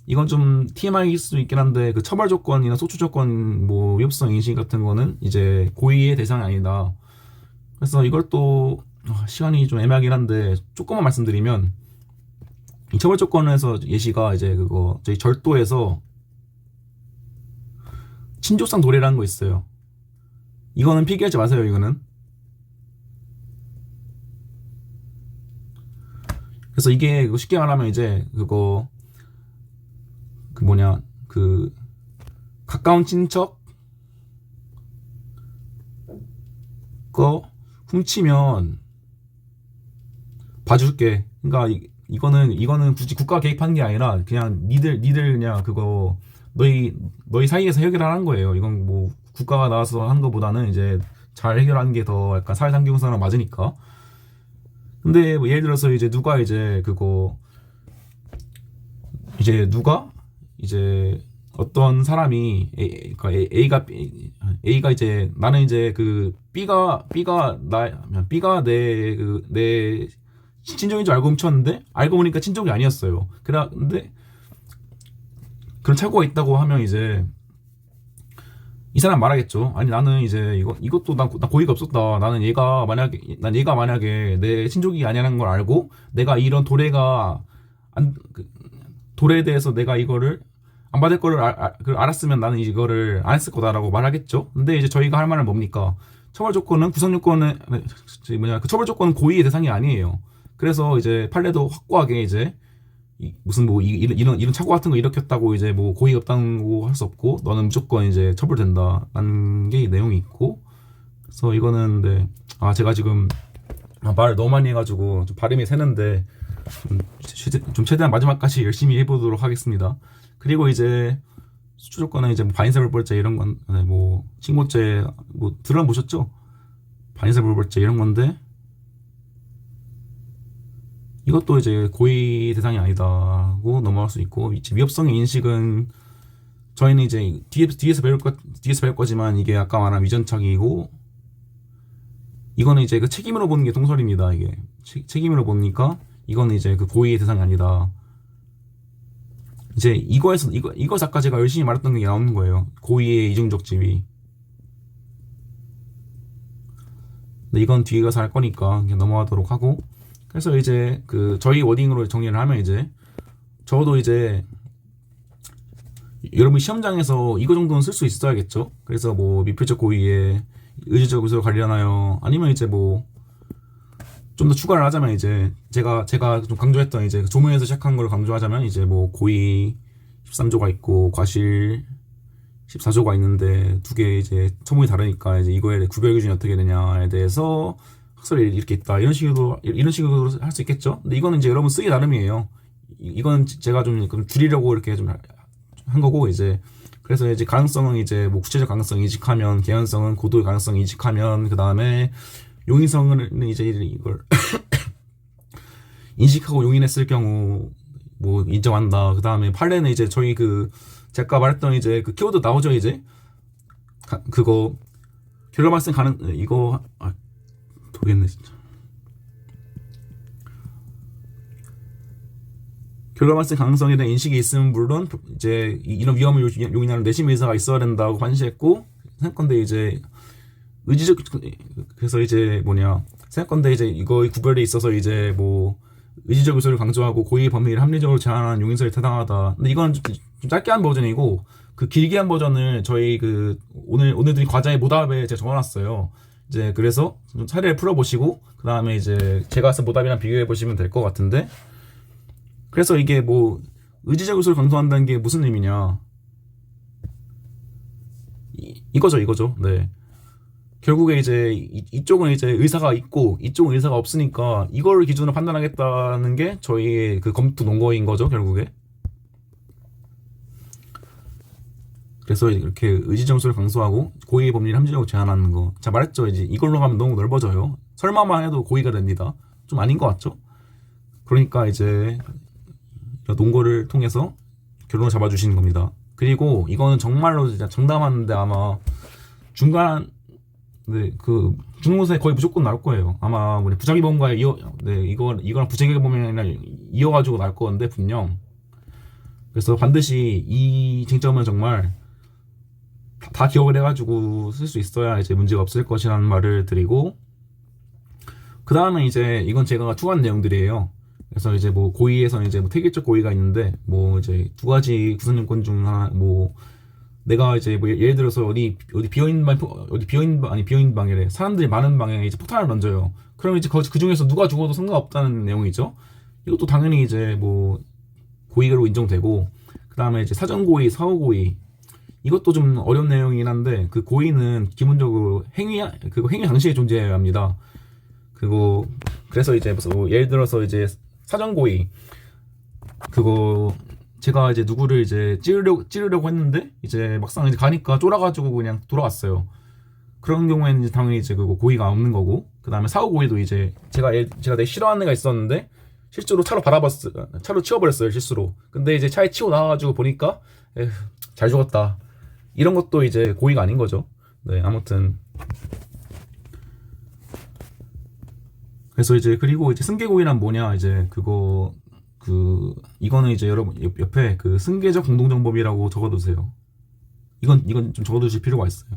이건 좀 TMI일 수도 있긴 한데 그 처벌 조건이나 소추 조건, 뭐 위협성 인식 같은 거는 이제 고의의 대상이 아니다. 그래서 이걸 또 시간이 좀 애매하긴 한데 조금만 말씀드리면 이 처벌 조건에서 예시가 이제 저희 절도에서 친족상 도래라는 거 있어요. 이거는 필기하지 마세요. 이거는. 그래서 이게 쉽게 말하면 이제 가까운 친척 거 훔치면 봐줄게. 그러니까 이거는 굳이 국가가 개입하는 게 아니라 그냥 니들 그냥 너희 사이에서 해결하는 거예요. 이건 뭐 국가가 나와서 하는 것보다는 이제 잘 해결하는 게 더 약간 사회상규성랑 맞으니까. 근데 뭐 예를 들어서 이제 누가 어떤 사람이 A가 이제 나는 이제 B가 내 친족인 줄 알고 훔쳤는데 알고 보니까 친족이 아니었어요. 근데 그런 착오가 있다고 하면 이제 이 사람 말하겠죠. 아니 나는 이제 이것도 나 고의가 없었다. 난 얘가 만약에 내 친족이 아니라는 걸 알고 내가 이런 도래에 대해서 내가 이거를 안 받을 거를 알았으면 나는 이거를 안 했을 거다라고 말하겠죠. 근데 이제 저희가 할 말은 뭡니까? 처벌 조건은 처벌 조건은 고의의 대상이 아니에요. 그래서 이제 판례도 확고하게 이제 무슨 뭐 이런 착오 같은 거 일으켰다고 이제 뭐 고의 없다고 할 수 없고 너는 무조건 이제 처벌된다라는 게 내용이 있고. 그래서 이거는 제가 지금 말을 너무 많이 해가지고 좀 발음이 새는데 좀 최대한 마지막까지 열심히 해보도록 하겠습니다. 그리고 이제 수출 조건은 이제 뭐 반인사불벌죄 이런 건 뭐 신고죄 뭐 들어보셨죠? 반인사불벌죄 이런 건데 이것도 이제 고의 대상이 아니다고 넘어갈 수 있고 위협성의 인식은 저희는 이제 뒤에서 배울 거지만 이게 아까 말한 위전착의고 이거는 이제 책임으로 보는 게 동설입니다. 이게 책임으로 보니까 이거는 이제 고의의 대상이 아니다. 이제 이거에서 아까 제가 열심히 말했던 게 나오는 거예요. 고의의 이중적 지위. 근데 이건 뒤에 가서 할 거니까 그냥 넘어가도록 하고. 그래서 이제 저희 워딩으로 정리를 하면 이제 저도 이제 여러분 시험장에서 이거 정도는 쓸 수 있어야겠죠. 그래서 뭐 미필적 고의에 의지적 의사로 관련하여 아니면 이제 뭐 좀 더 추가를 하자면 이제 제가 좀 강조했던 이제 조문에서 시작한 걸 강조하자면 이제 뭐 고의 13조가 있고 과실 14조가 있는데 두 개 이제 처분이 다르니까 이제 이거에 구별 기준이 어떻게 되냐에 대해서 학설이 이렇게 있다. 이런 식으로 할 수 있겠죠. 근데 이거는 이제 여러분 쓰기 나름이에요. 이건 제가 좀 줄이려고 이렇게 좀 한 거고 이제 그래서 이제 가능성은 이제 뭐 구체적 가능성 이직하면 개연성은 고도의 가능성 이직하면 그 다음에 용인성은 이제 이걸 인식하고 용인했을 경우 뭐 인정한다. 그 다음에 판례는 이제 저희 그 제가 말했던 이제 그 키워드 나오죠 이제 그거 결론 발생 가능 이거 도겠네 진짜. 결론 발생 가능성에 대한 인식이 있으면 물론 이제 이런 위험을 용인하는 내심 의사가 있어야 된다고 관시했고 생각건데 이제 의지적 그래서 이제 생각건데 이제 이거의 구별에 있어서 이제 뭐 의지적 요소를 강조하고 고의의 범위를 합리적으로 제한하는 용인설이 타당하다. 근데 이건 좀 짧게 한 버전이고 그 길게 한 버전을 저희 그 오늘 드린 과자의 모답에 제가 적어놨어요. 이제 그래서 좀 사례를 풀어보시고 그 다음에 이제 제가 쓴 모답이랑 비교해 보시면 될 것 같은데 그래서 이게 뭐 의지적 요소를 강조한다는 게 무슨 의미냐 이거죠. 네. 결국에 이제 이쪽은 이제 의사가 있고 이쪽은 의사가 없으니까 이걸 기준으로 판단하겠다는 게 저희의 그 검토 논거인 거죠 결국에. 그래서 이렇게 의지점수를 강조하고 고의의 범위를 함정적으로 제한하는 거. 제가 말했죠 이제 이걸로 가면 너무 넓어져요. 설마만 해도 고의가 됩니다. 좀 아닌 것 같죠? 그러니까 이제 논거를 통해서 결론을 잡아주시는 겁니다. 그리고 이거는 정말로 진짜 정답하는데 아마 중간 그 중간고사에 거의 무조건 나올 거예요. 아마 우리 부작위범과의 이거랑 부작위범이랑 이어가지고 나올 건데 분명. 그래서 반드시 이 쟁점은 정말 다 기억을 해가지고 쓸 수 있어야 이제 문제가 없을 것이라는 말을 드리고 그 다음에 이제 이건 제가 추가한 내용들이에요. 그래서 이제 뭐 고의에서는 이제 뭐 태길적 고의가 있는데 뭐 이제 두 가지 구성요건 중 하나 뭐 내가 이제 뭐 예를 들어서 어디 비어있는 방이래 사람들이 많은 방에 이제 폭탄을 던져요. 그러면 이제 그 중에서 누가 죽어도 상관없다는 내용이죠. 이것도 당연히 이제 뭐 고의로 인정되고 그 다음에 이제 사전 고의, 사후 고의 이것도 좀 어려운 내용이긴 한데 그 고의는 기본적으로 행위 당시에 존재해야 합니다. 그래서 이제 뭐 예를 들어서 이제 사전 고의 그거 제가 이제 누구를 이제 찌르려고 했는데 이제 막상 이제 가니까 쫄아가지고 그냥 돌아왔어요. 그런 경우에는 이제 당연히 이제 그거 고의가 없는 거고 그 다음에 사후 고의도 이제 제가 되게 싫어하는 애가 있었는데 실제로 차로 치워버렸어요 실수로. 근데 이제 차에 치고 나와가지고 보니까 잘 죽었다. 이런 것도 이제 고의가 아닌 거죠. 네 아무튼 그래서 이제 그리고 이제 승계고의란 뭐냐 이제 이거는 이제 여러분 옆에 그 승계적 공동정범이라고 적어두세요. 이건 좀 적어두실 필요가 있어요.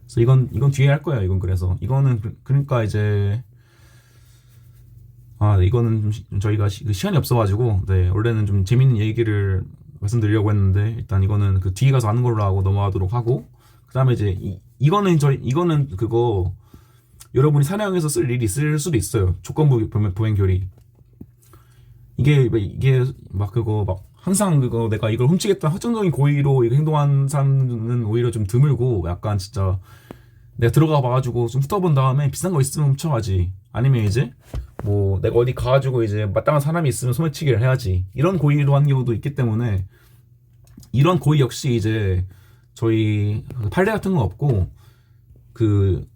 그래서 이건 뒤에 할 거예요. 그래서 이거는 그러니까 이제 이거는 좀 저희가 시간이 없어가지고 네 원래는 좀 재밌는 얘기를 말씀드리려고 했는데 일단 이거는 그 뒤에 가서 하는 걸로 하고 넘어가도록 하고 그 다음에 이제 이거는 그거 여러분이 사내형에서 쓸 일이 있을 수도 있어요. 조건부 보행 교리. 이게 막 항상 내가 이걸 훔치겠다 확정적인 고의로 이거 행동한 사람은 오히려 좀 드물고 약간 진짜 내가 들어가 봐가지고 좀 훑어본 다음에 비싼 거 있으면 훔쳐가지. 아니면 이제 뭐 내가 어디 가가지고 이제 마땅한 사람이 있으면 소매치기를 해야지. 이런 고의로 하는 경우도 있기 때문에 이런 고의 역시 이제 저희 판례 같은 거 없고 그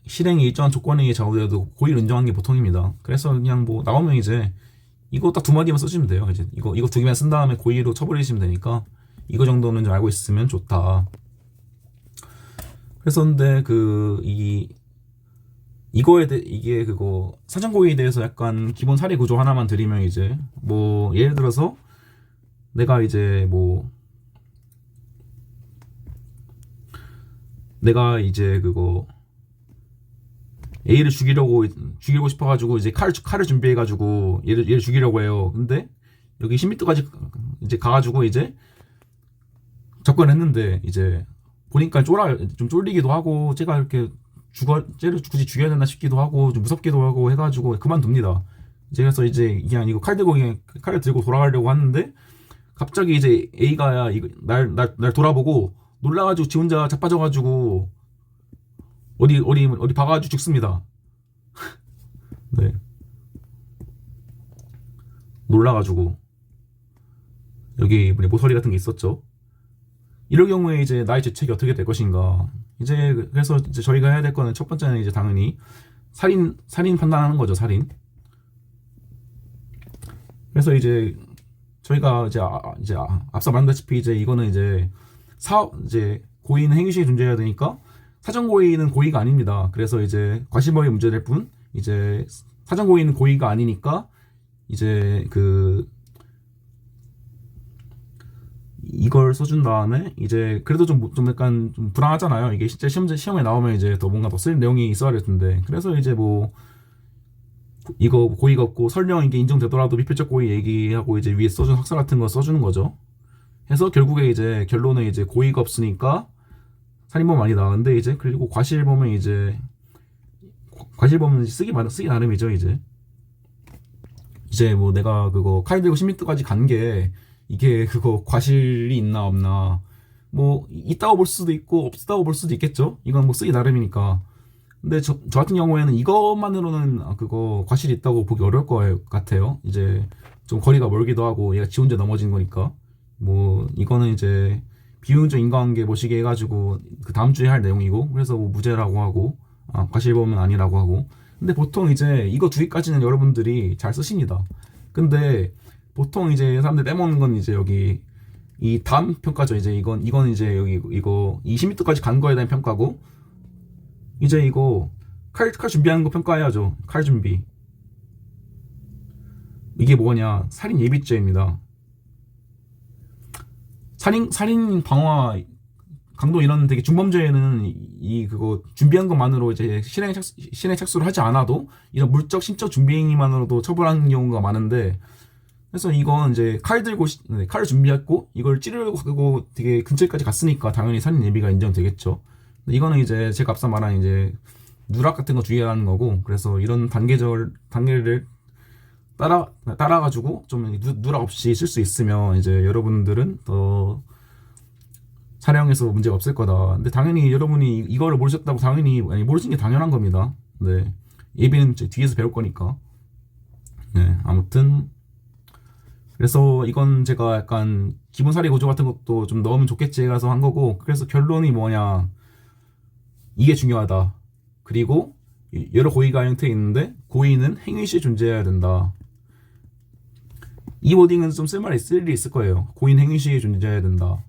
실행이 일정한 조건에 의해 작업돼도 고의를 인정하는 게 보통입니다. 그래서 그냥 뭐 나오면 이제 이거 딱 두 마디만 쓰시면 돼요. 이제 이거 두 개만 쓴 다음에 고의로 쳐버리시면 되니까 이거 정도는 좀 알고 있으면 좋다. 그래서 근데 이게 사전 고의에 대해서 약간 기본 사례 구조 하나만 드리면 이제 뭐 예를 들어서 내가 이제 A를 죽이고 싶어가지고 이제 칼을 준비해가지고 얘를 죽이려고 해요. 근데 여기 10m까지 이제 가가지고 이제 접근했는데 이제 보니까 좀 쫄리기도 하고 쟤를 굳이 죽여야 되나 싶기도 하고 좀 무섭기도 하고 해가지고 그만둡니다. 그래서 이제 그냥 이거 칼 들고 그냥 칼을 들고 돌아가려고 하는데 갑자기 이제 A가 이거 날 돌아보고 놀라가지고 지 혼자 자빠져가지고 어디 박아가지고 죽습니다. 네. 놀라가지고 여기 모서리 같은 게 있었죠. 이럴 경우에 이제 나의 죄책이 어떻게 될 것인가. 이제 그래서 이제 저희가 해야 될 거는 첫 번째는 이제 당연히 살인 판단하는 거죠. 살인. 그래서 이제 저희가 이제 앞서 말한다시피 이제 이거는 이제 고의는 행위식이 존재해야 되니까 사전 고의는 고의가 아닙니다. 그래서 이제 과실범이 문제될 뿐 이제 사전 고의는 고의가 아니니까 이제 이걸 써준 다음에 이제 그래도 좀 약간 좀 불안하잖아요. 이게 실제 시험에 나오면 이제 더 뭔가 더 쓸 내용이 있어야 될 텐데. 그래서 이제 이거 고의가 없고 설령 이게 인정되더라도 비표적 고의 얘기하고 이제 위에 써준 학설 같은 거 써주는 거죠. 해서 결국에 이제 결론은 이제 고의가 없으니까 살인범 아니다. 근데 이제 그리고 과실범은 이제 과실범은 쓰기 나름이죠. 이제 뭐 내가 그거 칼 들고 10m까지 간 게 이게 그거 과실이 있나 없나 뭐 있다고 볼 수도 있고 없다고 볼 수도 있겠죠. 이건 뭐 쓰기 나름이니까. 근데 저 같은 경우에는 이것만으로는 그거 과실이 있다고 보기 어려울 것 같아요. 이제 좀 거리가 멀기도 하고 얘가 지 혼자 넘어진 거니까. 뭐 이거는 이제 비윤적 인과관계 모시게 해가지고 그 다음 주에 할 내용이고, 그래서 뭐 무죄라고 하고 과실범은 아니라고 하고. 근데 보통 이제 이거 두 개까지는 여러분들이 잘 쓰십니다. 근데 보통 이제 사람들 빼먹는 건 이제 여기 이 다음 평가죠. 이제 이건 이제 여기 이거 20m까지 간 거에 대한 평가고, 이제 이거 칼 준비하는 거 평가해야죠. 칼 준비. 이게 뭐냐? 살인 예비죄입니다. 살인 방화 강도 이런 되게 중범죄에는 그거 준비한 것만으로 이제 실행 착수를 하지 않아도 이런 물적 심적 준비 행위만으로도 처벌하는 경우가 많은데, 그래서 이건 이제 칼을 준비했고 이걸 찌르려고 가고 되게 근처까지 갔으니까 당연히 살인 예비가 인정되겠죠. 이거는 이제 제가 앞서 말한 이제 누락 같은 거 주의하는 거고, 그래서 이런 단계를 따라가지고 좀 누락 없이 쓸 수 있으면 이제 여러분들은 더 사령에서 문제가 없을 거다. 근데 당연히 여러분이 이거를 모르셨다고 당연히 모르시는 게 당연한 겁니다. 네, 예비는 뒤에서 배울 거니까. 네, 아무튼 그래서 이건 제가 약간 기본사례 구조 같은 것도 좀 넣으면 좋겠지 해서 한 거고, 그래서 결론이 뭐냐, 이게 중요하다. 그리고 여러 고의가 형태에 있는데 고의는 행위 시에 존재해야 된다. 이 워딩은 좀 쓸 일이 있을 거예요. 고의는 행위 시에 존재해야 된다.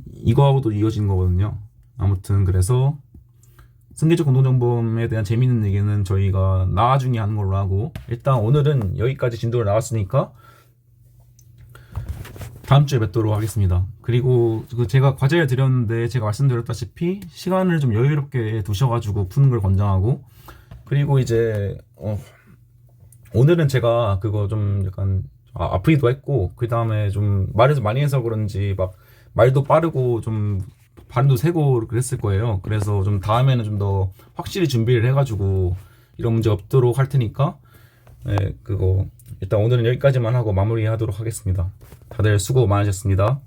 이거하고도 이어지는 거거든요. 아무튼 그래서 승계적 공동정범에 대한 재밌는 얘기는 저희가 나중에 하는 걸로 하고, 일단 오늘은 여기까지 진도를 나왔으니까 다음 주에 뵙도록 하겠습니다. 그리고 제가 과제를 드렸는데 제가 말씀드렸다시피 시간을 좀 여유롭게 두셔가지고 푸는 걸 권장하고, 그리고 이제 오늘은 제가 그거 좀 약간 아프기도 했고, 그 다음에 좀 말을 좀 많이 해서 그런지 막 말도 빠르고 좀 발음도 세고 그랬을 거예요. 그래서 좀 다음에는 좀 더 확실히 준비를 해가지고 이런 문제 없도록 할 테니까, 네, 그거 일단 오늘은 여기까지만 하고 마무리하도록 하겠습니다. 다들 수고 많으셨습니다.